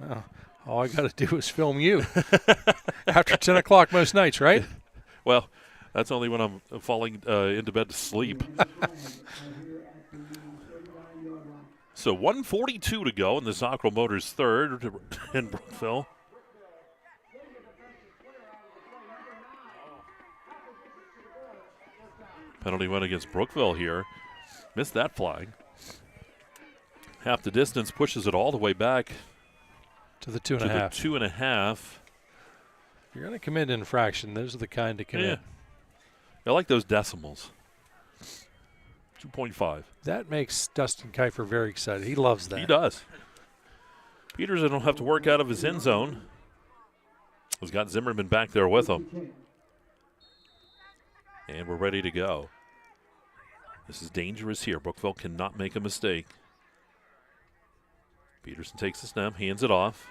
Oh, all I got to do is film you after 10 o'clock most nights, right? Well, that's only when I'm falling into bed to sleep. So 1:42 to go in the Zockrell Motors third in Brookville. Penalty went against Brookville here. Missed that flag. Half the distance, pushes it all the way back to the 2.5. To the 2.5. If you're going to commit an infraction, those are the kind to commit. I like those decimals. 2.5. That makes Dustin Kiefer very excited. He loves that. He does. Peterson will have to work out of his end zone. He's got Zimmerman back there with him. And we're ready to go. This is dangerous here. Brookville cannot make a mistake. Peterson takes the snap, hands it off.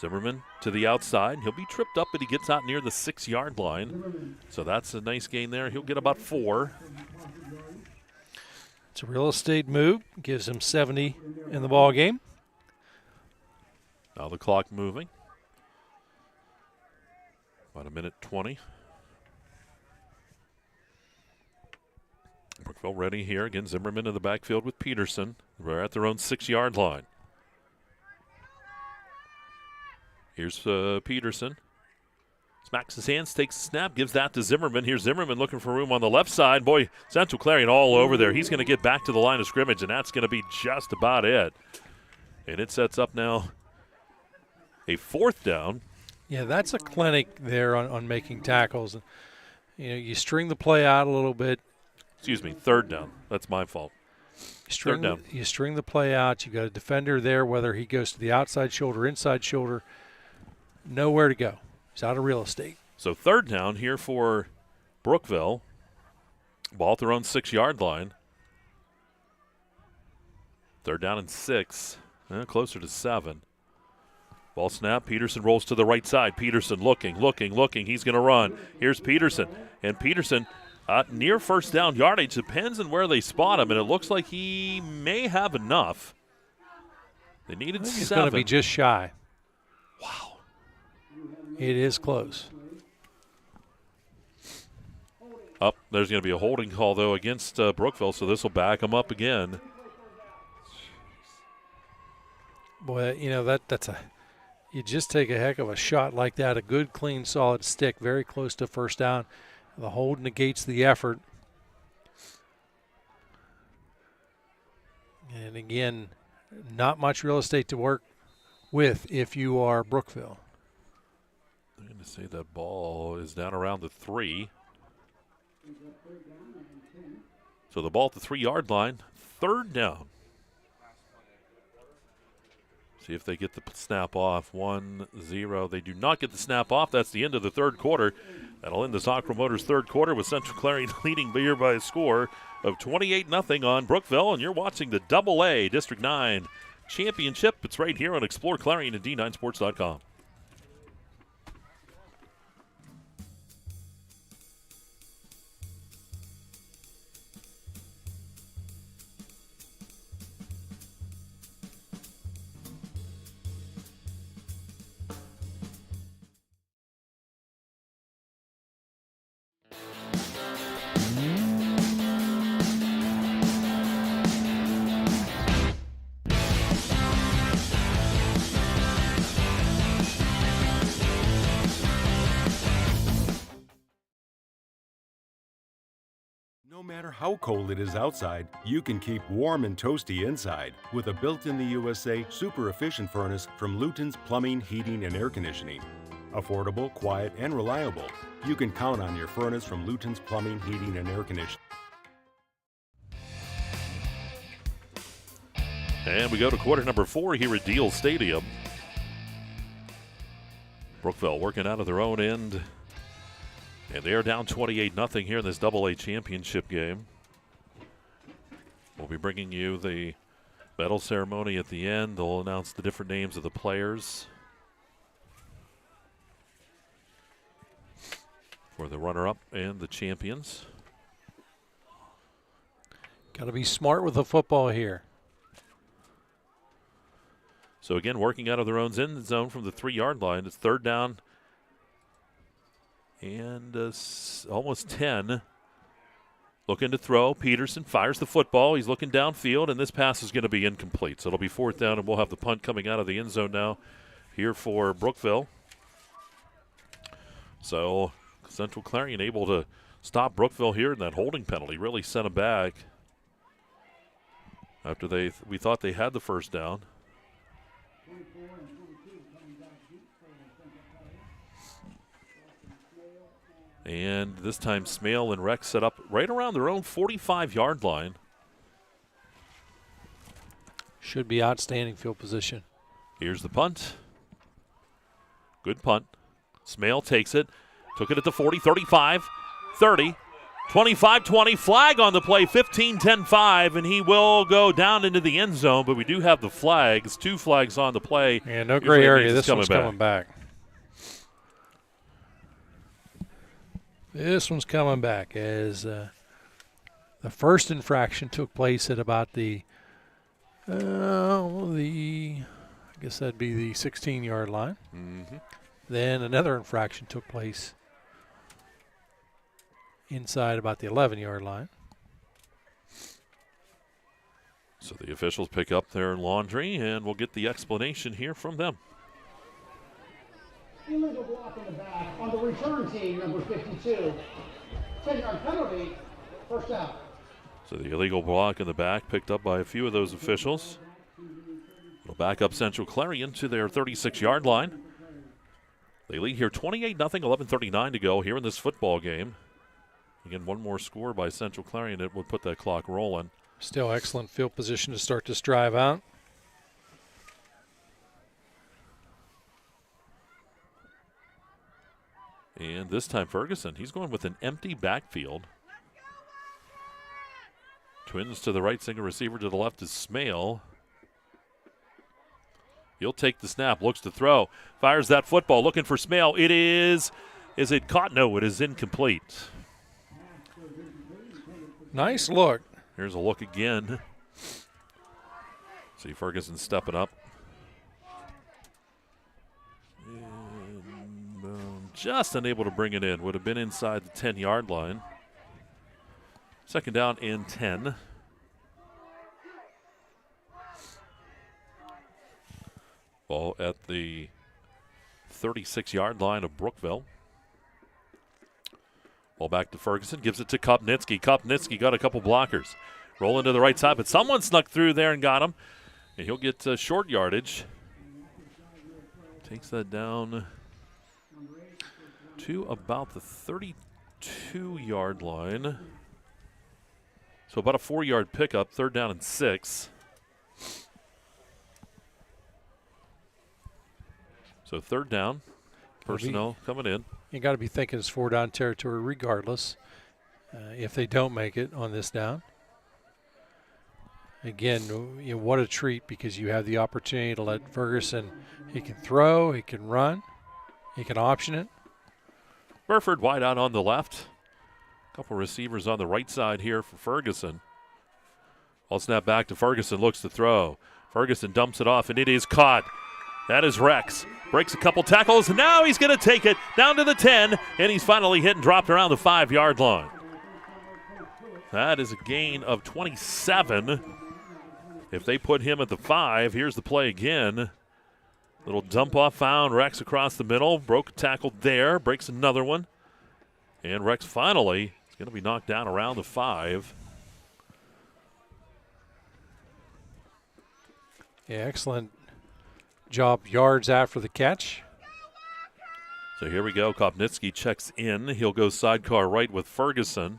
Zimmerman to the outside. He'll be tripped up, but he gets out near the 6-yard line. So that's a nice gain there. He'll get about 4. It's a real estate move. Gives him 70 in the ball game. Now the clock moving. About 1:20. Brookville ready here. Again, Zimmerman in the backfield with Peterson. We're at their own 6-yard line. Here's Peterson. Smacks his hands, takes the snap, gives that to Zimmerman. Here's Zimmerman looking for room on the left side. Boy, Central Clarion all over there. He's going to get back to the line of scrimmage, and that's going to be just about it. And it sets up now a 4th down. Yeah, that's a clinic there on making tackles. You know, you string the play out a little bit. Excuse me, 3rd down. That's my fault. Third down. You string the play out. You've got a defender there, whether he goes to the outside shoulder, inside shoulder, nowhere to go. He's out of real estate. So 3rd down here for Brookville. Ball at their own 6-yard line. 3rd down and 6. Closer to 7. Ball snap. Peterson rolls to the right side. Peterson looking. He's going to run. Here's Peterson. And Peterson near first down yardage. Depends on where they spot him, and it looks like he may have enough. They needed 7. He's going to be just shy. Wow. It is close. There's going to be a holding call, though, against Brookville, so this will back him up again. Boy, that's you just take a heck of a shot like that, a good, clean, solid stick, very close to first down. The hold negates the effort. And again, not much real estate to work with if you are Brookville. I'm going to say that ball is down around the 3. So the ball at the 3-yard line, 3rd down. See if they get the snap off. 1-0. They do not get the snap off. That's the end of the 3rd quarter. That'll end the Soccer Motors 3rd quarter with Central Clarion leading here by a score of 28-0 on Brookville. And you're watching the AA District 9 Championship. It's right here on Explore Clarion and D9Sports.com. No matter how cold it is outside, you can keep warm and toasty inside with a built-in-the-USA super efficient furnace from Luton's Plumbing, Heating, and Air Conditioning. Affordable, quiet, and reliable. You can count on your furnace from Luton's Plumbing, Heating, and Air Conditioning. And we go to quarter number 4 here at Diehl Stadium. Brookville working out of their own end. And they are down 28-0 here in this AA championship game. We'll be bringing you the medal ceremony at the end. They'll announce the different names of the players for the runner-up and the champions. Got to be smart with the football here. So again, working out of their own end zone from the 3-yard line. It's 3rd down and almost 10. Looking to throw. Peterson fires the football. He's looking downfield, and this pass is going to be incomplete. So it'll be 4th down, and we'll have the punt coming out of the end zone now here for Brookville. So Central Clarion able to stop Brookville here, and that holding penalty really sent them back after we thought they had the 1st down. And this time Smale and Rex set up right around their own 45-yard line. Should be outstanding field position. Here's the punt. Good punt. Smale takes it. Took it at the 40, 35, 30, 25, 20. Flag on the play, 15, 10, 5. And he will go down into the end zone, but we do have the flags. 2 flags on the play. Yeah, no gray area. This one's coming back. This one's coming back as the first infraction took place at about the I guess that'd be the 16-yard line. Mm-hmm. Then another infraction took place inside about the 11-yard line. So the officials pick up their laundry, and we'll get the explanation here from them. Illegal block in the back on the return team, number 52. 10-yard penalty, 1st down. So the illegal block in the back picked up by a few of those officials. It'll back up Central Clarion to their 36-yard line. They lead here 28-0, 11:39 to go here in this football game. Again, one more score by Central Clarion. It would put that clock rolling. Still excellent field position to start this drive out. And this time Ferguson, he's going with an empty backfield. Twins to the right, single receiver to the left is Smale. He'll take the snap, looks to throw, fires that football, looking for Smale. It is it caught? No, it is incomplete. Nice look. Here's a look again. See Ferguson stepping up. And, just unable to bring it in. Would have been inside the 10-yard line. Second down and 10. Ball at the 36-yard line of Brookville. Ball back to Ferguson. Gives it to Kopnitsky. Kopnitsky got a couple blockers. Rolling to the right side, but someone snuck through there and got him. And he'll get short yardage. Takes that down to about the 32-yard line. So about a 4-yard pickup, third down and 6. So third down, personnel coming in. You got to be thinking it's 4-down territory regardless if they don't make it on this down. Again, what a treat because you have the opportunity to let Ferguson, he can throw, he can run, he can option it. Burford wide out on the left. Couple receivers on the right side here for Ferguson. I'll snap back to Ferguson, looks to throw. Ferguson dumps it off, and it is caught. That is Rex. Breaks a couple tackles, and now he's going to take it down to the 10, and he's finally hit and dropped around the 5-yard line. That is a gain of 27. If they put him at the 5, here's the play again. Little dump off found, Rex across the middle. Broke a tackle there, breaks another one. And Rex finally is going to be knocked down around the 5. Yeah, excellent job yards after the catch. So here we go. Kopnitsky checks in. He'll go sidecar right with Ferguson.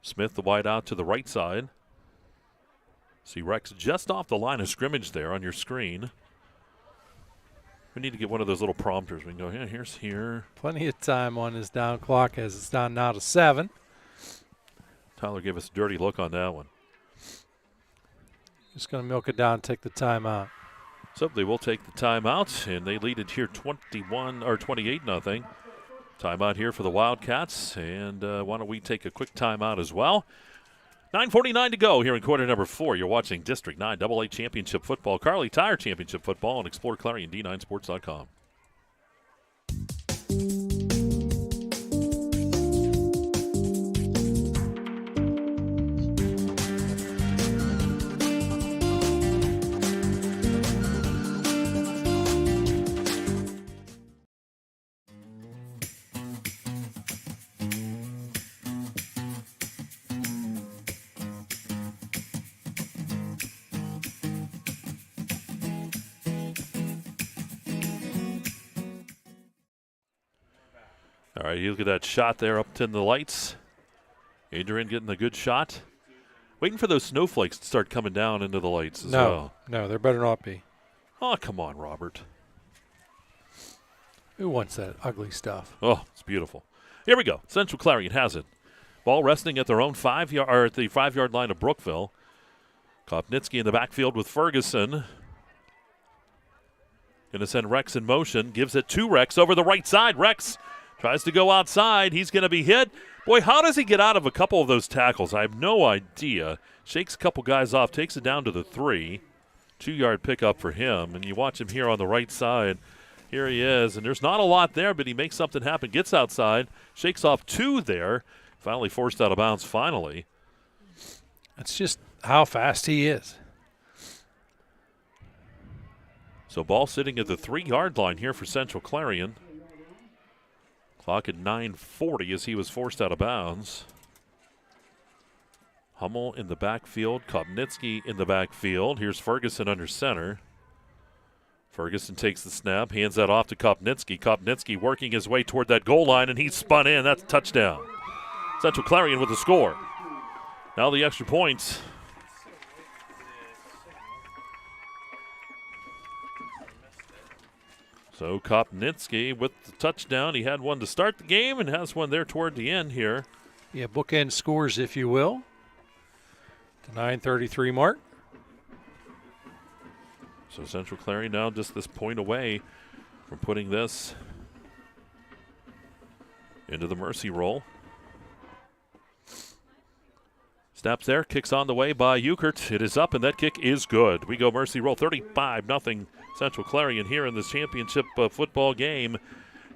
Smith, the wide out to the right side. See Rex just off the line of scrimmage there on your screen. We need to get one of those little prompters. We can go, yeah, here's here. Plenty of time on his down clock as it's down now to 7. Tyler gave us a dirty look on that one. Just going to milk it down and take the timeout. So they will take the timeout, and they lead it here 28-0. Timeout here for the Wildcats, and why don't we take a quick timeout as well. 9:49 to go here in quarter number 4. You're watching District 9 AA Championship Football, Kerle Tire Championship Football on exploreClarion.com. All right, you look at that shot there up to the lights. Adrian getting a good shot. Waiting for those snowflakes to start coming down into the lights as well. No, there better not be. Oh, come on, Robert. Who wants that ugly stuff? Oh, it's beautiful. Here we go. Central Clarion has it. Ball resting at their own 5-yard, or at the 5-yard line of Brookville. Kopnitsky in the backfield with Ferguson. Going to send Rex in motion. Gives it to Rex over the right side. Rex tries to go outside. He's going to be hit. Boy, how does he get out of a couple of those tackles? I have no idea. Shakes a couple guys off, takes it down to the 3. 2-yard pickup for him. And you watch him here on the right side. Here he is. And there's not a lot there, but he makes something happen. Gets outside. Shakes off 2 there. Finally forced out of bounds finally. That's just how fast he is. So ball sitting at the 3-yard line here for Central Clarion. Clock at 9:40 as he was forced out of bounds. Hummel in the backfield. Kopnitsky in the backfield. Here's Ferguson under center. Ferguson takes the snap, hands that off to Kopnitsky. Kopnitsky working his way toward that goal line, and he's spun in. That's a touchdown. Central Clarion with the score. Now the extra points. So Kopnitsky with the touchdown. He had one to start the game and has one there toward the end here. Yeah, bookend scores, if you will. The 9:33 mark. So Central Clarion now just this point away from putting this into the mercy roll. Snaps there, kicks on the way by Euchert. It is up, and that kick is good. We go mercy roll, 35-0 Central Clarion here in this championship football game.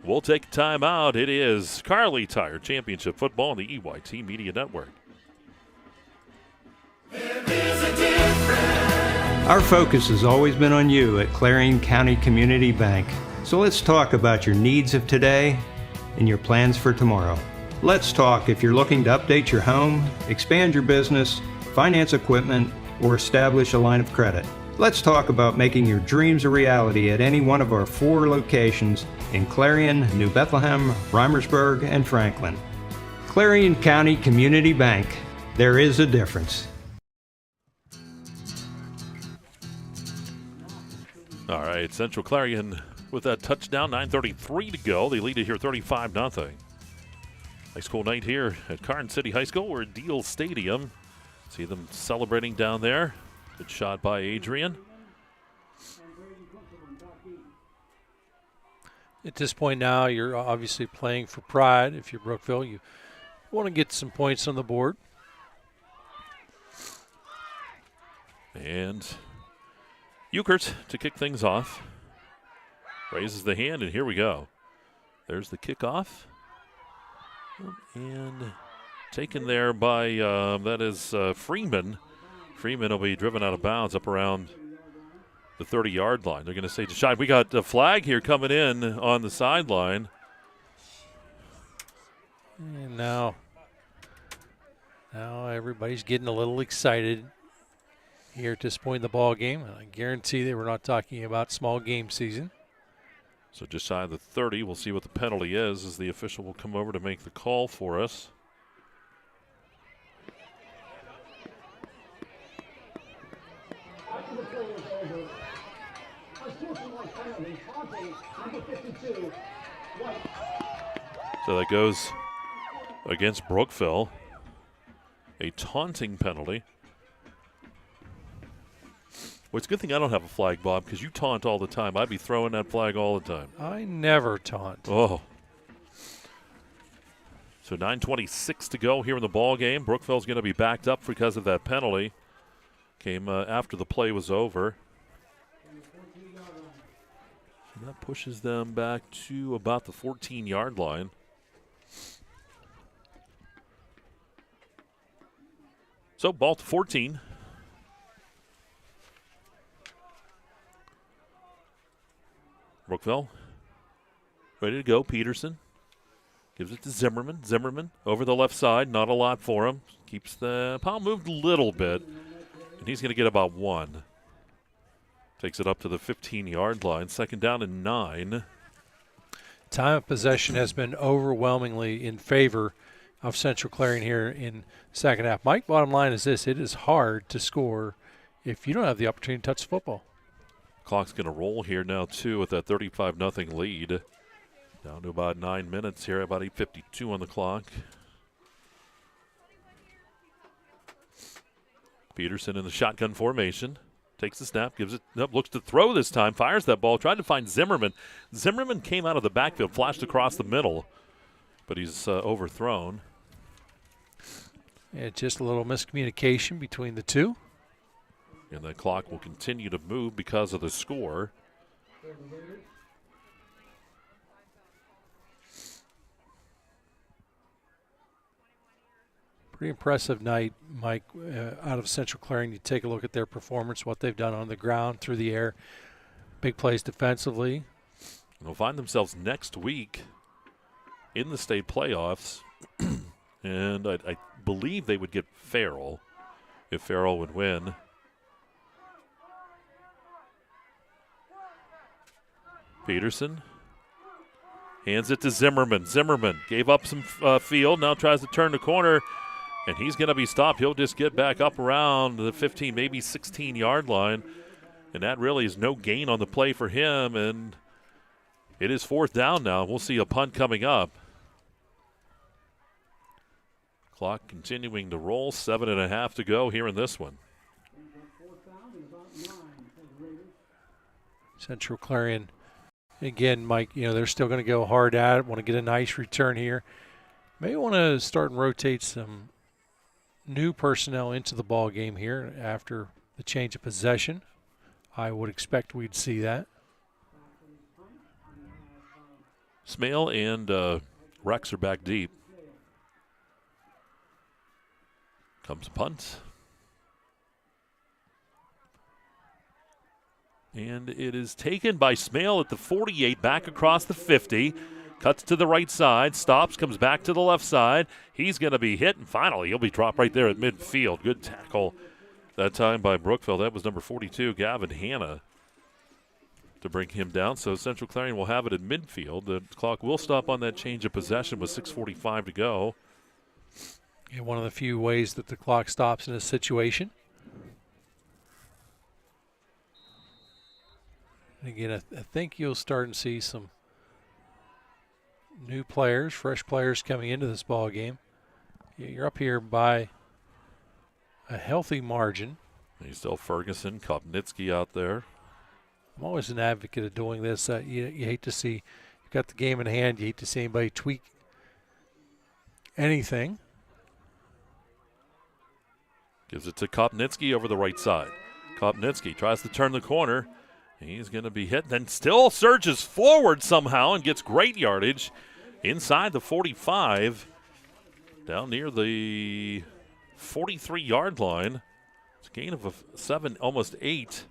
We'll take a timeout. It is Kerle Tire Championship Football on the EYT Media Network. Our focus has always been on you at Clarion County Community Bank. So let's talk about your needs of today and your plans for tomorrow. Let's talk if you're looking to update your home, expand your business, finance equipment, or establish a line of credit. Let's talk about making your dreams a reality at any one of our 4 locations in Clarion, New Bethlehem, Reimersburg, and Franklin. Clarion County Community Bank. There is a difference. All right, Central Clarion with that touchdown, 9:33 to go. They lead it here 35-0. High school night here at Karns City High School. We're at Diehl Stadium. See them celebrating down there. Good shot by Adrian. At this point now, you're obviously playing for pride. If you're Brookville, you want to get some points on the board. And Euchert to kick things off. Raises the hand, and here we go. There's the kickoff. And taken there by, that is Freeman. Freeman will be driven out of bounds up around the 30-yard line. They're going to say to Shide, we got a flag here coming in on the sideline. And now everybody's getting a little excited here at this point in the ball game. I guarantee that we're not talking about small game season. So just shy of the 30. We'll see what the penalty is as the official will come over to make the call for us. So that goes against Brookville. A taunting penalty. Well, it's a good thing I don't have a flag, Bob, because you taunt all the time. I'd be throwing that flag all the time. I never taunt. Oh. So 9:26 to go here in the ball game. Brookville's going to be backed up because of that penalty. Came after the play was over. So that pushes them back to about the 14-yard line. So ball to 14. Brookville ready to go. Peterson gives it to Zimmerman. Zimmerman over the left side. Not a lot for him. Keeps the pile moved a little bit. And he's going to get about 1. Takes it up to the 15-yard line. 2nd down and 9. Time of possession has been overwhelmingly in favor of Central Clarion here in second half. Mike, bottom line is this. It is hard to score if you don't have the opportunity to touch the football. Clock's going to roll here now, too, with that 35-0 lead. Down to about 9 minutes here, about 8:52 on the clock. Peterson in the shotgun formation. Takes the snap, gives it up, looks to throw this time, fires that ball, tried to find Zimmerman. Zimmerman came out of the backfield, flashed across the middle, but he's overthrown. Yeah, just a little miscommunication between the two. And the clock will continue to move because of the score. Pretty impressive night, Mike, out of Central Clarion. You take a look at their performance, what they've done on the ground, through the air. Big plays defensively. They'll find themselves next week in the state playoffs. And I believe they would get Farrell if Farrell would win. Peterson hands it to Zimmerman. Zimmerman gave up some field, now tries to turn the corner, and he's going to be stopped. He'll just get back up around the 15, maybe 16-yard line, and that really is no gain on the play for him, and it is 4th down now. We'll see a punt coming up. Clock continuing to roll, 7.5 to go here in this one. Central Clarion, again, Mike, they're still going to go hard at it, want to get a nice return here. Maybe want to start and rotate some new personnel into the ball game here after the change of possession. I would expect we'd see that. Smale and Rex are back deep. Comes punt. And it is taken by Smale at the 48, back across the 50. Cuts to the right side, stops, comes back to the left side. He's going to be hit, and finally he'll be dropped right there at midfield. Good tackle that time by Brookville. That was number 42, Gavin Hanna, to bring him down. So Central Clarion will have it at midfield. The clock will stop on that change of possession with 6:45 to go. Yeah, one of the few ways that the clock stops in a situation. And again, I think you'll start and see some new players, fresh players coming into this ball game. You're up here by a healthy margin. He's still Ferguson, Kopnitsky out there. I'm always an advocate of doing this. You hate to see, you've got the game in hand, you hate to see anybody tweak anything. Gives it to Kopnitsky over the right side. Kopnitsky tries to turn the corner. He's going to be hit, then still surges forward somehow and gets great yardage inside the 45, down near the 43-yard line. It's a gain of 7, almost 8.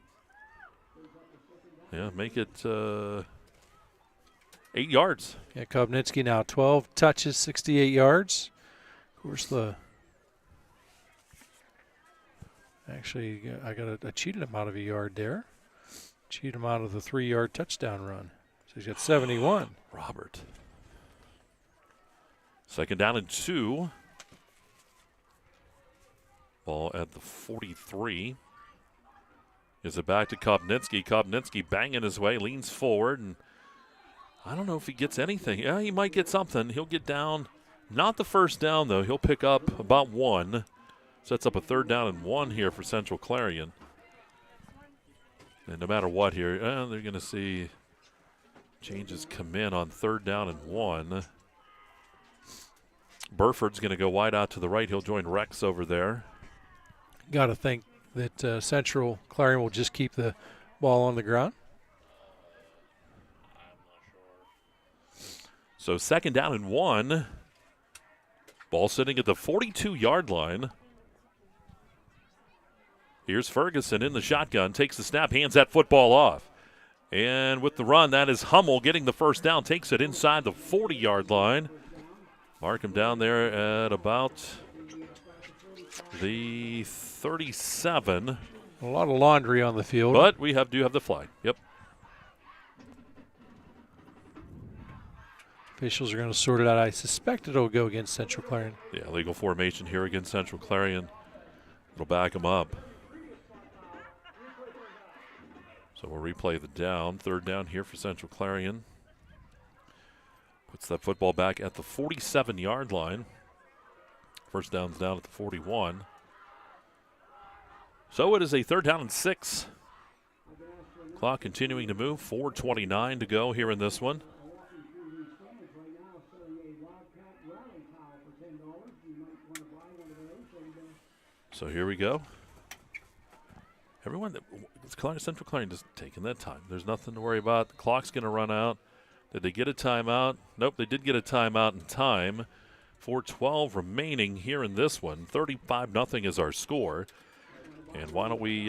Yeah, make it 8 yards. Yeah, Kopnitsky now 12 touches, 68 yards. Of course, I cheated him out of a yard there. Cheat him out of the 3-yard touchdown run. So he's got 71. Robert. Second down and 2. Ball at the 43. Gives it back to Kopnitsky. Kopnitsky banging his way, leans forward, and I don't know if he gets anything. Yeah, he might get something. He'll get down. Not the first down, though. He'll pick up about 1. Sets up a 3rd down and 1 here for Central Clarion. And no matter what here, they're going to see changes come in on 3rd down and 1. Burford's going to go wide out to the right. He'll join Rex over there. Got to think that Central Clarion will just keep the ball on the ground. So 2nd down and 1. Ball sitting at the 42-yard line. Here's Ferguson in the shotgun, takes the snap, hands that football off. And with the run, that is Hummel getting the first down, takes it inside the 40-yard line. Mark him down there at about the 37. A lot of laundry on the field. But we do have the flag. Yep. Officials are going to sort it out. I suspect it'll go against Central Clarion. Yeah, legal formation here against Central Clarion. It'll back them up. So we'll replay the down. 3rd down here for Central Clarion. Puts that football back at the 47-yard line. First down's down at the 41. So it is a 3rd down and 6. Clock continuing to move. 4:29 to go here in this one. So here we go. Everyone, Central Clarion just taking that time. There's nothing to worry about. The clock's going to run out. Did they get a timeout? Nope, they did get a timeout in time. 4:12 remaining here in this one. 35-0 is our score. And why don't we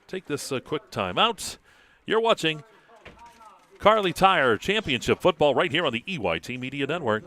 take this quick timeout? You're watching Kerle Tire Championship Football right here on the EYT Media Network.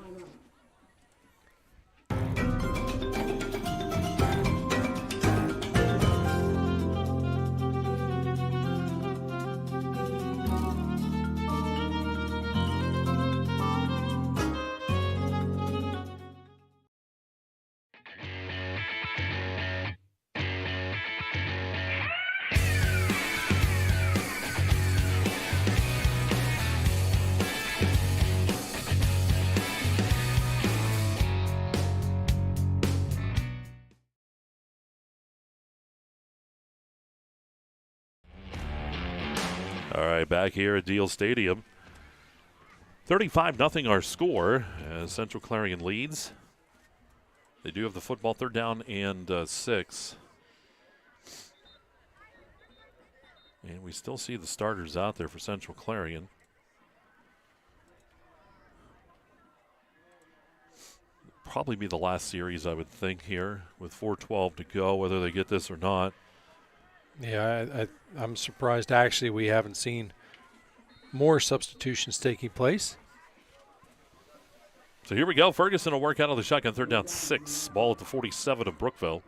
All right, back here at Diehl Stadium. 35-0 our score as Central Clarion leads. They do have the football, 3rd down and 6. And we still see the starters out there for Central Clarion. Probably be the last series, I would think, here with 4:12 to go, whether they get this or not. Yeah, I'm surprised actually we haven't seen more substitutions taking place. So here we go. Ferguson will work out of the shotgun, 3rd down 6. Ball at the 47 of Brookville.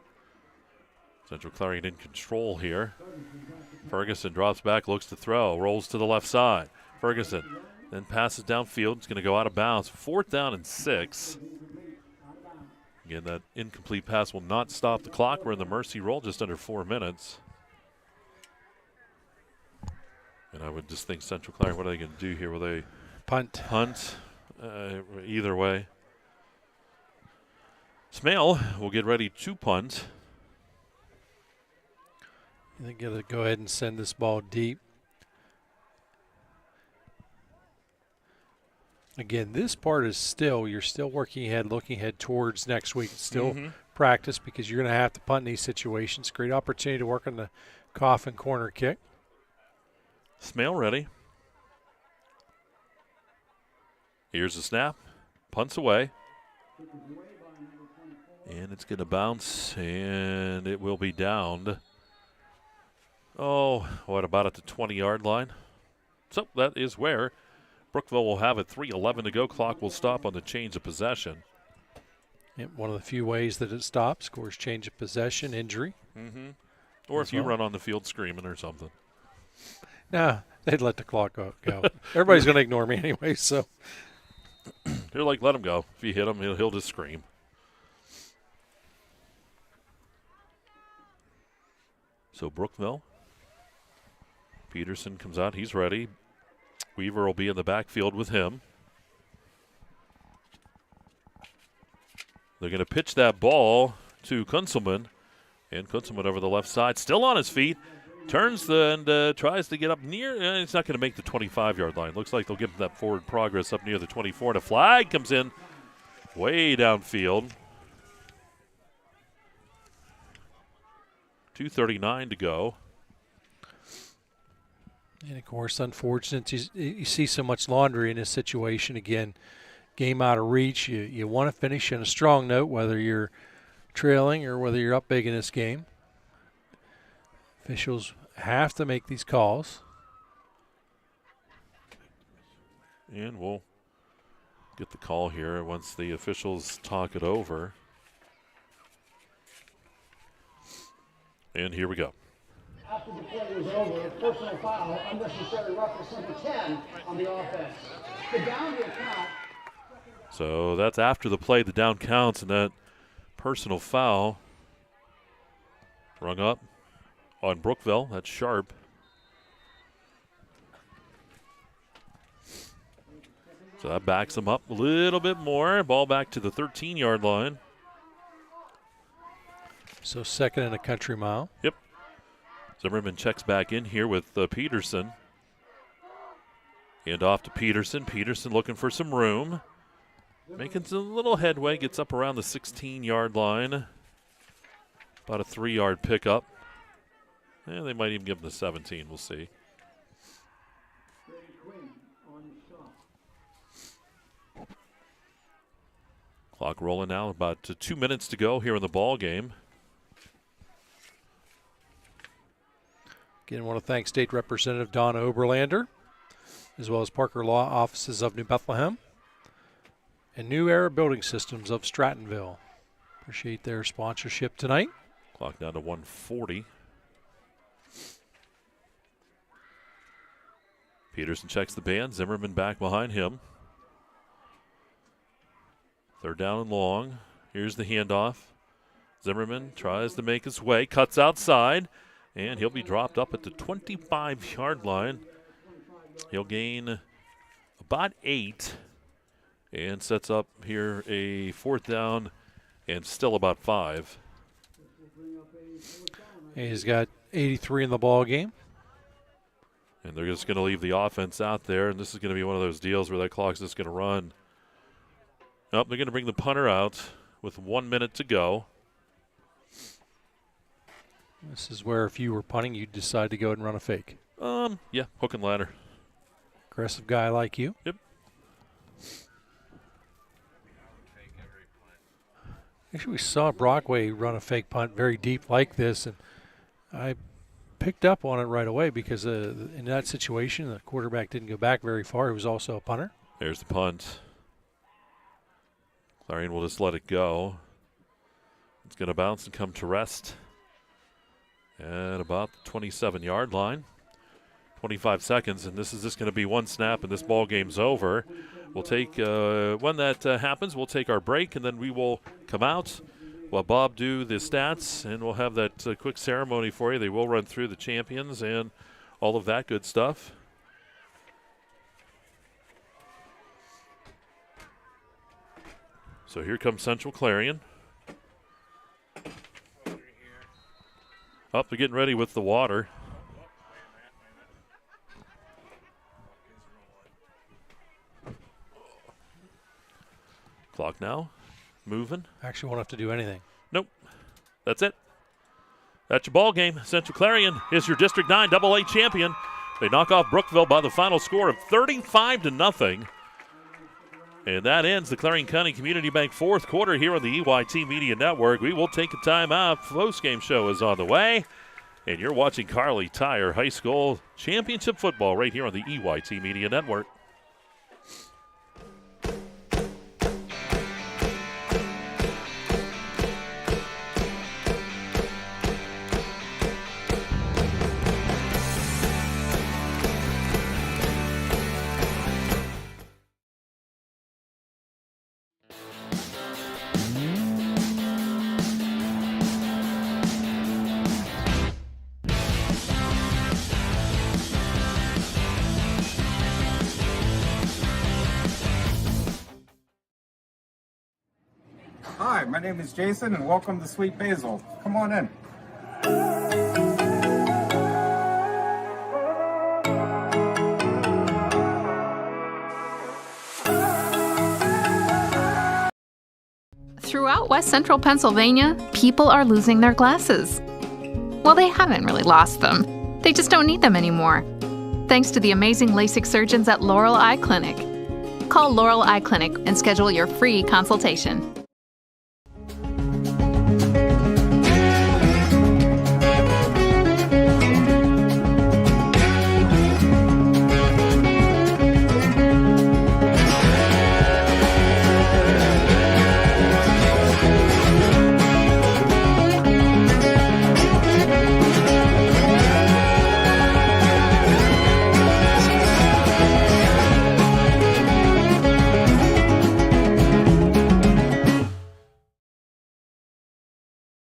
Central Clarion in control here. Ferguson drops back, looks to throw, rolls to the left side. Ferguson then passes downfield. It's going to go out of bounds. 4th down and 6. Again, that incomplete pass will not stop the clock. We're in the mercy roll, just under 4 minutes. And I would just think Central Clarion, what are they going to do here? Will they punt? Either way. Smale will get ready to punt. They're going to go ahead and send this ball deep. Again, this part is you're still working ahead, looking ahead towards next week. It's still practice because you're going to have to punt in these situations. Great opportunity to work on the coffin corner kick. Smale ready. Here's the snap. Punts away. And it's going to bounce, and it will be downed. Oh, what about at the 20-yard line? So that is where Brookville will have it. 3:11 to go. Clock will stop on the change of possession. Yep, one of the few ways that it stops. Of course, change of possession, injury. Or if you run on the field screaming or something. Nah, they'd let the clock go. Everybody's going to ignore me anyway, so. They're like, let him go. If you hit him, he'll just scream. So Brookville. Peterson comes out. He's ready. Weaver will be in the backfield with him. They're going to pitch that ball to Kunzelman. And Kunzelman over the left side, still on his feet. Turns and tries to get up near. It's not going to make the 25-yard line. Looks like they'll give him that forward progress up near the 24. And a flag comes in way downfield. 2:39 to go. And, of course, unfortunate. You see so much laundry in this situation. Again, game out of reach. You want to finish on a strong note, whether you're trailing or whether you're up big in this game. Officials have to make these calls. And we'll get the call here once the officials talk it over. And here we go. After the play was over, personal foul, unnecessary roughness, number 10 on the offense. The down will count. So that's after the play, the down counts, and that personal foul rung up on Brookville. That's sharp. So that backs them up a little bit more. Ball back to the 13-yard line. So 2nd and a country mile. Yep. Zimmerman checks back in here with Peterson. And off to Peterson. Peterson looking for some room. Making some little headway. Gets up around the 16-yard line. About a 3-yard pickup. And they might even give him the 17. We'll see. Clock rolling now. About 2 minutes to go here in the ball game. Again, I want to thank State Representative Don Oberlander, as well as Parker Law Offices of New Bethlehem and New Era Building Systems of Strattonville. Appreciate their sponsorship tonight. Clock down to 1:40. Peterson checks the band. Zimmerman back behind him. 3rd down and long. Here's the handoff. Zimmerman tries to make his way, cuts outside, and he'll be dropped up at the 25-yard line. He'll gain about 8 and sets up here a 4th down and still about 5. He's got 83 in the ball game. And they're just going to leave the offense out there, and this is going to be one of those deals where that clock's just going to run. Nope, they're going to bring the punter out with 1 minute to go. This is where if you were punting, you'd decide to go ahead and run a fake. Yeah, hook and ladder. Aggressive guy like you. Yep. Actually, we saw Brockway run a fake punt very deep like this, and I picked up on it right away because in that situation, the quarterback didn't go back very far. He was also a punter. There's the punt. Clarion will just let it go. It's going to bounce and come to rest at about the 27-yard line. 25 seconds, and this is just going to be one snap, and this ball game's over. We'll take, when that happens, we'll take our break, and then we will come out while Bob do the stats, and we'll have that quick ceremony for you. They will run through the champions and all of that good stuff. So here comes Central Clarion. They're getting ready with the water. Clock now, moving. Actually won't have to do anything. Nope, that's it. That's your ball game. Central Clarion is your District 9 AA champion. They knock off Brookville by the final score of 35-0. And that ends the Clarion County Community Bank fourth quarter here on the EYT Media Network. We will take a timeout. Postgame show is on the way. And you're watching Kerle Tire High School Championship Football right here on the EYT Media Network. Hi, my name is Jason, and welcome to Sweet Basil. Come on in. Throughout West Central Pennsylvania, people are losing their glasses. Well, they haven't really lost them. They just don't need them anymore. Thanks to the amazing LASIK surgeons at Laurel Eye Clinic. Call Laurel Eye Clinic and schedule your free consultation.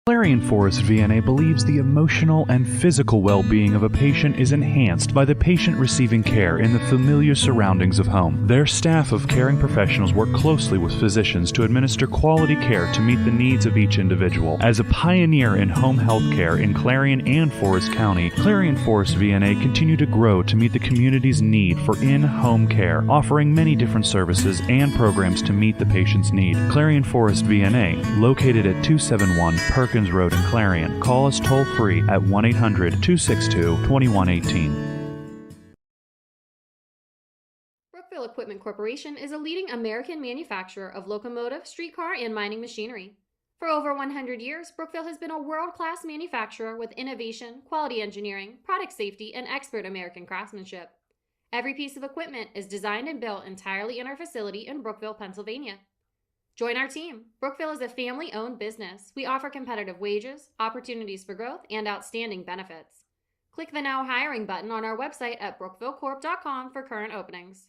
Clarion Forest VNA believes the emotional and physical well-being of a patient is enhanced by the patient receiving care in the familiar surroundings of home. Their staff of caring professionals work closely with physicians to administer quality care to meet the needs of each individual. As a pioneer in home health care in Clarion and Forest County, Clarion Forest VNA continue to grow to meet the community's need for in-home care, offering many different services and programs to meet the patient's need. Clarion Forest VNA, located at 271 Perkins Road in Clarion. Call us toll-free at 1-800-262-2118. Brookville Equipment Corporation is a leading American manufacturer of locomotive, streetcar, and mining machinery. For over 100 years, Brookville has been a world-class manufacturer with innovation, quality engineering, product safety, and expert American craftsmanship. Every piece of equipment is designed and built entirely in our facility in Brookville, Pennsylvania. Join our team. Brookville is a family-owned business. We offer competitive wages, opportunities for growth, and outstanding benefits. Click the Now Hiring button on our website at brookvillecorp.com for current openings.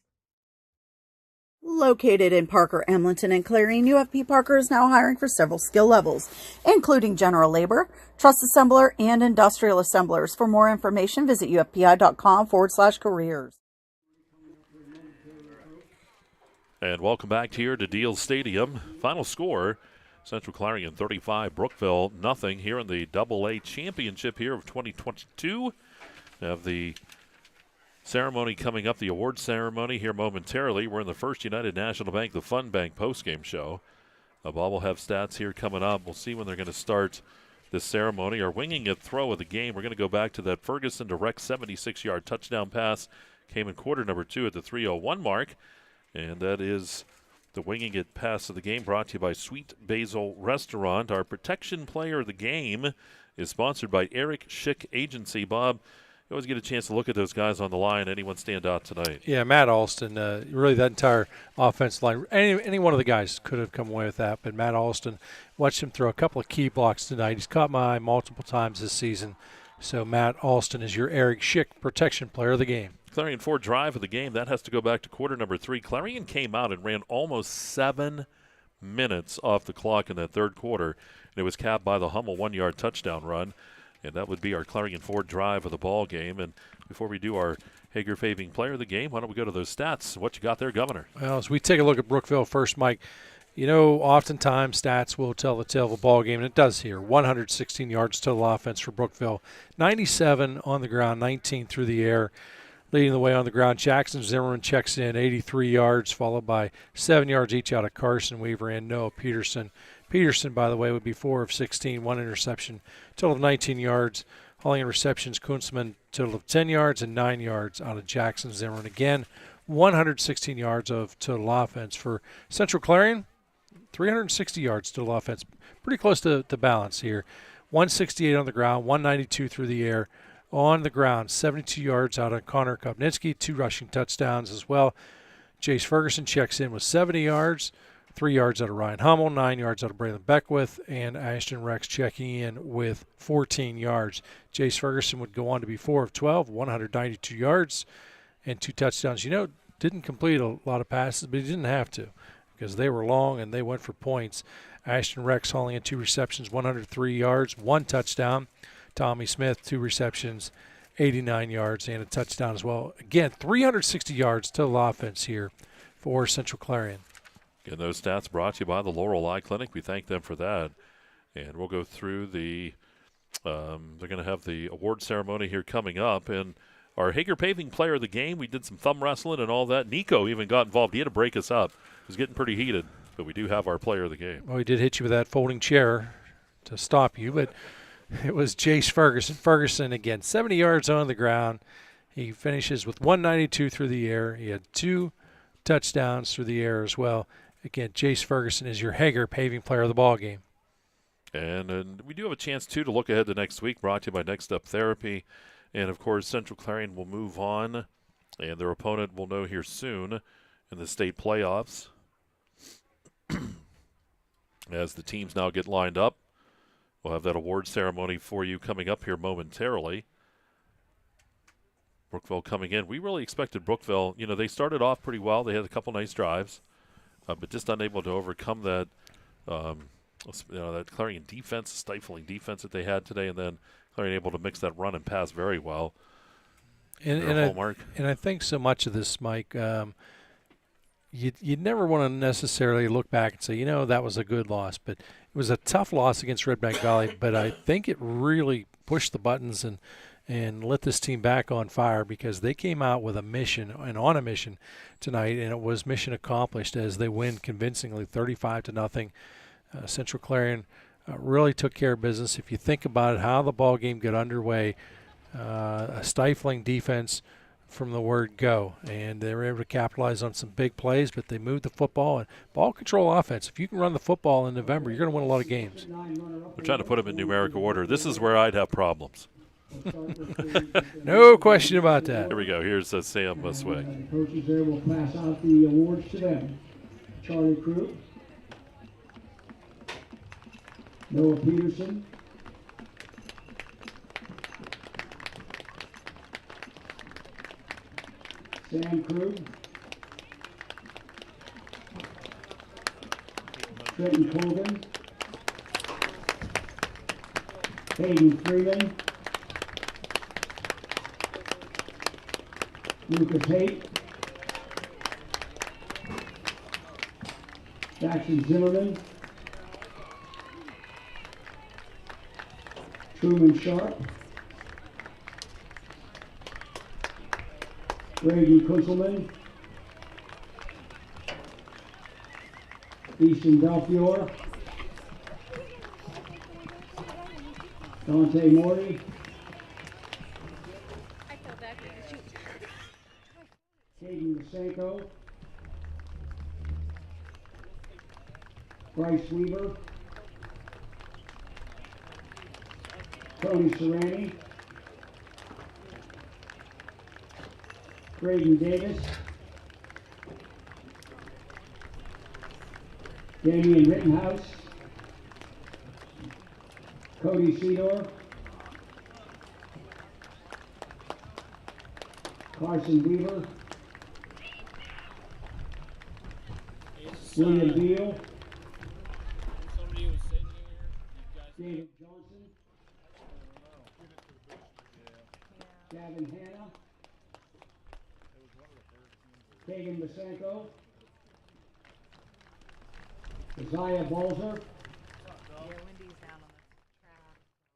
Located in Parker, Emlenton, and Clarion, UFP Parker is now hiring for several skill levels, including general labor, truss assembler, and industrial assemblers. For more information, visit ufpi.com/careers. And welcome back here to Diehl Stadium. Final score, Central Clarion 35, Brookville nothing here in the AA championship here of 2022. We have the ceremony coming up, the award ceremony here momentarily. We're in the First United National Bank, the Fun Bank postgame show. Bob will have stats here coming up. We'll see when they're going to start this ceremony. Our winging it throw of the game, we're going to go back to that Ferguson direct 76-yard touchdown pass. Came in quarter number 2 at the 3:01 mark. And that is the winging it pass of the game, brought to you by Sweet Basil Restaurant. Our protection player of the game is sponsored by Eric Schick Agency. Bob, you always get a chance to look at those guys on the line. Anyone stand out tonight? Yeah, Matt Alston, really that entire offensive line. Any one of the guys could have come away with that, but Matt Alston, watched him throw a couple of key blocks tonight. He's caught my eye multiple times this season. So Matt Alston is your Eric Schick protection player of the game. Clarion Ford drive of the game, that has to go back to quarter number 3. Clarion came out and ran almost 7 minutes off the clock in that third quarter, and it was capped by the Hummel 1-yard touchdown run. And that would be our Clarion Ford drive of the ball game. And before we do our Hager Paving player of the game, why don't we go to those stats? What you got there, Governor? Well, as we take a look at Brookville first, Mike, you know, oftentimes stats will tell the tale of a ball game, and it does here. 116 yards total offense for Brookville, 97 on the ground, 19 through the air. Leading the way on the ground, Jackson Zimmerman checks in 83 yards, followed by 7 yards each out of Carson Weaver and Noah Peterson. Peterson, by the way, would be 4 of 16, 1 interception, total of 19 yards. Hauling in receptions, Kunzman, total of 10 yards and 9 yards out of Jackson Zimmerman. Again, 116 yards of total offense for Central Clarion, 360 yards total offense. Pretty close to balance here. 168 on the ground, 192 through the air. On the ground, 72 yards out of Connor Kopnitsky, 2 rushing touchdowns as well. Jace Ferguson checks in with 70 yards, 3 yards out of Ryan Hummel, 9 yards out of Braylon Beckwith, and Ashton Rex checking in with 14 yards. Jace Ferguson would go on to be 4 of 12, 192 yards, and 2 touchdowns. You know, didn't complete a lot of passes, but he didn't have to because they were long and they went for points. Ashton Rex hauling in 2 receptions, 103 yards, 1 touchdown. Tommy Smith, 2 receptions, 89 yards, and a touchdown as well. Again, 360 yards total offense here for Central Clarion. And those stats brought to you by the Laurel Eye Clinic. We thank them for that. And we'll go through the they're going to have the award ceremony here coming up. And our Hager Paving player of the game, we did some thumb wrestling and all that. Nico even got involved. He had to break us up. It was getting pretty heated. But we do have our player of the game. Well, he did hit you with that folding chair to stop you, but it was Jace Ferguson. Ferguson, again, 70 yards on the ground. He finishes with 192 through the air. He had 2 touchdowns through the air as well. Again, Jace Ferguson is your Hager Paving player of the ball game. And we do have a chance, too, to look ahead to next week, brought to you by Next Step Therapy. And, of course, Central Clarion will move on, and their opponent will know here soon in the state playoffs. As the teams now get lined up, we'll have that award ceremony for you coming up here momentarily. Brookville coming in. We really expected Brookville. You know, they started off pretty well. They had a couple nice drives, but just unable to overcome that, that Clarion defense, stifling defense that they had today, and then Clarion able to mix that run and pass very well. And I think so much of this, Mike, you'd never want to necessarily look back and say, you know, that was a good loss, but it was a tough loss against Red Bank Valley, but I think it really pushed the buttons and lit this team back on fire because they came out with a mission and on a mission tonight, and it was mission accomplished as they win convincingly 35-0. Central Clarion really took care of business. If you think about it, how the ball game got underway, a stifling defense from the word go, and they were able to capitalize on some big plays, but they moved the football and ball control offense. If you can run the football in November, you're going to win a lot of games. We're trying to put them in numerical order. This is where I'd have problems. No question about that. Here we go. Here's Sam Busway. Coaches there will pass out the awards to them. Charlie Krug, Noah Peterson, Sam Krug, Trenton Colgan, Hayden Freeman, Lucas Haight, Jackson Zimmerman, Truman Sharp, Brady Kunzelman, Easton Belfiore, Dante Morty, Caden Masenko, Bryce Weaver, Tony Serrani, Braden Davis, Damian Rittenhouse, Cody Cedar, Carson Weaver, William Diehl, David Johnson, Gavin Hanna, Kagan Masenko, Isaiah Balzer,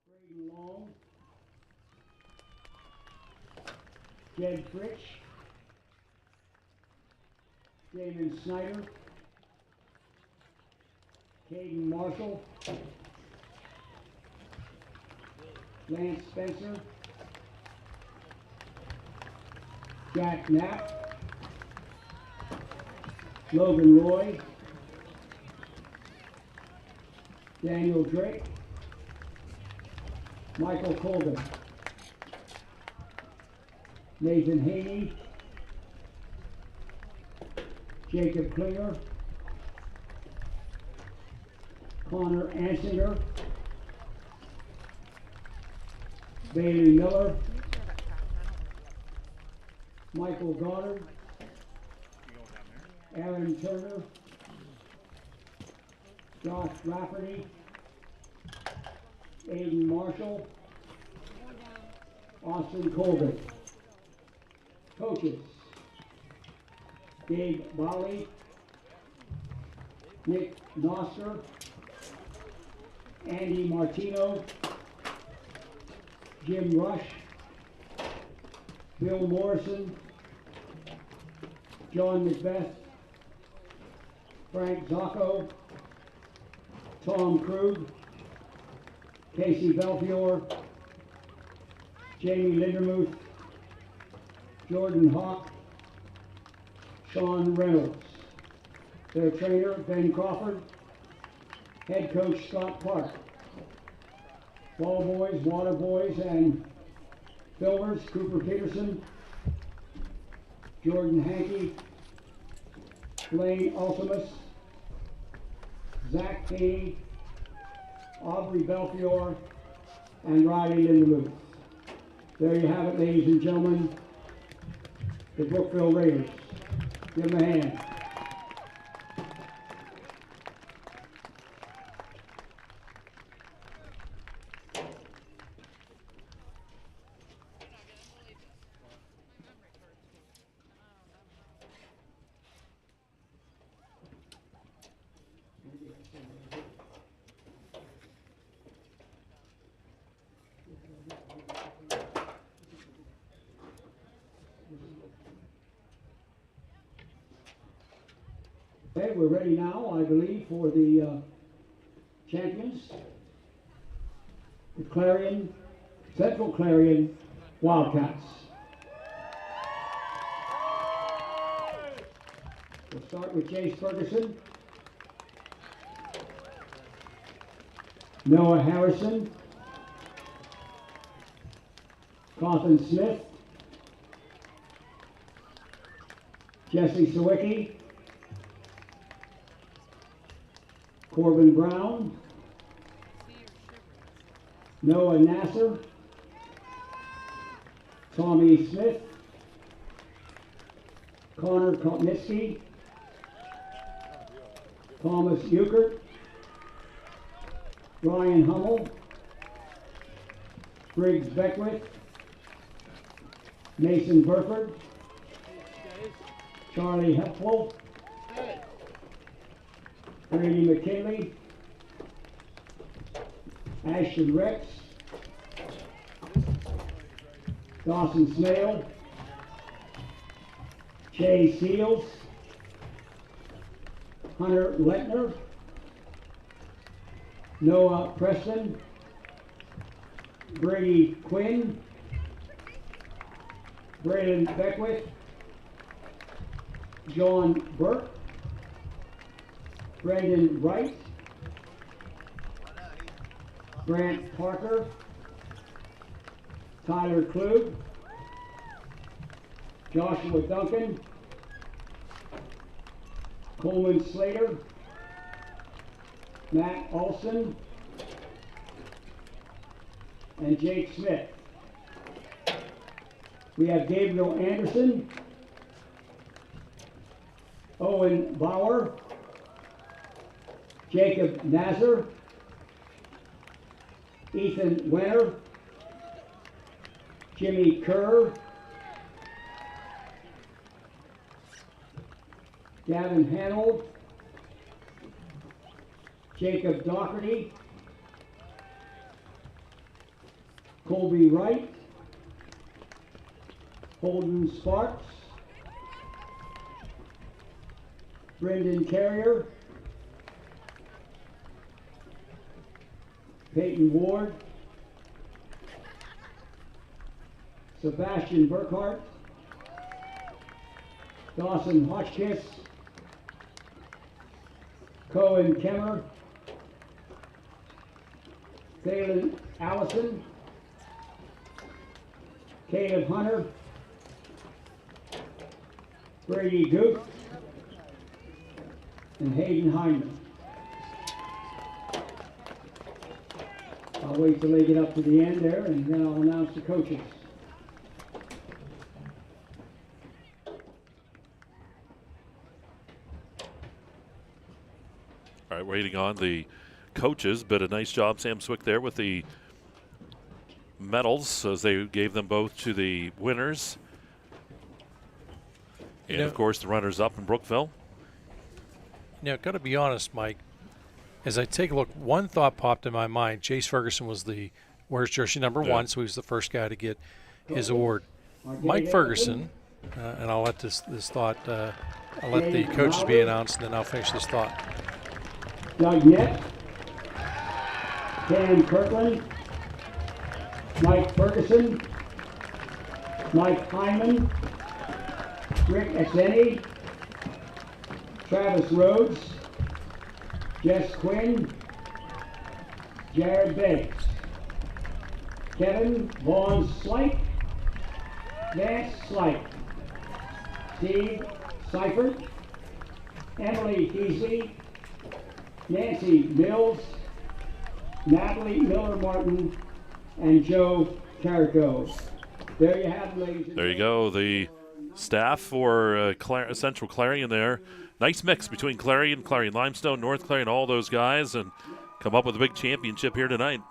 Braden Long, Jed Fritsch, Damon Snyder, Caden Marshall, Lance Spencer, Jack Knapp, Logan Roy, Daniel Drake, Michael Colgan, Nathan Haney, Jacob Klinger, Connor Ansinger, Bailey Miller, Michael Goddard, Aaron Turner, Josh Rafferty, Aiden Marshall, Austin Colbert. Coaches, Dave Bali, Nick Noster, Andy Martino, Jim Rush, Bill Morrison, John Macbeth, Frank Zacco, Tom Krug, Casey Belfiore, Jamie Lindermuth, Jordan Hawk, Sean Reynolds. Their trainer, Ben Crawford. Head coach, Scott Clark. Ball boys, water boys, and filmers, Cooper Peterson, Jordan Hankey, Blaine Ultimus, Zach Haney, Aubrey Belfiore, and Riley Lindemuth. There you have it, ladies and gentlemen, the Brookville Raiders. Give them a hand. Okay, we're ready now, I believe, for the champions, the Clarion, Central Clarion Wildcats. We'll start with Jace Ferguson, Noah Harrison, Cawthon Smith, Jesse Sawicki, Corbin Brown, Noah Nasser, Tommy Smith, Connor Kotnitsky, Thomas Euchert, Ryan Hummel, Briggs Beckwith, Mason Burford, Charlie Hepful, Brady McKinley, Ashton Rex, Dawson Snail, Shay Seals, Hunter Lettner, Noah Preston, Brady Quinn, Braden Beckwith, John Burke, Brendan Wright, Grant Parker, Tyler Klug, Joshua Duncan, Coleman Slater, Matt Olson, and Jake Smith. We have Gabriel Anderson, Owen Bauer, Jacob Nazar, Ethan Wenner, Jimmy Kerr, Gavin Hanold, Jacob Doherty, Colby Wright, Holden Sparks, Brendan Carrier, Peyton Ward, Sebastian Burkhart, Dawson Hotchkiss, Cohen Kemmer, Phelan Allison, Caleb Hunter, Brady Goof, and Hayden Hyman. I'll wait till they get up to the end there, and then I'll announce the coaches. All right, waiting on the coaches, but a nice job, Sam Swick, there with the medals as they gave them both to the winners. And, of course, the runners-up in Brookville. Now, got to be honest, Mike, as I take a look, one thought popped in my mind. Jace Ferguson wears jersey number 1, so he was the first guy to get his award. Mike Ferguson, and I'll let I'll let the coaches be announced, and then I'll finish this thought. Doug Nett, Dan Kirkland, Mike Ferguson, Mike Hyman, Rick Esseni, Travis Rhodes, Jess Quinn, Jared Banks, Kevin Vaughn Slight, Vance Slight, Steve Seifert, Emily Heasley, Nancy Mills, Natalie Miller-Martin, and Joe Carrico. There you have it, ladies and gentlemen. There you go, the staff for Central Clarion there. Nice mix between Clarion, Clarion Limestone, North Clarion, all those guys, and come up with a big championship here tonight.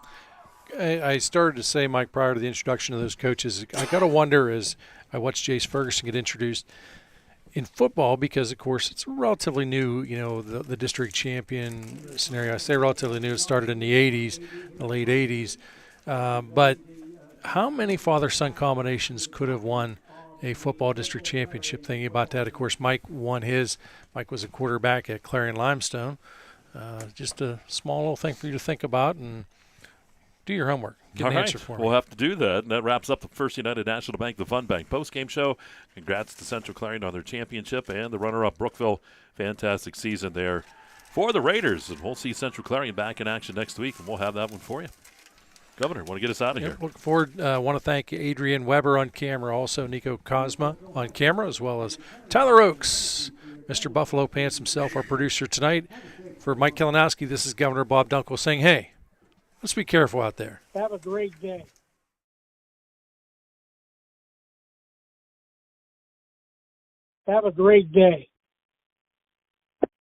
I started to say, Mike, prior to the introduction of those coaches, I got to wonder as I watched Jace Ferguson get introduced in football, because, of course, it's relatively new, the district champion scenario. I say relatively new. It started in the 80s, the late 80s. But how many father-son combinations could have won a football district championship? Thinking about that, of course, Mike won his. Mike was a quarterback at Clarion Limestone. Just a small little thing for you to think about and do your homework. Get an answer for me. We'll have to do that. And that wraps up the First United National Bank, the Fun Bank Postgame Show. Congrats to Central Clarion on their championship and the runner-up Brookville. Fantastic season there for the Raiders. And we'll see Central Clarion back in action next week, and we'll have that one for you. Governor, want to get us out of here? Look forward. Want to thank Adrian Weber on camera, also Nico Cosma on camera, as well as Tyler Oakes, Mr. Buffalo Pants himself, our producer tonight. For Mike Kalinowski, this is Governor Bob Dunkle saying, hey, let's be careful out there. Have a great day. Have a great day.